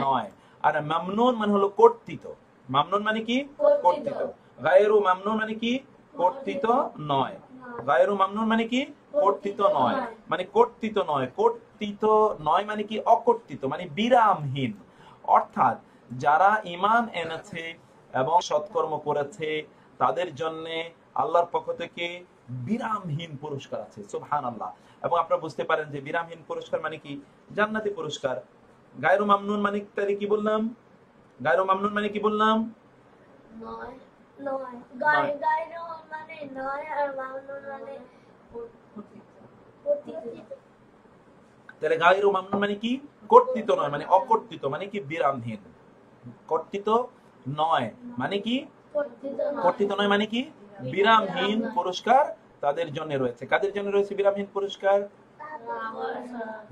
নয়। আর মামনুন মানে হলো কর্তৃত। মামনুন মানে কি? কর্তৃত। গায়রু মামনুন মানে কি? কর্তৃত নয়। গায়রু মামনুন মানে কি? কর্তৃত নয়। মানে কর্তৃত নয়। কর্তৃত নয় মানে কি? অকর্তৃত, মানে বিরামহীন। অর্থাৎ যারা ঈমান এনেছে এবং সৎকর্ম করেছে তাদের জন্য আল্লাহর পক্ষ থেকে বিরামহীন পুরস্কার আছে। সুবহানাল্লাহ। এবং আপনারা বুঝতে পারেন যে বিরামহীন পুরস্কার মানে কি? জান্নাতি পুরস্কার। গায়রু মামনুন মানে তাহলে কি বললাম? গায়রু মামনুন মানে কি বললাম? নয়, নয়। গায়রু মানে নয় আর মামনুন মানে কর্তৃত। তাহলে গায়রু মামনুন মানে কি? কর্তৃত নয়, মানে অকর্তৃত, মানে কি? বিরামহীন। কর্তৃত নয় মানে কি? কর্তৃত নয় মানে কি? বিরামহীন পুরস্কার তাদের জন্য রয়েছে। কাদের জন্য রয়েছে বিরামহীন পুরস্কার?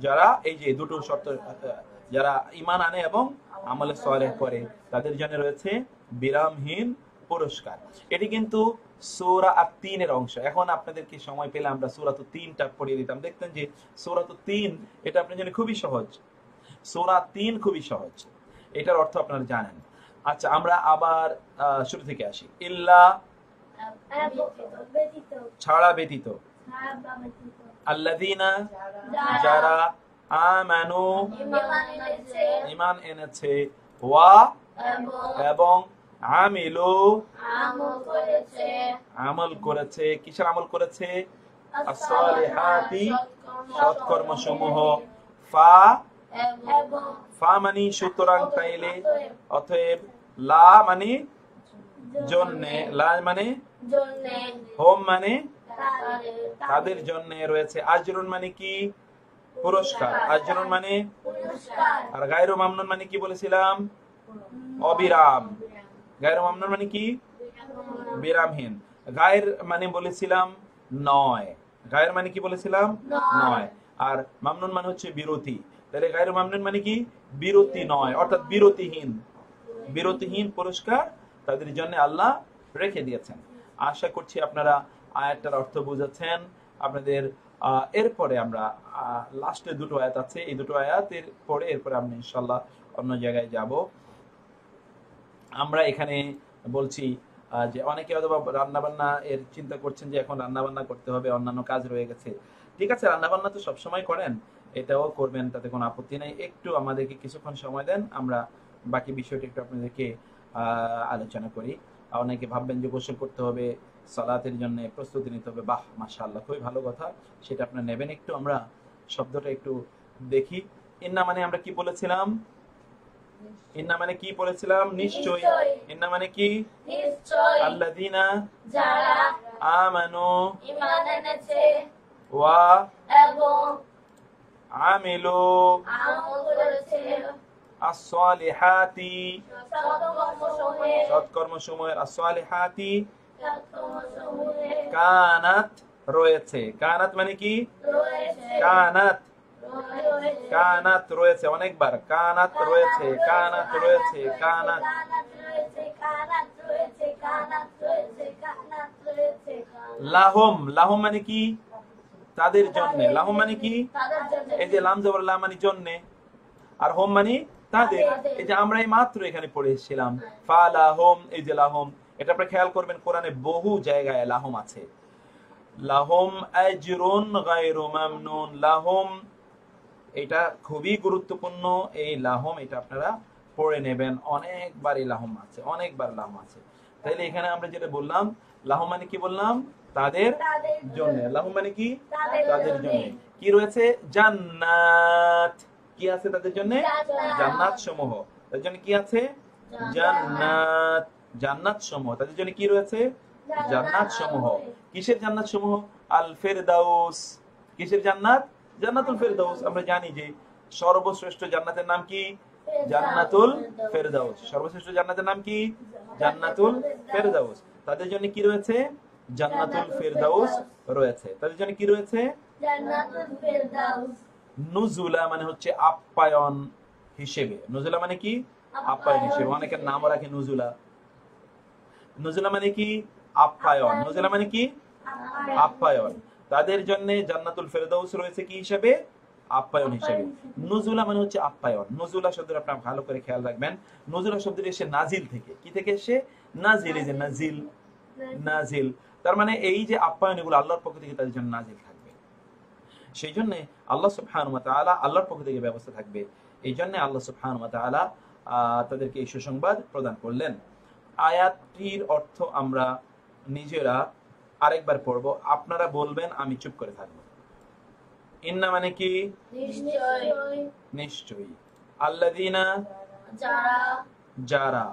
যারা এই যে দুটো শর্ত, যারা ঈমান আনে এবং আমলে সালেহ করে, তাদের জন্য রয়েছে বিরামহীন পুরস্কার। এটি কিন্তু সূরা আত-তিন এর অংশ। এখন আপনাদেরকে সময় পেলে আমরা সূরা আত-তিনটা পড়িয়ে দিতাম, দেখতেন যে সূরা আত-তিন এটা আপনাদের জন্য খুবই সহজ। সূরা আত-তিন খুবই সহজ, এটার অর্থ আপনারা জানেন। আচ্ছা, আমরা আবার শুরু থেকে আসি। ইল্লা ছাড়া, ব্যতীত। আল্লাযীনা যারা, আমানু ঈমান এনেছে, ওয়া এবং আমিলু আমল করেছে। কিসের আমল করেছে? as-সালিহাতি সৎকর্মসমূহ। ফা মানে সুতরাং, তাইলে, অতএব। লা মানে জন্যে, লা মানে হোম মানে তাদের জন্য রয়েছে। আজরুন মানে কি? পুরস্কার। আজরুন মানে। আর গায়রু মামনুন মানে কি বলেছিলাম? অবিরাম। গায়রু মামনুন মানে কি? বিরামহীন। গায়র মানে বলেছিলাম নয়। গায়র মানে কি বলেছিলাম? নয়। আর মামনুন মানে হচ্ছে বিরতি। তাহলে গায়রু মামনুন মানে কি? বিরতি নয়, অর্থাৎ বিরতিহীন। বিরতিহীন পুরস্কার তাদের জন্য আল্লাহ রেখে দিয়েছেন। আশা করছি আপনারা আয়াতটার অর্থ বুঝেছেন। আপনাদের এরপরে আমরা লাস্টে দুটো আয়াত আছে, এই দুটো আয়াতের পরে এরপরে আমরা ইনশাআল্লাহ অন্য জায়গায় যাব। আমরা এখানে বলছি যে অনেকে হয়তো রান্না বান্না এর চিন্তা করছেন যে এখন রান্না বান্না করতে হবে, অন্যান্য কাজ রয়ে গেছে। ঠিক আছে, রান্না বান্না তো সবসময় করেন, এটাও করবেন, তাতে কোনো আপত্তি নেই। একটু আমাদেরকে কিছুক্ষণ সময় দেন, আমরা বাকি বিষয়টা একটু আপনাদেরকে আলোচনা করি। অনেকে ভাববেন যে গোসল করতে হবে, সালাতের জন্য প্রস্তুতি নিতে হবে। বাহ, মাশাআল্লাহ, খুবই ভালো কথা, সেটা আপনারা নেবেন। একটু আমরা শব্দটা একটু দেখি। ইন্না মানে আমরা কি বলেছিলাম? ইন্না মানে কি বলেছিলাম? নিশ্চয়। ইন্না মানে কি? নিশ্চয়। আল্লাযীনা যারা আমানু ঈমান এনেছে, ওয়া এবং আমিলু আমল করেছে, as-সালিহাতি সৎকর্মসমূহের, as-সালিহাতি সৎকর্মসমূহের কানাত রয়েছে। কানাত মানে কি? রয়েছে, কানাত। রয়েছে, কানাত রয়েছে, অনেকবার কানাত রয়েছে, কানাত রয়েছে, কানাত। কানাত রয়েছে, কানাত রয়েছে, কানাত রয়েছে, কানাত রয়েছে। লাহুম, লাহুম মানে কি? তাদের জন্য। লাহুম মানে কি? তাদের জন্য। এই যে লাম জবর লা মানে জন্য, আর হোম মানে তাদের। এই যে আমরা এই মাত্র এখানে পড়ে এসেছিলাম ফালাহুম, এই যে লাহুম, এটা আপনারা খেয়াল করবেন কোরআনে বহু জায়গায় লাহুম আছে। লাহুম আজরুন গায়রু মামনুন, লাহুম এটা খুবই গুরুত্বপূর্ণ। এই লাহুম এটা আপনারা পড়ে নেবেন, অনেকবার এই লাহুম আছে, অনেকবার লাহুম আছে। তাইলে এখানে আমরা যেটা বললাম, লাহুম মানে কি বললাম? তাদের জন্য। লাহুম মানে কি? তাদের জন্য। কি রয়েছে? জান্নাত। কি আছে তাদের জন্য? জান্নাত সমূহ। তাদের জন্য কি আছে? জান্নাত। জান্নাত সমূহ তাদের জন্য কি রয়েছে? জান্নাত সমূহ। কিসের জান্নাত সমূহ? আল ফেরদাউস। কিসের জান্নাত? জান্নাতুল ফেরদাউস। আমরা জানি যে সর্বশ্রেষ্ঠ জান্নাতের নাম কি? জান্নাতুল ফেরদাউস। সর্বশ্রেষ্ঠ জান্নাতের নাম কি? জান্নাতুল ফেরদাউস। তাদের জন্য কি রয়েছে? জান্নাতুল ফেরদাউস রয়েছে। তাদের জন্য কি রয়েছে? জান্নাতুল ফেরদাউস। নুজুলা মানে হচ্ছে আপ্যায়ন হিসেবে। নুজুলা মানে কি? আপ্যায়ন হিসেবে। অনেকের নাম রাখে নুজুলা। নুজুলা মানে কি? আপ্যায়ন। নুজুলা মানে কি? আপ্যায়ন। তাদের জন্য জান্নাতুল ফেরদাউস রয়েছে কি হিসেবে? আপ্যায়ন হিসেবে। নুজুলা মানে হচ্ছে আপ্যায়ন। নুজুলা শব্দটা আপনারা ভালো করে খেয়াল রাখবেন। নুজুলা শব্দটি এসে নাজিল থেকে। কি থেকে এসে? নাজিল। এই যে নাজিল, নাজিল, তার মানে এই যে আপ্যায়ন, এগুলো আল্লাহর পক্ষ থেকে তাদের জন্য নাজিল থাকবে। সেই জন্য আল্লাহ সুবহানাহু ওয়া তাআলা, আল্লাহর পক্ষ থেকে ব্যবস্থা থাকবে। এই জন্য আল্লাহ সুবহানাহু ওয়া তাআলা তাদেরকে এই সুসংবাদ প্রদান করলেন। আয়াতটির অর্থ আমরা নিজেরা আরেকবার পড়ব, আপনারা বলবেন, আমি চুপ করে থাকবো। ইন্না মানে কি? নিশ্চয়ই। নিশ্চয়ই। আল্লাযীনা যারা যারা,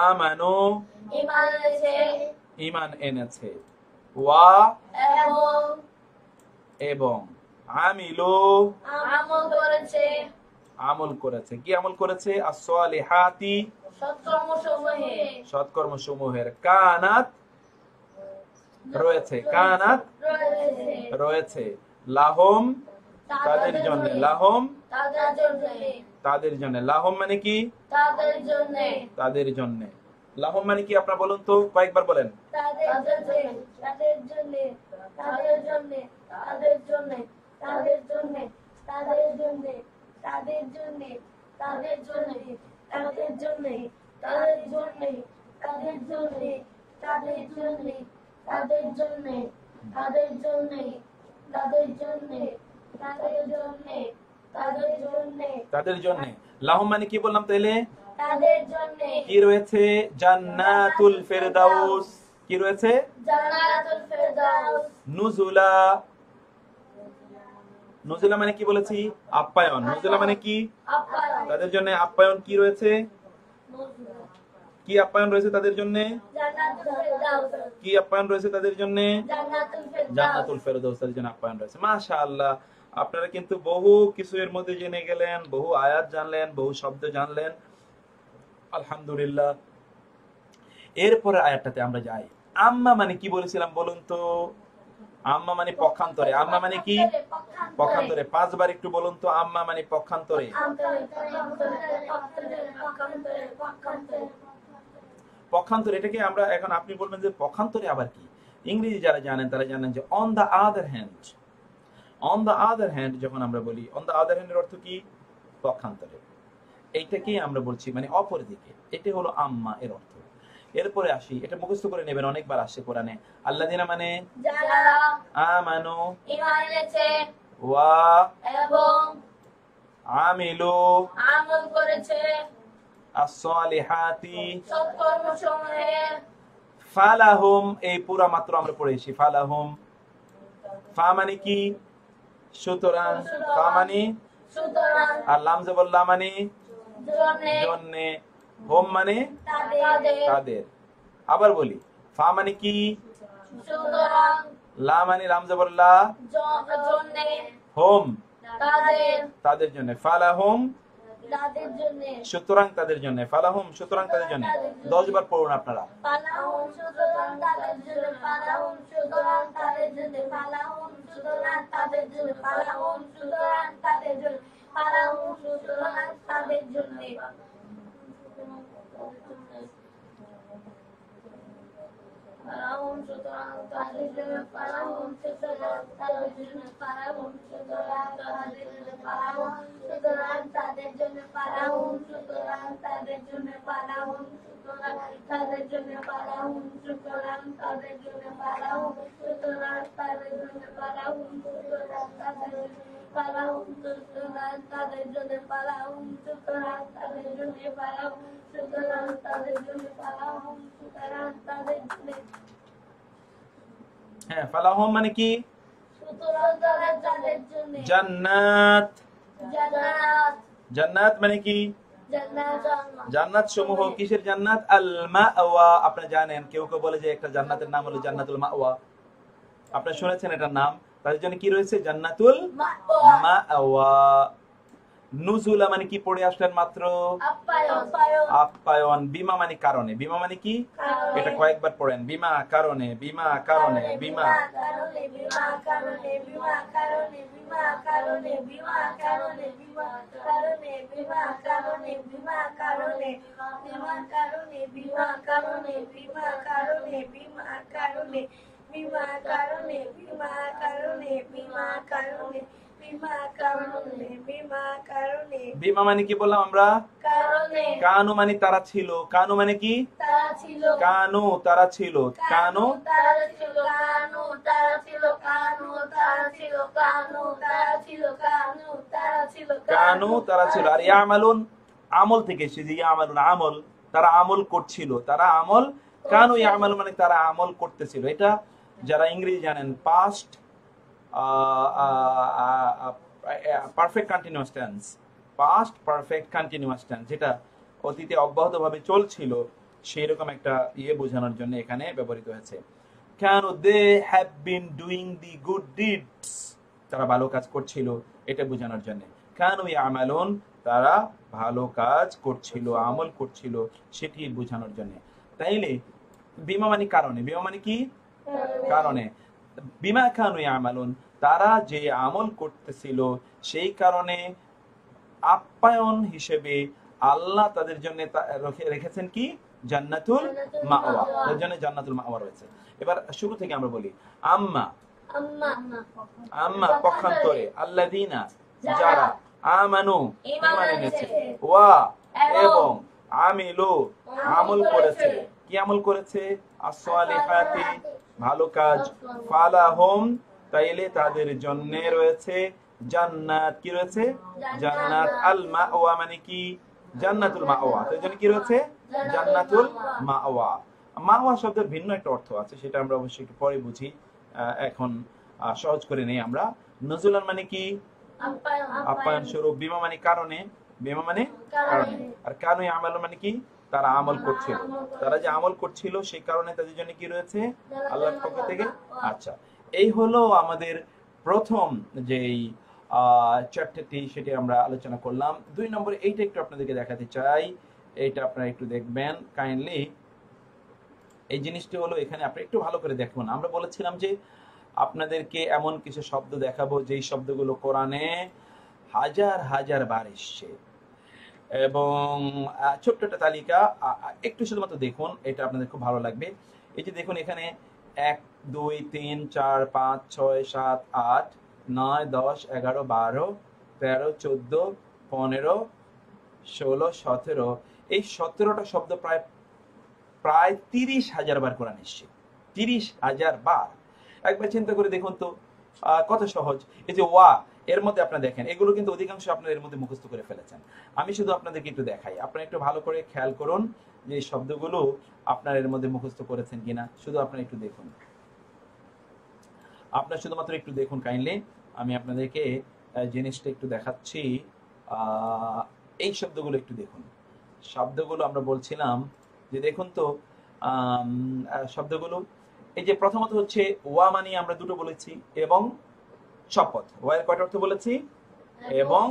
আমানু ঈমান এনেছে, ঈমান এনেছে, ওয়া এবং এবং আমিলু আমল করেছে, আমল করেছে। কি আমল করেছে? as-সালিহাতি সৎকর্মসমূহে সৎকর্মসমূহের, কানাত রয়েছে, কানাত রয়েছে, রয়েছে, লাহুম তাদের জন্য, লাহুম তাদের জন্য, তাদের জন্য। লাহুম মানে কি? তাদের জন্য, তাদের জন্য। লাহুম মানে কি আপনারা বলুন তো, কয়েকবার বলেন। তাদের জন্য, তাদের জন্য, তাদের জন্য, তাদের জন্য, তাদের জন্য, তাদের জন্য, তাদের জন্য, তাদের জন্য, তাদের জন্য, তাদের জন্য, তাদের জন্য, তাদের জন্য, তাদের জন্য, তাদের জন্য, তাদের জন্য, তাদের জন্য, তাদের জন্য, তাদের জন্য। লাহুম মানে কি বললাম তাইলে? তাদের জন্য, কি রয়েছে? জান্নাতুল ফেরদাউস। কি রয়েছে? জান্নাতুল ফেরদাউস। নুজুলা। নুজুলা মানে কি বলেছি? আপ্যায়ন। নুজুলা মানে কি? আপ্যায়ন। তাদের জন্য আপ্যায়ন কি রয়েছে? কি আপ্যায়ন রয়েছে তাদের জন্য? জান্নাতুল ফেরদাউস। কি আপ্যায়ন রয়েছে তাদের জন্য? জান্নাতুল ফেরদাউস। জান্নাতুল ফেরদাউস তাদের জন্য আপ্যায়ন রয়েছে। মাশাআল্লাহ, আপনারা কিন্তু বহু কিছু এর মধ্যে জেনে গেলেন, বহু আয়াত জানলেন, বহু শব্দ জানলেন, আলহামদুলিল্লাহ। এরপরে আয়াতটাতে আমরা যাই। আম্মা মানে কি বলেছিলাম বলুন তো? আম্মা মানে পক্ষান্তরে। আম্মা মানে কি? পক্ষান্তরে। 5 বার একটু বলুন তো, আম্মা মানে পক্ষান্তরে। পক্ষান্তরে এটাকে আমরা এখন, আপনি বলবেন যে পক্ষান্তরে আবার কি? ইংরেজি যারা জানেন তারা জানেন যে on the other hand. On the other hand যখন আমরা বলি, অন দা আদার হ্যান্ডের অর্থ কি? পক্ষান্তরে। এইটাকেই আমরা বলছি মানে অপরদিকে। এটা হলো আম্মা এর অর্থ। এরপরে আসি, এটা মুখস্থ করে নেবেন, অনেকবার আসছে কোরআনে। আল্লাযিনা মানে যারা আমানু ঈমান এনেছে ওয়া এবং আমিলু আমল করেছে as-সালিহাতি সৎকর্মসমূহে ফালাহুম। এই পুরা মাত্র আমরা পড়েছি ফালাহুম। ফা মানে কি? সুতরাং। ফা মানে, সুতরাং আর লাম জবর লা মানে জন্যে জন্য, হোম মানে তাদের তাদের। আবার বলি, ফা মানে কি? সুতরাং লা মানে লাম জবর লা, জন্যে হোম তাদের তাদের জন্য, ফালাহুম তাদের জন্যে সুতরাং তাদের জন্য, ফালাহুম সুতরাং তাদের জন্য। 10 বার পড়ুন আপনারা। ফালাহুম সুতরাং তাদের জন্য, ফালাহুম সুতরাং তাদের জন্য, ফালাহুম সুতরাং তাদের জন্য, ফালাহুম সুতরাং তাদের জন্য, ফালাহুম সুতরাং তাদের জন্য, ফালাহুম সুতরাং তাদের জন্য, ফালাহুম সুতরাং তাদের জন্য ফালাহুম সুতরাং তাদের জন্য ফালাহুম সুতরাং তাদের জন্য ফালাহুম সুতরাং তাদের জন্য ফালাহুম সুতরাং তাদের জন্য ফালাহুম সুতরাং তাদের জন্য ফালাহুম সুতরাং তাদের জন্য ফালাহুম সুতরাং তাদের জন্য ফালাহুম সুতরাং তাদের জন্য ফালাহুম সুতরাং তাদের জন্য ফালাহুম সুতরাং তাদের জন্য ফালাহুম সুতরাং তাদের জন্য হ্যাঁ, ফালাহুম মানে কি? সুতরাং তাদের জন্য জান্নাত। জান্নাত জান্নাত মানে কি? জান্নাত জান্নাত সমূহ। কিসের জান্নাত? আল মাওয়া। আপনারা জানেন, কেউ কেউ বলে যে একটা জান্নাতের নাম হলো জান্নাতুল মাওয়া। আপনারা শুনেছেন এটার নাম। তাদের জন্য কি রয়েছে? জান্নাতুল মাওয়া। নুজুলা মানে কি পড়ে আসলেন মাত্র? আপ্যায়ন। বিমা মানে কারণে। বিমা মানে কি? এটা কয়েকবার পড়েন। বিমা কারণে, বিমা কারণে, বিমা কারণে, বিমা কারণে, বিমা কারণে, বিমা কারণে, বিমা কারণে, বিমা কারণে, বিমা কারণে, বিমা কারণে, বিমা কারণে, বিমা কারণে, বিমা কারণে, বিমা কারণে, বিমা কারণে, বিমা কারণে, বিমা কারণে, বিমা কারণে, বিমা কারণে। বিমা মানে কি বললাম আমরা? কারণে। কানু মানে তারা ছিল। কানু মানে কি? তারা ছিল। কানু তারা ছিল। কানু তারা ছিল। কানু তারা ছিল। কানু তারা ছিল। কানু তারা ছিল। কানু তারা ছিল। কানু তারা ছিল। আর ইয়ামালুন আমল থেকে এসেছে। ইয়ামালুন আমল। তারা আমল করছিল। তারা আমল। কানু ইয়ামালুন মানে তারা আমল করতেছিল। এটা যারা ইংরেজি জানেন, past perfect continuous tense. Past perfect continuous tense, যেটা অতীতে অব্যাহতভাবে চলছিল, সেই রকম একটা বোঝানোর জন্য এখানে ব্যবহৃত হয়েছে। কেন? They have been doing the good deeds. তারা ভালো কাজ করছিল, এটা বোঝানোর জন্য। কানু ইয়ামালুন তারা ভালো কাজ করছিল, আমল করছিল, সেটি বোঝানোর জন্য। তাইলে বিমা মানে কারণে। বিমা মানে কি? কারণে। বিমা কানু ইয়ামালুন তারা যে আমল করতেছিল, সেই কারণে আপ্যায়ন হিসেবে আল্লাহ তাদের জন্য রেখেছেন কি? জান্নাতুল মাওয়া। তাদের জন্য জান্নাতুল মাওয়া রয়েছে। এবার শুরু থেকে আমরা বলি। আম্মা আম্মা পক্ষান্তরে, আল্লাযীনা যারা, আমানু ঈমান এনেছে, ওয়া এবং আমিলু আমল করেছে। কি আমল করেছে? as-সালিহাতি ভালো কাজ। ফালাহুম তাইলে তাদের জন্য রয়েছে জান্নাত। কি রয়েছে? জান্নাত। আল মাওয়া মানে কি? জান্নাতুল মাওয়া। তাদের জন্য কি রয়েছে? জান্নাতুল মাওয়া। মাওয়া শব্দের ভিন্ন একটা অর্থ আছে, সেটা আমরা অবশ্যই একটু পরে বুঝি। এখন সহজ করে নেই আমরা। নজুলান মানে কি? আপ্যায়ন স্বরূপ। বিমা মানে কারণে। বিমা মানে কারণে। আর কানু ইয়ামালুন মানে কি? তারা আমল করছিল। তারা যে আমল করছিল, সেই কারণে তাদের জন্য কি রয়েছে? আল্লাহর পক্ষ থেকে। আচ্ছা, এই হলো আমাদের প্রথম যেই চ্যাপ্টারটি, সেটি আমরা আলোচনা করলাম। 2 নম্বরে এইটা একটু আপনাদেরকে দেখাতে চাই। এইটা আপনারা একটু দেখবেন কাইন্ডলি। এই জিনিসটি হলো, এখানে আপনি একটু ভালো করে দেখুন। আমরা বলেছিলাম যে আপনাদেরকে এমন কিছু শব্দ দেখাবো যেই শব্দগুলো কোরআনে হাজার হাজার বার এসছে, এবং ছোট্ট একটা তালিকা। একটু শুধুমাত্র দেখুন, এটা আপনাদের খুব ভালো লাগবে। এই যে দেখুন, এখানে 1 2 3 4 5 6 7 8 9 10 11 12 13 14 15 16 17, এই 17টা শব্দ প্রায় 30,000 বার কোরআন এসছে। 30,000 বার। একবার চিন্তা করে দেখুন তো কত সহজ। এই যে ওয়া, এর মধ্যে আপনারা দেখেন, এগুলো কিন্তু অধিকাংশ আপনারা এর মধ্যে মুখস্থ করে ফেলেছেন। আমি শুধু আপনাদেরকে একটু দেখাই, আপনারা একটু ভালো করে খেয়াল করুন যে এই শব্দগুলো আপনারা এর মধ্যে মুখস্থ করেছেন কিনা। শুধু আপনারা একটু দেখুন, আপনারা শুধুমাত্র একটু দেখুন কাইন্ডলি। আমি আপনাদেরকে জিনিসটা একটু দেখাচ্ছি। এই শব্দগুলো একটু দেখুন। শব্দগুলো আমরা বলছিলাম যে দেখুন তো শব্দগুলো। এই যে প্রথমত হচ্ছে ওয়া মানে আমরা দুটো বলেছি, এবং শপথ। ওয়ার কয়টা অর্থ বলেছি? এবং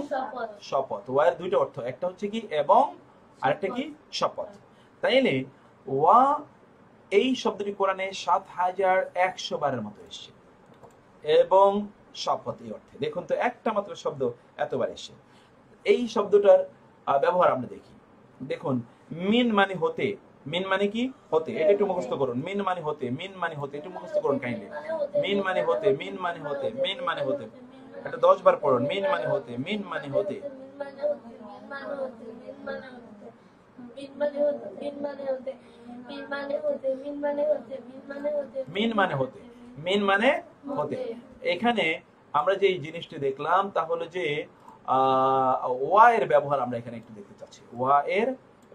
শপথ। ওয়ার দুইটা অর্থ, একটা হচ্ছে কি এবং, আরেকটা কি শপথ। তাইলে ওয়া এই শব্দটি কোরআনে 7100 বারের মতো এসেছে, এবং শপথ এই অর্থে। দেখুন তো, একটা মাত্র শব্দ এতবার এসেছে। এই শব্দটার ব্যবহার আমরা দেখি। দেখুন, মিন মানে হতে। মিন মানে কি হতে, এটা একটু মুখস্থ করুন। মিন মানে হতে, মিন মানে হতে, একটু মুখস্থ করুন কাইন্ডলি। মিন মানে হতে, মিন মানে হতে, মিন মানে হতে, এটা 10 বার পড়ুন। মিন মানে হতে, মিন মানে হতে, মিন মানে হতে, মিন মানে হতে। এখানে আমরা যে জিনিসটি দেখলাম তা হলো যে ওয়া এর ব্যবহার আমরা এখানে একটু দেখতে চাচ্ছি। ওয়া এর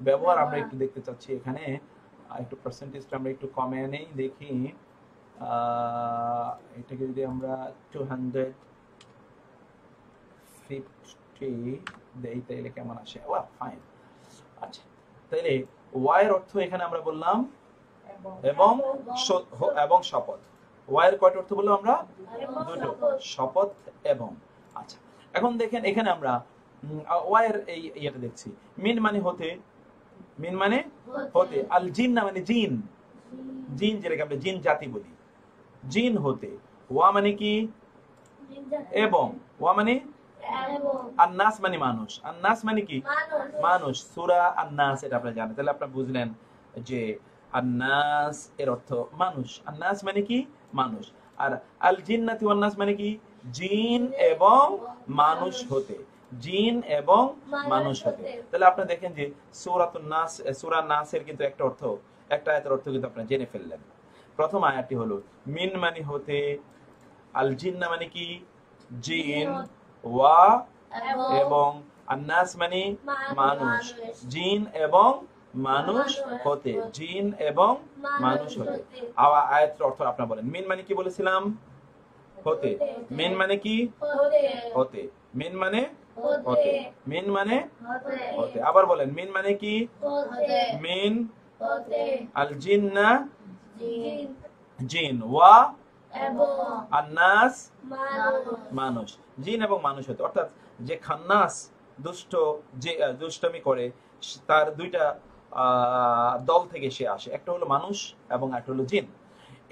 ব্যবহার আমরা একটু দেখতে চাচ্ছি এখানে। একটু পার্সেন্টেজটা আমরা একটু কমে নেই, দেখি এটাকে যদি আমরা 250 দেই তাহলে কেমন আসে? ওয়া ফাইন। আচ্ছা, তাহলে ওয়া এর অর্থ এখানে আমরা বললাম এবং এবং শপথ। ওয়া এর কয়টা অর্থ বললাম আমরা? দুটো, শপথ এবং। আচ্ছা, এখন দেখেন এখানে আমরা ওয়া এর এই ইয়েটা দেখছি। মিন মানে হতে, মিন মানে হতে। আল জিন না মানে জিন, জিন যেটাকে আমরা জিন জাতি বলি, জিন হতে। ওয়া মানে কি? এবং। ওয়া মানে আন্নাস মানে মানুষ, আন্নাস মানে কি? মানুষ। সূরা আন্নাস এটা আপনারা জানেন, তাহলে আপনারা বুঝলেন যে আন্নাস এর অর্থ মানুষ। আন্নাস মানে কি? মানুষ। আর আল জিন্নাতি ওয়ান নাস মানে কি? জিন এবং মানুষ হতে, জিন এবং মানুষ হতে। তাহলে আপনারা দেখেন যে সূরাতুন নাস, সূরা নাসের কিন্তু একটা অর্থ, একটা আয়াতের অর্থ কিন্তু আপনারা জেনে ফেললেন। প্রথম আয়াতটি হলো মিন মানে হতে, আল জিন্না মানে কি? জিন, ওয়া এবং আন্নাস মানে মানুষ, জিন এবং মানুষ হতে, জিন এবং মানুষ হতে। আবার আয়াতের অর্থ আপনারা বলেন। মিন মানে কি বলেছিলাম? হতে। মিন মানে কি? হতে। মিন মানে হতে, মিন মানে হতে। আবার বলেন, মিন মানে কি? মিন আল জিন্না জিন, ওয়া আন্নাস মানুষ, জিন এবং মানুষ হতে। অর্থাৎ যে খান্নাস দুষ্ট, যে দুষ্টমি করে, তার দুইটা দল থেকে সে আসে, একটা হলো মানুষ এবং একটা হলো জিন।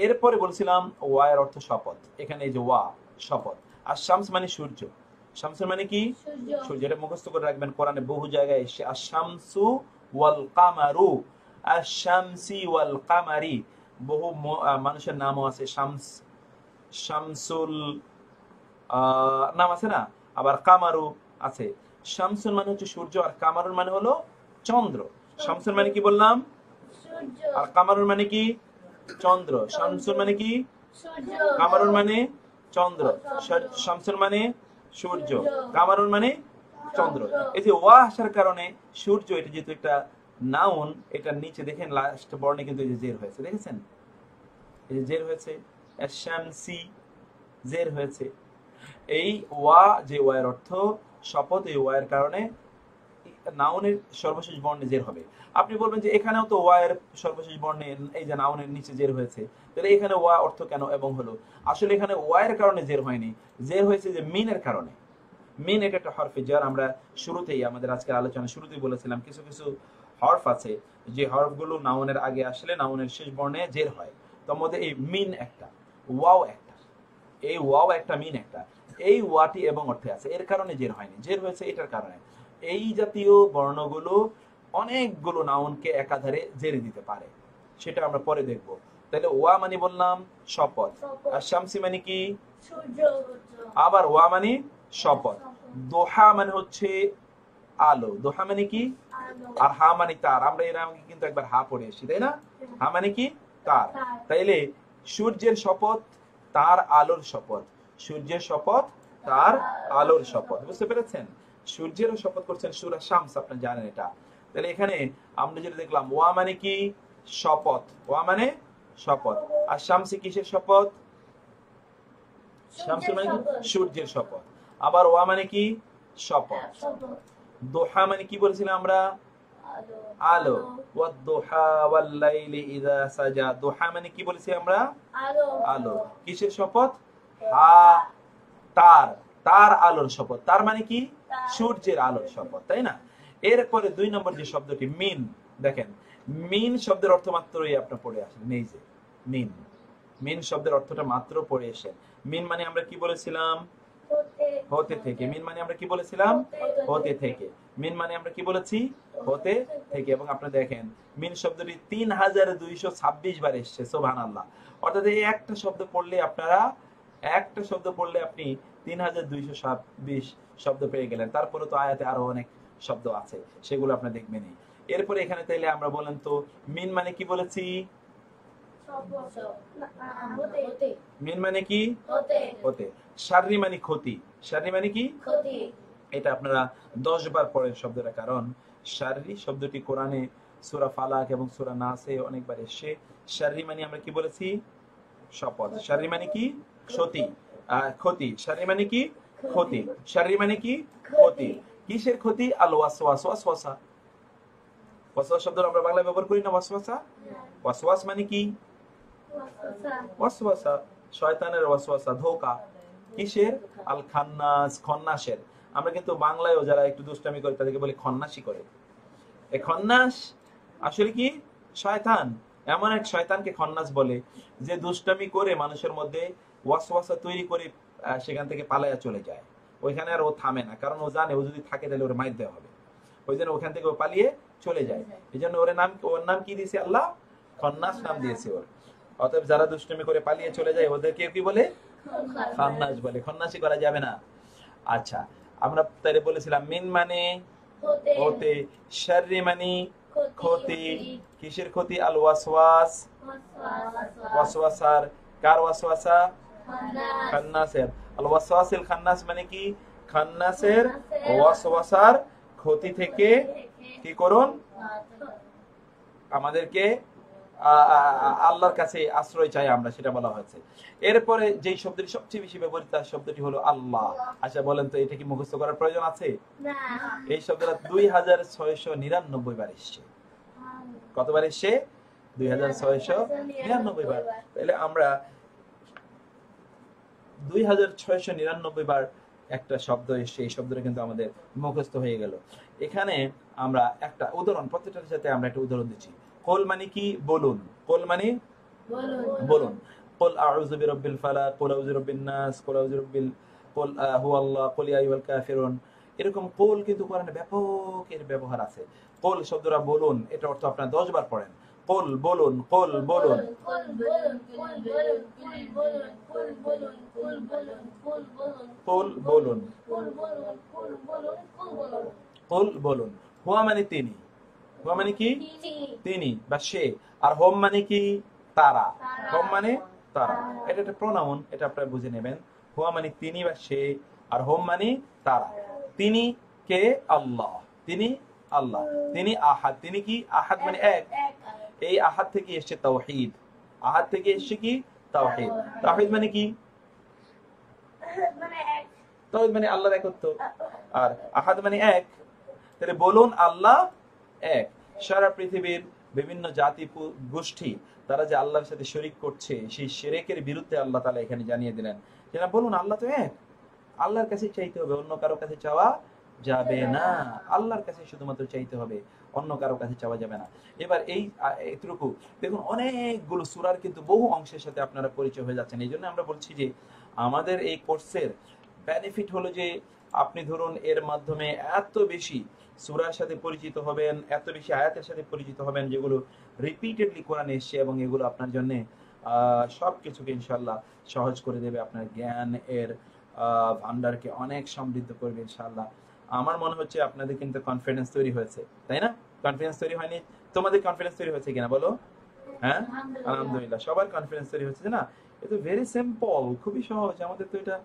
এরপরে বলছিলাম ওয়া এর অর্থ শপথ। এখানে এই যে ওয়া শপথ। আর শামস মানে সূর্য, শামসুর মানে কি? সূর্য। এটা মুখস্থ করে রাখবেন, কোরআনে বহু জায়গায় এসে আশ-শামসু ওয়াল কামারু, আশ-শামসি ওয়াল কামারি। বহু মানুষের নামও আছে, শামস, শামসুল নাম আছে না, আবার কামারু আছে। শামসুল মানে হচ্ছে সূর্য, আর কামারুল মানে হলো চন্দ্র। শামসুল মানে কি বললাম? আর কামারুল মানে কি? চন্দ্র। শামসুল মানে কি? কামারুল মানে চন্দ্র, শামসুল মানে সূর্য, কামারুল মানে চন্দ্র। এই যে ওয়া আসার কারণে সূর্য, এটা যেহেতু একটা নাউন, এটার নিচে দেখেন লাস্ট বর্ণে কিন্তু এই যে জের হয়েছে, দেখেছেন? এই যে জের হয়েছে, আশ-শামসি জের হয়েছে। এই ওয়া, যে ওয়ার অর্থ শপথ, এই ওয়ার কারণে নাউনের সর্বশেষ বর্ণে জের হবে। আপনি বলবেন যে এখানেও তো ওয়া এর সর্বশেষ বর্ণে এই যে নাউনের নিচে জের হয়েছে, তাহলে এখানে ওয়া অর্থ কেন এবং হলো? আসলে এখানে ওয়া এর কারণে জের হয়নি, জের হয়েছে যে মিনের কারণে। মিন এটা একটা হরফে জার। আমরা শুরুতেই আমাদের আজকের আলোচনা শুরুতেই বলেছিলাম কিছু কিছু হরফ আছে যে হরফগুলো নাউনের আগে আসলে নাউনের শেষ বর্ণে জের হয়। তার মধ্যে এই মিন একটা, ওয়াও একটা, এই ওয়াও একটা, মিন একটা। এই ওয়াটি এবং অর্থে আছে, এর কারণে জের হয়নি, জের হয়েছে এটার কারণে। এই জাতীয় বর্ণগুলো অনেকগুলো নাউনকে একাধারে জেরে দিতে পারে, সেটা আমরা পরে দেখব। তাহলে ওয়া মানে বললাম শপথ, আর শামসি মানে কি? আবার ওয়া মানে শপথ। দোহা মানে হচ্ছে আলো, দোহা মানে কি? আর হা মানে তার। আমরা এর আগে কিন্তু একবার হা পড়ে এসেছি, তাই না? হা মানে কি? তার। তাইলে সূর্যের শপথ, তার আলোর শপথ, সূর্যের শপথ, তার আলোর শপথ। বুঝতে পেরেছেন? সূর্যেরও শপথ করছেন সূরা শামস, আপনি জানেন এটা। তাহলে এখানে আমরা যেটা দেখলাম, ওয়া মানে কি? শপথ, ওয়া মানে শপথ। আর শামসি কিসের শপথ? শামসি মানে কি? সূর্যের শপথ। আবার ওয়া মানে কি? শপথ। দোহা মানে কি বলছিলাম আমরা? আলো। ওয়াদ-দুহা ওয়াল-লাইলি ইযা সাজা। দোহা মানে কি বলেছি আমরা? আলো। আলো। কিসের শপথ? হা, তার, তার আলোর শপথ। তার মানে কি? সূর্যের আলোর শপথ, তাই না? এরপরে 2 নম্বর যে শব্দটি মিন, দেখেন মিন শব্দের অর্থ মাত্রই আপনি পড়ে আসেন, এই যে মিন, মিন শব্দের অর্থটা মাত্র পড়ে এসেন। মিন মানে আমরা কি বলেছিলাম? হতে থেকে। মিন মানে আমরা কি বলেছিলাম? হতে থেকে। মিন মানে আমরা কি বলেছি? হতে থেকে। এবং আপনারা দেখেন মিন শব্দটি ৩,২২৬ বার এসছে, সুবহানাল্লাহ। অর্থাৎ এই একটা শব্দ পড়লে আপনি ৩,২২২ শব্দ পেয়ে গেলেন। তারপরে তো আয়াতে আরো অনেক শব্দ আছে, সেগুলো আপনি দেখবেনই। এরপরে এখানে তাইলে আমরা বলেন তো মিন মানে কি বলেছি? মিন মানে কি? হতে। শাররি মানে ক্ষতি। শাররি মানে কি? এটা আপনারা 10 বার পড়েন শব্দটা, কারণ শাররি শব্দটি কোরআনে সূরা ফালাক এবং সূরা নাসে অনেকবার এসেছে। শাররি মানে আমরা কি বলেছি? শপথ। শাররি মানে কি? ক্ষতি। ক্ষতি। শাররি মানে কি? ক্ষতি। শাররি মানে কি? ক্ষতি। কিসের ক্ষতি? আল ওয়াসওয়াস। ওয়াসওয়াসা শব্দ আমরা বাংলায় ব্যবহার করি না? ওয়াসওয়াসা। ওয়াসওয়াস মানে কি? ওয়াসওয়াসা শয়তানের ওয়াসওয়াসা, ধোঁকা। কিসের? আল খান্নাস, খন্নাসের। আমরা কিন্তু বাংলায়ও যারা একটু দুষ্টামি করে তাদেরকে বলি খন্নাসি করে। এই খন্নাস আসলে কি? শয়তান। এমন এক শয়তানকে খন্নাস বলে যে দুষ্টামি করে মানুষের মধ্যে ওয়াসওয়াসা তৈরি করে সেখান থেকে পালায়া চলে যায়। ওইখানে আর ও থামে না, কারণ ও জানে ও যদি থাকে তাহলে ওর মাইর দেওয়া হবে। ওই জন্য ওখান থেকে ও পালিয়ে চলে যায়। এই জন্য ওর নাম কি দিয়েছে আল্লাহ? খন্নাস নাম দিয়েছে ওর। অতএব যারা দুষ্টামি করে পালিয়ে চলে যায় ওদেরকে কি বলে? খন্নাস বলে। খন্নাসি করা যাবে না। আচ্ছা, আমরা তাইলে বলেছিলাম মিন মানে হতে, শাররি মানে ক্ষতি। কিসের ক্ষতি? আল ওয়াসওয়াস। ওয়াসওয়াসার। কার ওয়াসওয়াসা? খান্নাসের। আল ওয়াসওয়াসিল খান্নাস মানে কি? খান্নাসের ওয়াসওয়াসার ক্ষতি থেকে কি করুন? আমাদেরকে আল্লাহর কাছে আশ্রয় চাই আমরা, সেটা বলা হয়েছে। এরপরে যেই শব্দটি সবচেয়ে বেশি ব্যবহৃত শব্দটি হলো আল্লাহ। আচ্ছা বলেন তো এটা কি মুখস্থ করার প্রয়োজন আছে? এই শব্দটা ২৬৯৯ বার এসছে। কতবার এসছে? ২৬৯৯ বার। তাহলে আমরা ২৬৯৯ বার একটা শব্দ এসছে, এই শব্দটা কিন্তু আমাদের মুখস্থ হয়ে গেল। এখানে আমরা একটা উদাহরণ, প্রত্যেকটার সাথে আমরা একটা উদাহরণ দিচ্ছি। কুল মানে কি? বলুন। কুল মানে বলুন। কুল আউযু বিরাব্বিল ফালাক, কুল আউযু বিরাব্বিন নাস, কুল আউযু বিরাব্বিল, কুল হুয়াল্লাহ, কুল ইয়া আইয়ুহাল কাফিরুন। এরকম কুল কিন্তু কোরআনে ব্যাপক এর ব্যবহার আছে। কুল শব্দটা বলুন, এটা অর্থ আপনারা 10 বার পড়েন। কুল বলুন, কুল বলুন, কুল বলুন, কুল বলুন। হুয়া মানে তিনি। হুয়া মানে কি? তিনি বা সে। আর হোম মানে কি? তারা। হোম মানে তারা। এটা একটা প্রোনাউন, এটা আপনারা বুঝে নেবেন। হুয়া মানে তিনি বা সে, আর হোম মানে তারা। তিনি কে? আল্লাহ। তিনি আল্লাহ। তিনি আহাদ। তিনি কি? আহাদ মানে এক। এই আহাদ থেকে এসেছে তাওহীদ। আহাদ থেকে এসেছে কি? তাওহীদ। তাওহীদ মানে কি? তাওহীদ মানে আল্লাহর একত্ব। আর আহাদ মানে এক। তাহলে বলুন আল্লাহ এক। সারা পৃথিবীর বিভিন্ন জাতি গোষ্ঠী তারা যে আল্লাহর সাথে শরীক করছে, সেই শিরকের বিরুদ্ধে আল্লাহ তাআলা এখানে জানিয়ে দিলেন যে না, বলুন আল্লাহ তো এক। আল্লাহর কাছে চাইতে হবে, অন্য কারো কাছে চাওয়া যাবে না। আল্লাহর কাছে শুধুমাত্র চাইতে হবে, অন্য কারো কাছে চাওয়া যাবে না। এবার এইটুকু দেখুন, অনেকগুলো সূরার কিন্তু বহু অংশের সাথে আপনারা পরিচয় হয়ে যাচ্ছেন। এই জন্য আমরা বলছি যে আমাদের এই কোর্সের বেনিফিট হলো যে আপনি ধরুন এর মাধ্যমে এত বেশি সূরার সাথে পরিচিত হবেন, এত বেশি আয়াতের সাথে পরিচিত হবেন যেগুলো রিপিটেডলি কোরআনে এসেছে, এবং এগুলো আপনার জন্য সবকিছুকে ইনশাআল্লাহ সহজ করে দেবে। আপনার জ্ঞান এর ভান্ডারকে অনেক সমৃদ্ধ করবে ইনশাআল্লাহ। আমার মনে হচ্ছে আপনাদের কিন্তু কনফিডেন্স তৈরি হয়েছে, তাই না? কনফিডেন্স তৈরি হয়নি? তোমাদের কনফিডেন্স তৈরি হয়েছে কিনা বলো? হ্যাঁ, আলহামদুলিল্লাহ, সবার কনফিডেন্স তৈরি হচ্ছে না? এটা ভেরি সিম্পল, খুবই সহজ। আমাদের তো এটা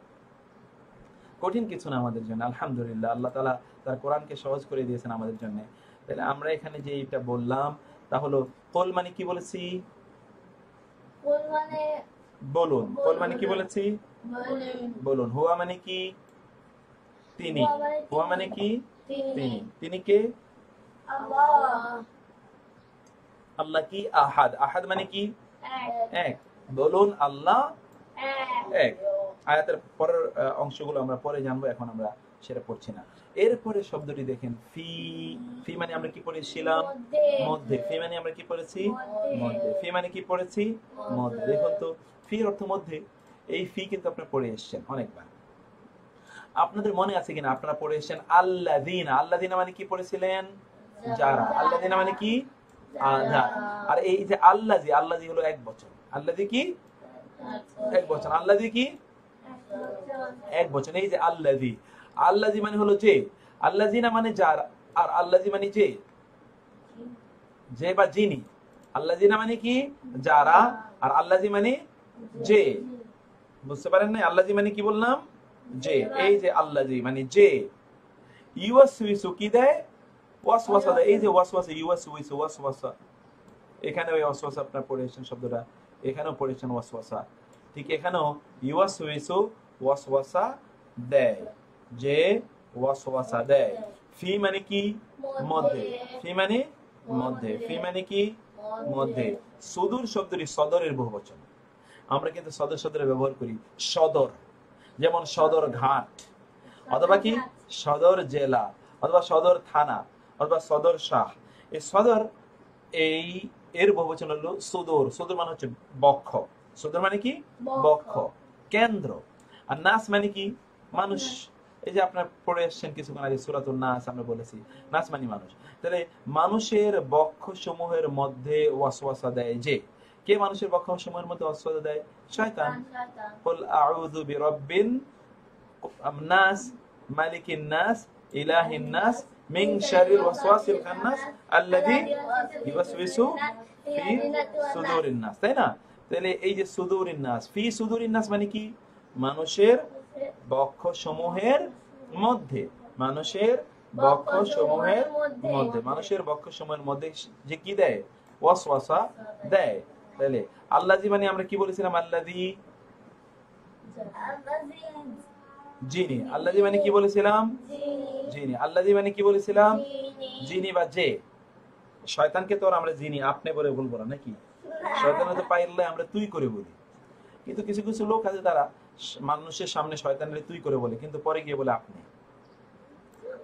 কঠিন কিছু না আমাদের জন্য। আলহামদুলিল্লাহ, আল্লাহ তাআলা তার কোরআনকে সহজ করে দিয়েছেন আমাদের জন্য। তাহলে আমরা এখানে যে এটা বললাম তা হলো কুল মানে কি বলেছি? বলুন। কুল মানে কি বলেছি? বলুন। হুয়া মানে কি? তিনি। হুয়া মানে কি? তিনি। তিনি কে? আল্লাহ। আল্লাহ কি? আহাদ। আহাদ মানে কি? এক। বলুন আল্লাহ এক। আয়াতের পরের অংশগুলো আমরা পরে জানবো, এখন আমরা সেটা পড়ছি না। এরপরে শব্দটি দেখেন, ফি। ফি মানে আমরা কি পড়েছিলাম? মধ্যে। ফি মানে আমরা কি পড়েছি? মধ্যে। ফি মানে কি পড়েছি? মধ্যে। দেখুন তো, ফির অর্থ মধ্যে। এই ফি কিন্তু আপনারা পড়ে এসেছেন অনেকবার। আপনাদের মনে আছে কিনা আপনারা পড়ে এসেছেন আল্লাযীনা। আল্লাযীনা মানে কি পড়েছিলেন? যারা, আল্লাযিনা মানে কি যারা। আর এই যে আল্লাযী, আল্লাযী হলো এক বচন, আল্লাযী কি এক বচন, আল্লাযী কি এক বচন। এই যে আল্লাযী, আল্লাযী মানে হলো যে, আল্লাযিনা মানে যারা, আর আল্লাযী মানে যে, যে বা যিনি। আল্লাযিনা মানে কি যারা, আর আল্লাযী মানে যে। বুঝতে পারেন না? আল্লাযী মানে কি বললাম? যে। এই যে আল্লাযী মানে যে। ইউয়াসউইসু কি দেয়? ওয়াসওয়াসা দেয়। এই যে ওয়াসওয়াসা, ইউয়াসউইসু ওয়াসওয়াসা, এখানে ওই ওয়াসওয়াসা আপনারা পড়েছেন শব্দটা, এখানেও পড়েছেন ওয়াসওয়াসা। ঠিক এখানেও ইউয়াসউইসু ওয়াসওয়াসা দেয়, যে ওয়াসওয়াসা দেয়। ফি মানে কি মধ্যে, ফি মানে মধ্যে, ফি মানে কি মধ্যে। সুদূর শব্দটি সদরের বহুবচন। আমরা কিন্তু সদর শব্দের ব্যবহার করি সদর, যেমন সদর ঘাট, অথবা কি সদর জেলা, অথবা সদর থানা, অথবা সদর শাহ। এই সদর, এই এর বহুবচন হলো সুদূর। সুদূর মানে হচ্ছে বক্ষ, সুদূর মানে কি বক্ষ, কেন্দ্র। আর নাস মানে কি মানুষ। এই যে আপনারা পড়ে এসেছেন কিছুক্ষণ আগে সূরাতুন নাস, আমরা বলেছি নাস মানে মানুষ। তাহলে মানুষের বক্ষ সমূহের মধ্যে ওয়াসওয়াসা দেয় যে। কে মানুষের বক্ষ সমূহের মধ্যে ওয়াসওয়াসা দেয়? শয়তান। কুল আউযু বিরাব্বিন নাস, মালিকিন নাস, ইলাহিন নাস, মিন শাররিল ওয়াসওয়াসিল খান্নাস আল্লাযী ইউওয়াসওয়িসু ফি সুদুরিন নাস। তাই না? তাহলে এই যে সুদুরিন নাস, ফি সুদুরিন নাস মানে কি মানুষের বক্ষ সমূহের মধ্যে, মানুষের বক্ষ সমূহের মধ্যে, মানুষের বক্ষ সমূহের মধ্যে যে কি দেয়? ওয়াসওয়াসা দেয়। তাহলে আল্লাযী মানে আমরা কি বলেছিলাম? আল্লাযী যিনি। আল্লাযী মানে কি বলেছিলাম? যিনি। আল্লাযী মানে কি বলেছিলাম? যিনি বা যে। শয়তানকে তো আমরা যিনি আপনি বলে বলবো না নাকি? শয়তান তো পাইলে আমরা তুই করে বলি। কিন্তু কিছু কিছু লোক আছে তারা মানুষের সামনে শয়তানের তুই করে বলে, কিন্তু পরে গিয়ে বলে আপনি।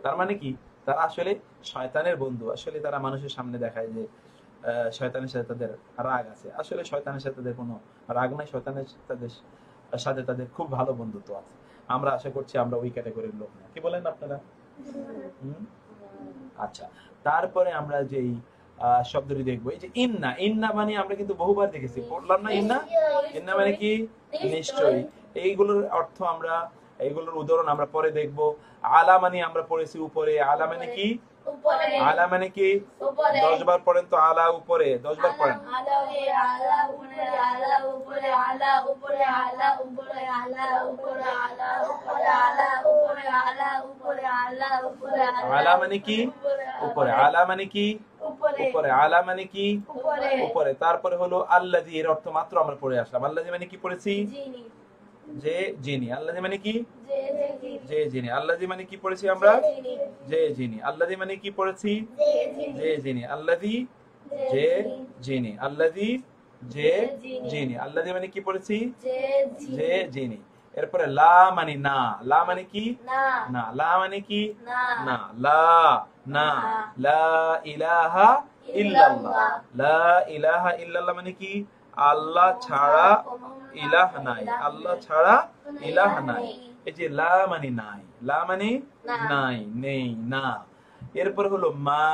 তার মানে কি? তারা আসলে শয়তানের বন্ধু। আসলে তারা মানুষের সামনে দেখায় যে শয়তানের সাথে তাদের রাগ আছে। আসলে শয়তানের সাথে তাদের কোনো রাগ নাই, শয়তানের সাথে তাদের খুব ভালো বন্ধুত্ব আছে। আমরা আশা করছি আমরা ওই ক্যাটাগরির লোক না। কি বলেন আপনারা? আচ্ছা, তারপরে আমরা যেই শব্দটি দেখবো, এই যে ইন্না। ইন্না মানে আমরা কিন্তু বহুবার দেখেছি, পড়লাম না? ইন্না, ইন্না মানে কি নিশ্চয়ই। এইগুলোর অর্থ আমরা, এইগুলোর উদাহরণ আমরা পরে দেখবো। আলা মানে আমরা পড়েছি উপরে। আলা মানে কি? আলা মানে কি? 10 বার পড়েন তো আলা উপরে, 10 বার পড়েন। আলা মানে কি? উপরে। আলা মানে কি? উপরে। আলা মানে কি? উপরে। তারপরে হলো আল্লাযী, এর অর্থ মাত্র আমরা পড়ে আসলাম। আল্লাযী মানে কি পড়েছি? যে যিনি। আল্লাযী মানে কি? যে যিনি। আল্লাযী মানে কি পড়েছি আমরা? যে যিনি। আল্লাযী মানে কি পড়েছি? যে যিনি। আল্লাযী যে যিনি। আল্লাযী যে যিনি। আল্লাযী মানে কি পড়েছি? যে যিনি। এরপরে লা মানে না। লা মানে কি? না। লা মানে কি? না। লা না। লা ইলাহা ইল্লাল্লাহ। লা ইলাহা ইল্লাল্লাহ মানে কি? আল্লাহ ছাড়া ইলাহ নাই, আল্লাহ ছাড়া ইলাহ নাই। এই যে লা মানে নাই, লা মানে নাই, নেই, না। এরপর হলো মা।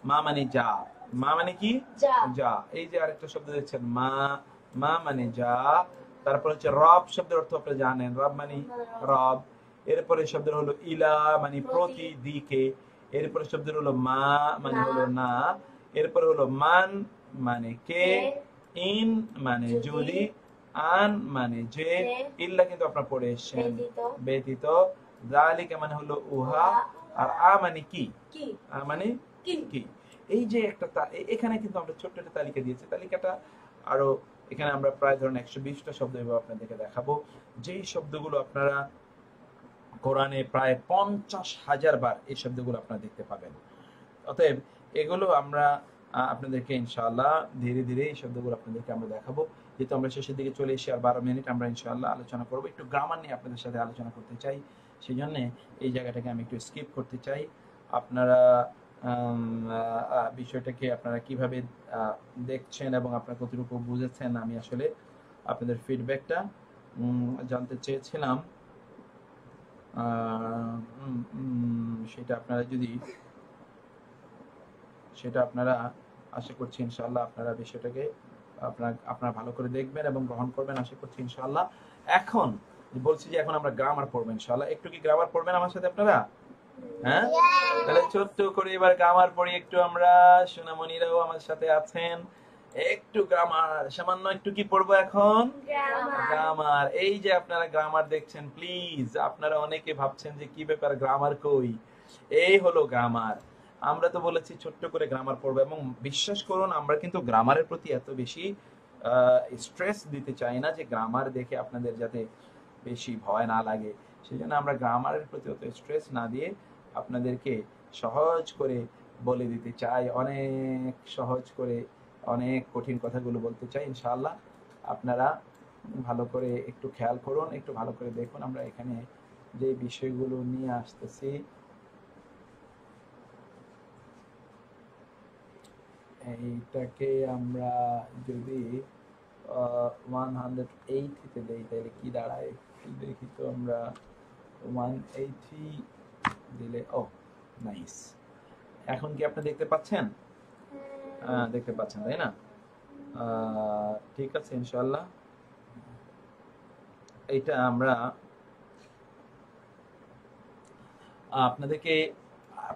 মা মানে যা। মা মানে কি? যা। এই যে আরেকটা শব্দ দেখছেন মা, মা মানে যা। তারপর হচ্ছে রব শব্দের অর্থ আপনারা জানেন, রব মানে রব। এরপরে শব্দ হলো ইলা মানে প্রতি দিকে। এরপরে শব্দ হলো মা মানে হলো না। এরপরে হলো মান মানে কে, ইন মানে যদি, আন মানে যে, ইল্লা কিন্তু আপনারা পড়ে এসেছেন ব্যতীত, যালিকা মানে হলো উহা, আর আ মানে কি? আ মানে কি। এই যে একটা এখানে কিন্তু আমরা ছোট্ট একটা তালিকা দিয়েছি। তালিকাটা আরো এখানে আমরা প্রায় ধরুন 120টা শব্দ এভাবে আপনাদেরকে দেখাবো, যেই শব্দগুলো আপনারা কোরআনে প্রায় 50,000 বার এই শব্দগুলো আপনারা দেখতে পাবেন। অতএব এগুলো আমরা আপনাদেরকে ইনশাআল্লাহ ধীরে ধীরে এই শব্দগুলো আপনাদেরকে আমরা দেখাবো। যেহেতু আমরা শেষের দিকে চলে এসে আর 12 মিনিট আমরা ইনশাআল্লাহ আলোচনা করবো। একটু গ্রামার নিয়ে আপনাদের সাথে আলোচনা করতে চাই, সেই জন্য এই জায়গাটাকে আমি একটু স্কিপ করতে চাই। আপনারা বিষয়টাকে আপনারা কিভাবে দেখছেন এবং আপনারা কতটুকু বুঝেছেন, আমি আসলে আপনাদের ফিডব্যাকটা জানতে চেয়েছিলাম। সেটা আপনারা যদি সেটা আপনারা আশা করছি ইনশাআল্লাহ আপনারা বিষয়টাকে আপনারা ভালো করে দেখবেন এবং গ্রহণ করবেন আশা করছি ইনশাআল্লাহ। এখন বলছি যে এখন আমরা গ্রামার পড়বো ইনশাআল্লাহ। একটু কি গ্রামার পড়বেন আমার সাথে আপনারা? হ্যাঁ, তাহলে ছোট্ট করে এবার গ্রামার পড়ি একটু আমরা। সোনামণিরাও আমার সাথে আছেন। একটু গ্রামার, সামান্য একটু কি পড়বো এখন? গ্রামার। এই যে আপনারা গ্রামার দেখছেন, প্লিজ আপনারা অনেকে ভাবছেন যে কি ব্যাপার, গ্রামার কই? এই হলো গ্রামার। আমরা তো বলেছি ছোট্ট করে গ্রামার পড়বো, এবং বিশ্বাস করুন আমরা কিন্তু গ্রামারের প্রতি এত বেশি স্ট্রেস দিতে চাই না যে গ্রামার দেখে আপনাদের যাতে বেশি ভয় না লাগে। সেই জন্য আমরা গ্রামারের প্রতি অত স্ট্রেস না দিয়ে আপনাদেরকে সহজ করে বলে দিতে চাই, অনেক সহজ করে অনেক কঠিন কথাগুলো বলতে চাই ইনশাআল্লাহ। আপনারা ভালো করে একটু খেয়াল করুন, একটু ভালো করে দেখুন আমরা এখানে যে বিষয়গুলো নিয়ে আসতেছি। এইটাকে আমরা যদি 180 তে দেই তাহলে কি দাঁড়ায় দেখি তো আমরা। 180 দিলে নাইস। এখন কি আপনি দেখতে পাচ্ছেন? দেখতে পাচ্ছেন তাই না? ঠিক আছে ইনশাআল্লাহ। এটা আমরা আপনাদেরকে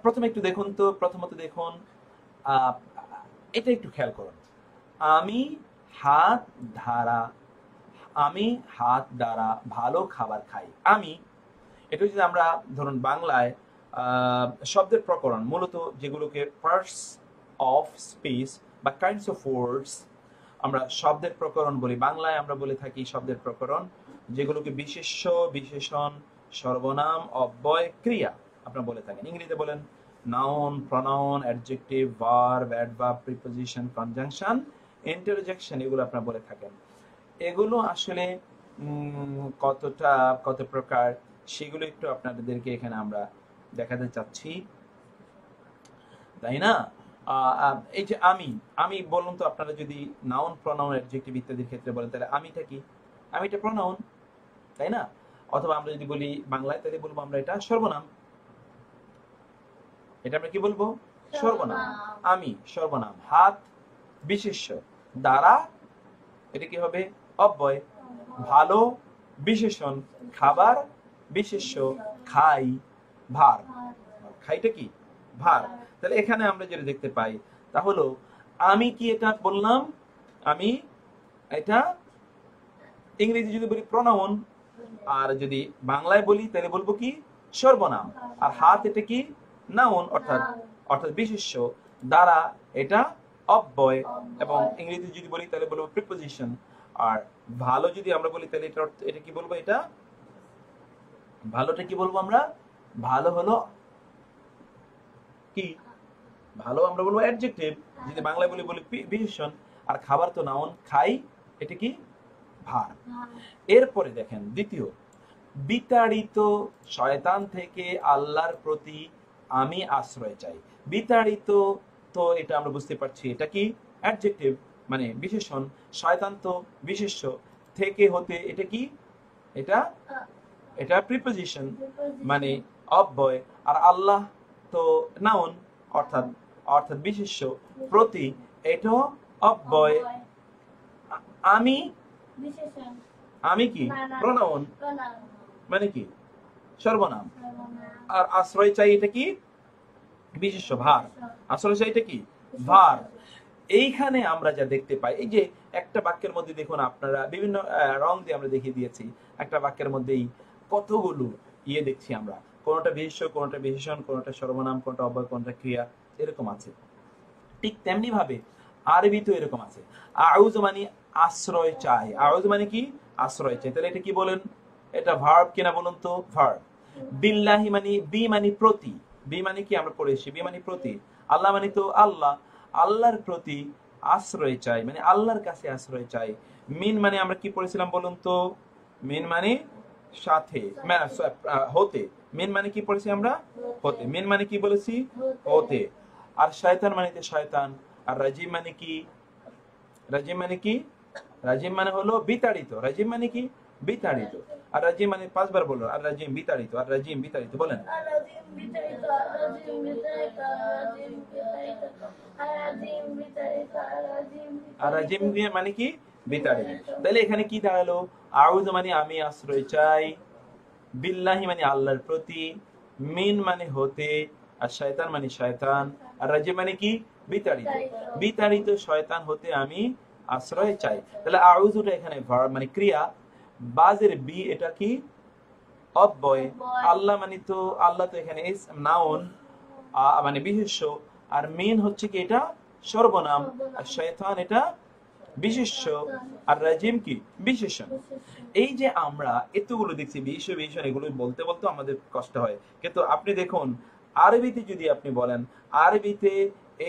প্রথমে একটু দেখুন তো, প্রথমত দেখুন এটা একটু খেয়াল করুন। আমি হাত দ্বারা ভালো খাবার খাই। আমি এটা যদি আমরা ধরুন বাংলায় শব্দের প্রকরণ, মূলত যেগুলোকে পার্টস অফ স্পিচ বা কাইন্ডস অফ ওয়ার্ডস আমরা শব্দের প্রকরণ বলি। বাংলায় আমরা বলে থাকি শব্দের প্রকরণ, যেগুলোকে বিশেষ্য, বিশেষণ, সর্বনাম, অব্যয়, ক্রিয়া আপনারা বলে থাকেন। ইংরেজিতে বলেন noun, pronoun, adjective, verb, adverb, preposition, conjunction, interjection, এগুলো আপনারা বলে থাকেন। এগুলো আসলে কত প্রকার সেগুলো একটু আপনাদেরকে এখানে আমরা দেখাতে চাচ্ছি, তাই না? এই যে আমি বলুন তো, আপনারা যদি নাউন, প্রনাউন, অ্যাডজেক্টিভ ইত্যাদির ক্ষেত্রে বলেন তাহলে আমিটা কি? আমিটা প্রনাউন, তাই না? অথবা আমরা যদি বলি বাংলায় তাহলে বলবো আমরা এটা সর্বনাম। এটা আমরা কি বলবো? সর্বনাম। আমি সর্বনাম, হাত বিশেষ্য, দ্বারা এটা কি হবে? অব্যয়, ভালো বিশেষণ, খাবার বিশেষ্য, খাই ভার। খাইটা কি? ভার। তাহলে এখানে আমরা যেটা দেখতে পাই তা হলো আমি কি এটা বললাম, আমি এটা ইংরেজি যদি বলি প্রনাউন, আর যদি বাংলায় বলি তাহলে বলবো কি? সর্বনাম। আর হাত এটা কি? নাউন, অর্থাৎ বিশেষ্য, দ্বারা এটা অব্যয়, এবং ইংরেজি যদি বলি তাহলে বলবো প্রিপোজিশন। আর ভালো যদি আমরা বলি তাহলে এটা কি বলবো? এটা ভালোটা কি বলবো আমরা? ভালো হলো কি? ভালো আমরা বলবো অ্যাডজেক্টিভ। যদি বাংলায় বলি বিশেষণ। আর খাবার তো নাউন, খাই এটা কি? ভার। এরপরে দেখেন দ্বিতীয়, বিতাড়িত শয়তান থেকে আল্লাহর প্রতি আমি আশ্রয় চাই। বিতাড়িত তো এটা আমরা বুঝতে পারছি এটা কি? অ্যাডজেক্টিভ মানে বিশেষণ। শয়তান তো বিশেষ্য, থেকে হতে এটা কি? এটা প্রিপোজিশন মানে অব্যয়। আর আল্লাহ তো নাউন অর্থাৎ বিশেষ্য, প্রতি এটা অব্যয়। আমি কি? প্রনাউন মানে কি? সর্বনাম। আর আশ্রয় চাই এটা কি? বিশেষ্য, ভার। আশ্রয় চাই এটা কি? ভার। এইখানে আমরা যা দেখতে পাই, এই যে একটা বাক্যের মধ্যে দেখুন আপনারা বিভিন্ন রং দিয়ে আমরা দেখিয়ে দিয়েছি। একটা বাক্যের মধ্যেই কতগুলো দেখছি আমরা, কোনটা বিশেষ্য, কোনটা বিশেষণ, কোনটা সর্বনাম, কোনটা অব্যয়, কোনটা ক্রিয়া, এরকম আছে। ঠিক তেমনি ভাবে আরবি তো এরকম আছে। আউযু মানে আশ্রয় চাই। আউযু মানে কি? আশ্রয় চাই। তাহলে এটা কি বলেন? এটা ভার্ব কিনা বলুন তো? ভার্ব। বিল্লাহি মানে বি মানে প্রতি। বি মানে কি? আমরা পড়েছি বি মানে প্রতি। আল্লাহ মানে তো আল্লাহ, আল্লাহর প্রতি আশ্রয় চাই মানে আল্লাহর কাছে আশ্রয় চাই। মিন মানে আমরা কি পড়েছিলাম বলুন তো? মিন মানে সাথে, হতে। মিন মানে কি পড়েছি আমরা? হতে। মিন মানে কি বলেছি? হতে। আর শয়তান মানে তো শয়তান। আর রাজিম মানে কি? রাজিম মানে কি? রাজিম মানে হলো বিতাড়িত। রাজিম মানে কি? বিতাড়িত। আর রাজিম মানে 5 বার বলুন, আর রাজিম বিতাড়িত, আর রাজিম বিতাড়িত বলেন। আর-রাজিম বিতাড়িত, আর-রাজিম বিতাড়িত, আর-রাজিম বিতাড়িত, আর-রাজিম বিতাড়িত, আর-রাজিম আর রাজিম মানে কি? বিতাড়িত। তাহলে এখানে কি দাঁড়ালো? আউযু মানে আমি আশ্রয় চাই, বিল্লাহি মানে আল্লাহর প্রতি, মিন মানে হতে, আর শয়তান মানে শয়তান, আর রাজিম মানে কি? বিতাড়িত। বিতাড়িত শয়তান হতে আমি আশ্রয় চাই। তাহলে আউযুটা এখানে ভার্ব মানে ক্রিয়া, বাজের বি এটা কি? অব্যয়। আল্লাহ মানে তো আল্লাহ তো এখানে নাউন মানে বিশেষ্য, আর মিন হচ্ছে কি? এটা সর্বনাম, আর শয়তান এটা বিশেষ্য, আর রাজিম কি? বিশেষণ। এই যে আমরা এতগুলো দেখছি বিশেষণ, এগুলো বলতে বলতে আমাদের কষ্ট হয়, কিন্তু আপনি দেখুন আরবিতে যদি আপনি বলেন, আরবিতে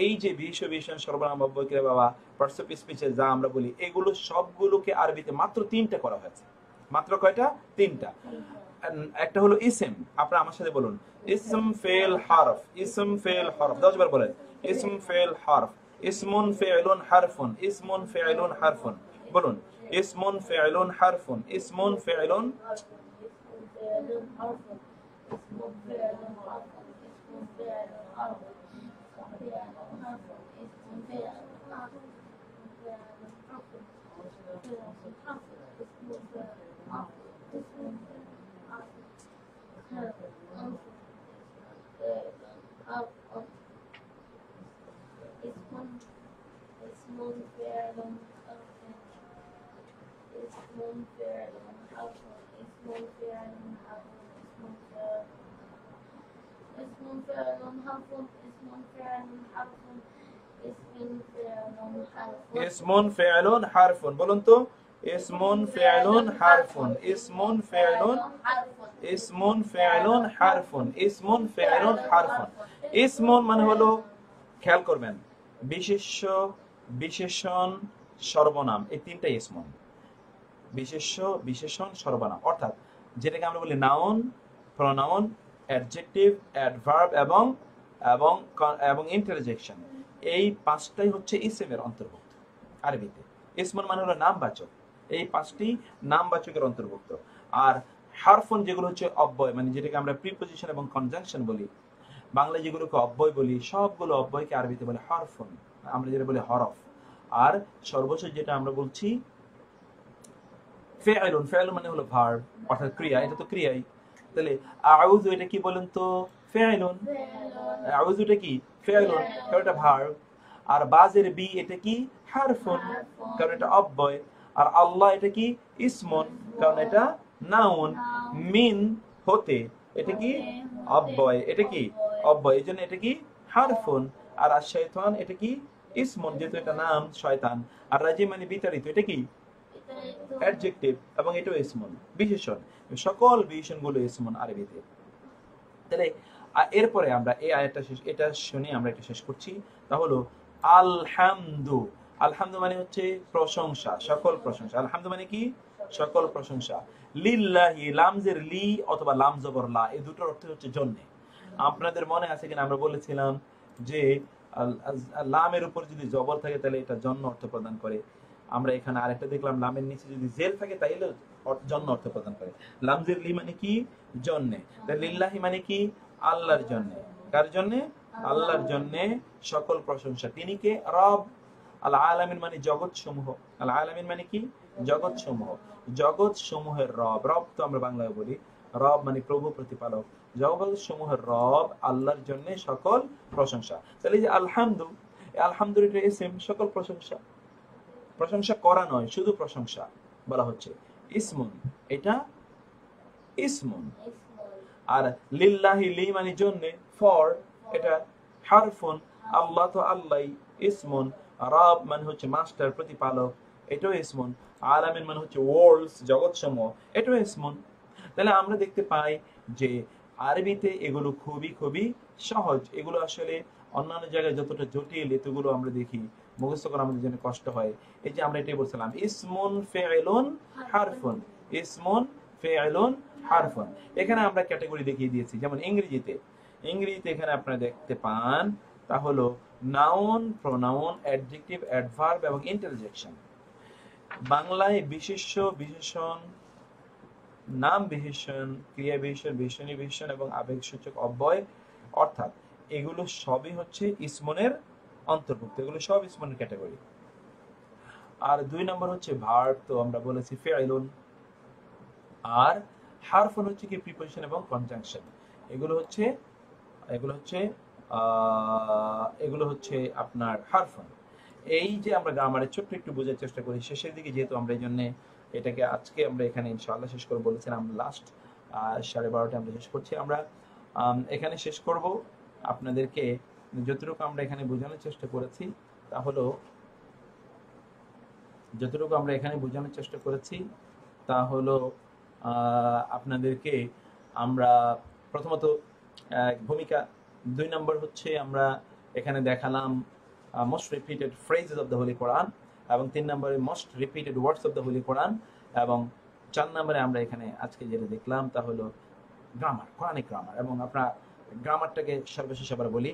এই যে বিশেষণ, সর্বনাম, অব্যয়, ক্রিয়া, বাবা, পার্টস অফ স্পিচে যা আমরা বলি, এগুলো সবগুলোকে আরবিতে মাত্র 3টা করা হয়েছে। মাত্র কয়টা? 3টা। একটা হলো ইসম, আপনারা আমার সাথে বলুন, ইসম ফেল হারফ, ইসম ফেল হারফ, 10 বার বলেন, ইসম ফেল হারফ, ইসমুন ফি'লুন হারফুন, ইসমুন ফি'লুন হারফুন, বলুন, ইসমুন ফি'লুন হারফুন, ইসমুন ফি'লুন ইসমুন ফি'লুন হারফুন, বলুন তো, ইসমুন ফি'লুন হারফুন, ইসমুন ফি'লুন, ইসমুন ফি'লুন হারফুন, ইসমুন ফি'লুন হারফুন। ইসমুন মানে হলো, খেয়াল করবেন, বিশেষ্য, বিশেষণ, সর্বনাম, এই 3টা ইসমুন। বিশেষ্য, বিশেষণ, সর্বনাম, অর্থাৎ যেটাকে আমরা বলি নাউন, প্রোনাউন, অ্যাডজেক্টিভ, অ্যাডভার্ব এবং এবং এবং ইন্টারজেকশন, এই 5টাই হচ্ছে ইসমের অন্তর্ভুক্ত আরবিতে। ইসমুন মানে হলো নামবাচক, এই 5টি নামবাচকের অন্তর্ভুক্ত। আর হারফুন যেগুলো হচ্ছে অব্যয়, মানে যেটাকে আমরা প্রিপজিশন এবং কনজাংশন বলি, বাংলায় যেগুলোকে অব্যয় বলি, সবগুলো অব্যয়কে আরবিতে বলে হারফুন, আমরা যেটা বলি হরফ। আর সর্বশেষ যেটা আমরা বলছি ফি'লুন, ফি'লুন মানে হলো ভার্ব, অর্থাৎ ক্রিয়া, এটা তো ক্রিয়াই। তাহলে আউযু এটা কি বলেন তো? ফি'লুন। আউযু এটা কি? ফি'লুন, কারণ এটা ভার্ব। আর বাজের বি এটা কি? হারফুন, কারণ এটা অব্যয়। আর আল্লাহ এটা কি? ইসমুন, কারণ এটা নাউন। মিন হতে এটা কি? অব্যয়, এটা কি? অব্যয়, এই জন্য এটা কি? হারফুন। আর শয়তান এটা কি? ইসমুন, যেহেতু এটা নাম শয়তান। আর রাজিম মানে বিতাড়িত, এটা কি? অ্যাডজেক্টিভ, এবং এটাও ইসমুন, বিশেষণ। সকল বিশেষণগুলো ইসমুন আরবিতে। তাহলে এরপরে আমরা এই আয়াতটা শেষ, এটা শুনে আমরা এটা শেষ করছি। তা হলো আলহামদু। আলহামদু মানে হচ্ছে প্রশংসা, সকল প্রশংসা। আলহামদু মানে কি? সকল প্রশংসা। লিল্লাহি, লামজের লি অথবা লাম জবর লা, এই দুটোর অর্থ হচ্ছে জন্য। আপনাদের মনে আছে কিনা আমরা বলেছিলাম যে লামের উপর যদি জবর থাকে তাহলে এটা জন্য অর্থ প্রদান করে। আমরা এখানে আরেকটা দেখলাম, লামের নিচে যদি জের থাকে তাইলে জন্য অর্থ প্রদান করে। লামজের লি মানে কি? জন্য। লিল্লাহি মানে কি? আল্লাহর জন্য। কার জন্য? আল্লাহর জন্য সকল প্রশংসা। তিনি কে? রব। আল আলামিন মানে জগৎ সমূহ। আল আলামিন মানে কি? জগৎ সমূহ। জগৎ সমূহের রব, রব তো আমরা বাংলায় বলি, রব মানে প্রভু, প্রতিপালক। জগৎ সমূহের রব আল্লাহর জন্য সকল প্রশংসা। তাহলে যে আলহামদু, আলহামদুলিল্লাহ ইসম, সকল প্রশংসা। প্রশংসা করা নয়, শুধু প্রশংসা বলা হচ্ছে। ইসমুন, এটা ইসমুন। আর লিল্লাহি, লি মানে জন্য, ফর, এটা হারফুন। আল্লাহ তো আল্লাহ, ইসমুন। রব মানে হচ্ছে মাস্টার, প্রতিপালক, এটাও ইসমুন। আলামিন মানে হচ্ছে ওয়ার্ল্ডস, জগৎসমূহ, এটাও ইসমুন। তাহলে আমরা দেখতে পাই যে আরবিতে এগুলো খুবই খুবই সহজ। এগুলো আসলে অন্যান্য জায়গায় যতটা জটিল, এতগুলো আমরা দেখি মুখস্থ করা আমাদের জন্য কষ্ট হয়। এই যে আমরা এটাই বলছিলাম, ইসমুন ফি'লুন হারফুন, ইসমুন ফি'লুন হারফুন। এখানে আমরা ক্যাটাগরি দেখিয়ে দিয়েছি, যেমন ইংরেজিতে এখানে আপনারা দেখতে পান, তা হলো নাউন, প্রোনাউন, অ্যাডজেক্টিভ, অ্যাডভার্ব এবং ইন্টারজেকশন। বাংলায় বিশেষ্য, বিশেষণ, নাম বিশেষণ, ক্রিয়া বিশেষণ, বিশেষণী বিশেষণ এবং আবেগসূচক অব্যয়, অর্থাৎ এগুলো সবই হচ্ছে ইসমনের অন্তর্ভুক্ত, এগুলো সব ইসমনের ক্যাটাগরি। আর 2 নম্বর হচ্ছে ভার্ব, তো আমরা বলেছি ফিআইলুন। আর হারফুন হচ্ছে কি প্রিপোজিশন এবং কনজাংশন। এগুলো হচ্ছে আপনার হারফুন। এই যে আমরা গ্রামারের ছোট্ট একটু বোঝার চেষ্টা করি শেষের দিকে, যেহেতু আমরা এই জন্য এটাকে আজকে আমরা এখানে ইনশাআল্লাহ শেষ করে বলেছিলাম, লাস্ট 12:30 আমরা শেষ করছি। আমরা এখানে শেষ করব। আপনাদেরকে যতটুকু আমরা এখানে বোঝানোর চেষ্টা করেছি তা হলো আপনাদেরকে আমরা প্রথমত ভূমিকা, 2 নম্বর হচ্ছে আমরা এখানে দেখালাম most repeated phrases of the holy Quran, এবং 3 নম্বরে most repeated words of the holy Quran, এবং 4 নম্বরে আমরা এখানে আজকে যেটা দেখলাম তা হলো গ্রামার, কোরআনিক গ্রামার। এবং আমরা গ্রামারটাকে সর্বশেষ আবার বলি,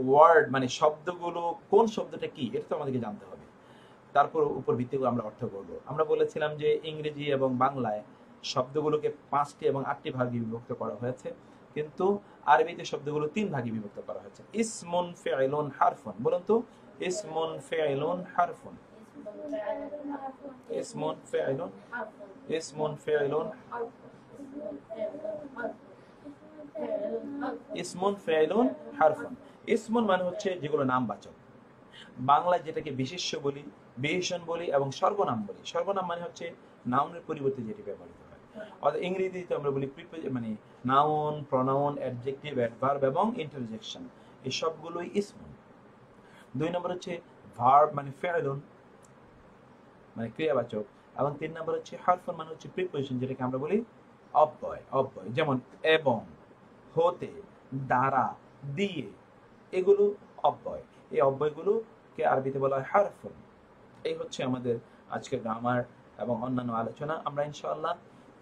ওয়ার্ড মানে শব্দগুলো, কোন শব্দটা কি এটা তো আমাদেরকে জানতে হবে, তারপর উপর ভিত্তি করে আমরা অর্থ করব। আমরা বলেছিলাম যে ইংরেজি এবং বাংলায় শব্দগুলোকে 5টি এবং 8টি ভাগে বিভক্ত করা হয়েছে, কিন্তু আরবিতে শব্দগুলো 3 ভাগে বিভক্ত করা হয়েছে। ইসমুন ফিআইলুন হারফুন, বলুন তো ইসমুন ফিআইলুন হারফুন। ইসমুন ফিআইলুন, ইসমুন ফিআইলুন, ইসমুন ফিআইলুন হারফুন। ইসমুন মানে হচ্ছে যেগুলো নামবাচক, বাংলায় যেটাকে বিশেষ্য বলি, বিশেষণ বলি এবং সর্বনাম বলি। সর্বনাম মানে হচ্ছে নাউনের পরিবর্তে যেটি ব্যবহৃত হয়। অর্থাৎ ইংরেজিতে আমরা বলি মানে নাউন, প্রনাউন, অ্যাডজেক্টিভ, অ্যাডভার্ব এবং ইন্টারজেকশন, এই সবগুলোই ইসমুন। 2 নম্বর হচ্ছে ভার্ব মানে ফিআইলুন মানে ক্রিয়াবাচক, এবং 3 নম্বর হচ্ছে হারফুন মানে হচ্ছে প্রিপোজিশন, যেটাকে আমরা বলি অব্যয়। অব্যয় যেমন এবং, হতে, দ্বারা, দিয়ে, এগুলো অব্যয়। এই অব্যয়গুলোকে আরবিতে বলা হয় হারফুন। এই হচ্ছে আমাদের আজকে গ্রামার এবং অন্যান্য আলোচনা। আমরা ইনশাআল্লাহ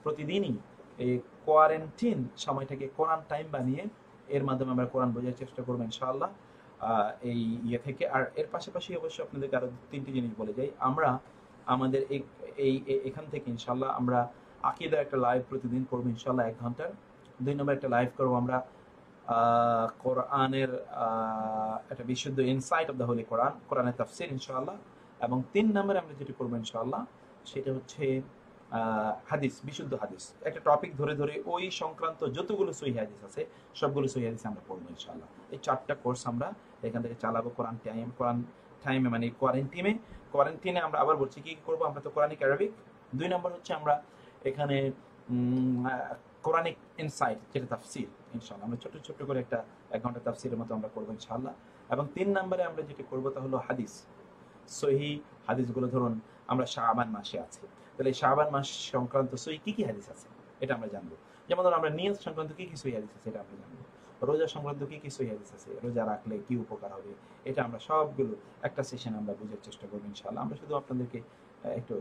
প্রতিদিনই এই কোয়ারেন্টিন সময়টাকে কোরআন টাইম বানিয়ে এর মাধ্যমে আমরা কোরআন বোঝার চেষ্টা করবো ইনশাআল্লাহ এই থেকে। আর এর পাশাপাশি অবশ্যই আপনাদেরকে আরো 3টি জিনিস বলে যাই। আমরা আমাদের এখান থেকে ইনশাআল্লাহ আমরা আকীদার একটা লাইভ প্রতিদিন করবো ইনশাআল্লাহ 1 ঘন্টার। 2 নম্বর একটা লাইভ করবো আমরা কোরআনের একটা বিশুদ্ধ insight of the holy Quran, কোরআনের তাফসীর ইনশাআল্লাহ। এবং 3 নম্বরে আমরা যেটা করবো ইনশাআল্লাহ সেটা হচ্ছে হাদিস, বিশুদ্ধ হাদিস, একটা টপিক ধরে ধরে ওই সংক্রান্ত যতগুলো সহিহ হাদিস আছে সবগুলো সহিহ হাদিস আমরা পড়বো ইনশাআল্লাহ। এই 4টা কোর্স আমরা এখান থেকে চালাবো কোরআন টাইমে মানে কোয়ারেন্টিনে। আমরা আবার বলছি কি করবো, আমরা তো কোরআনিক আরবিক। 2 নম্বর হচ্ছে আমরা এখানে কোরআনিক ইনসাইট যেটা তাফসীর ইনশাআল্লাহ, আমরা ছোট ছোট করে একটা 1 ঘন্টা তাফসীরের মতো আমরা করবো ইনশাআল্লাহ। এবং 3 নম্বরে আমরা যেটা করবো তা হলো হাদিস, সহিহ হাদিসগুলো। ধরুন আমরা শাবান মাসে আছি, তাহলে শাবান মাস সংক্রান্ত সহিহ কি কি হাদিস আছে এটা আমরা জানবো। যেমন ধরুন আমরা নিয়ত সংক্রান্ত কি কি সহিহ হাদিস আছে এটা আমরা জানবো, রোজা সংক্রান্ত কি কি সহিহ হাদিস আছে, রোজা রাখলে কি উপকার হবে, এটা আমরা সবগুলো একটা সেশন আমরা বোঝার চেষ্টা করবো ইনশাআল্লাহ। আমরা শুধু আপনাদেরকে একটু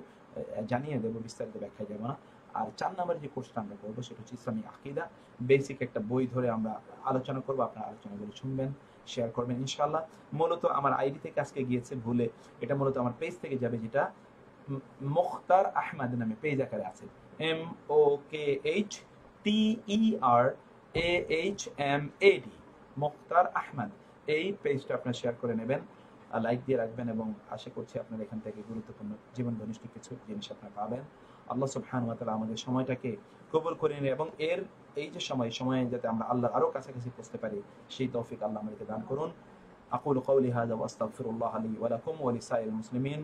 জানিয়ে দেবো, বিস্তারিত ব্যাখ্যা যাবো না। আর 4 নম্বরের যে কোর্সটা আমরা করবো সেটা হচ্ছে ইসলামিক আকীদা, বেসিক একটা বই ধরে আমরা আলোচনা করবো। আপনারা আলোচনাগুলো শুনবেন, শেয়ার করবেন ইনশাআল্লাহ। মূলত আমার আইডি থেকে আজকে গিয়েছে ভুলে, এটা মূলত আমার পেজ থেকে যাবে, যেটা মুখতার আহমদ নামে পেজ আকারে আছে, MOKHTERAHMAD, মুখতার আহমদ। এই পেজটা আপনারা শেয়ার করে নেবেন, লাইক দিয়ে রাখবেন, এবং আশা করছি আপনারা এখান থেকে গুরুত্বপূর্ণ জীবন ঘনিষ্ঠ কিছু জিনিস আপনারা পাবেন। আল্লাহ সুবহানাহু ওয়া তাআলা আমাদের সময়টাকে কবুল করে নিন, এবং এই যে সময়ে যাতে আমরা আল্লাহর আরো কাছাকাছি পৌঁছতে পারি সেই তৌফিক আল্লাহ আমাদেরকে দান করুন। আকুলু কওলি হাযা ওয়া আস্তাগফিরুল্লাহ লি ওয়া লাকুম ওয়া লিসাইরিল মুসলিমিন।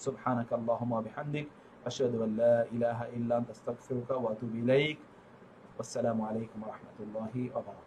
সুবহানাকা আল্লাহুম্মা ওয়া বিহামদিক আশহাদু আল লা ইলাহা ইল্লা আনতা আস্তাগফিরুকা ওয়া আতুবু ইলাইক। ওয়াসসালামু আলাইকুম ওয়া রাহমাতুল্লাহি ওয়া বারাকাতুহু।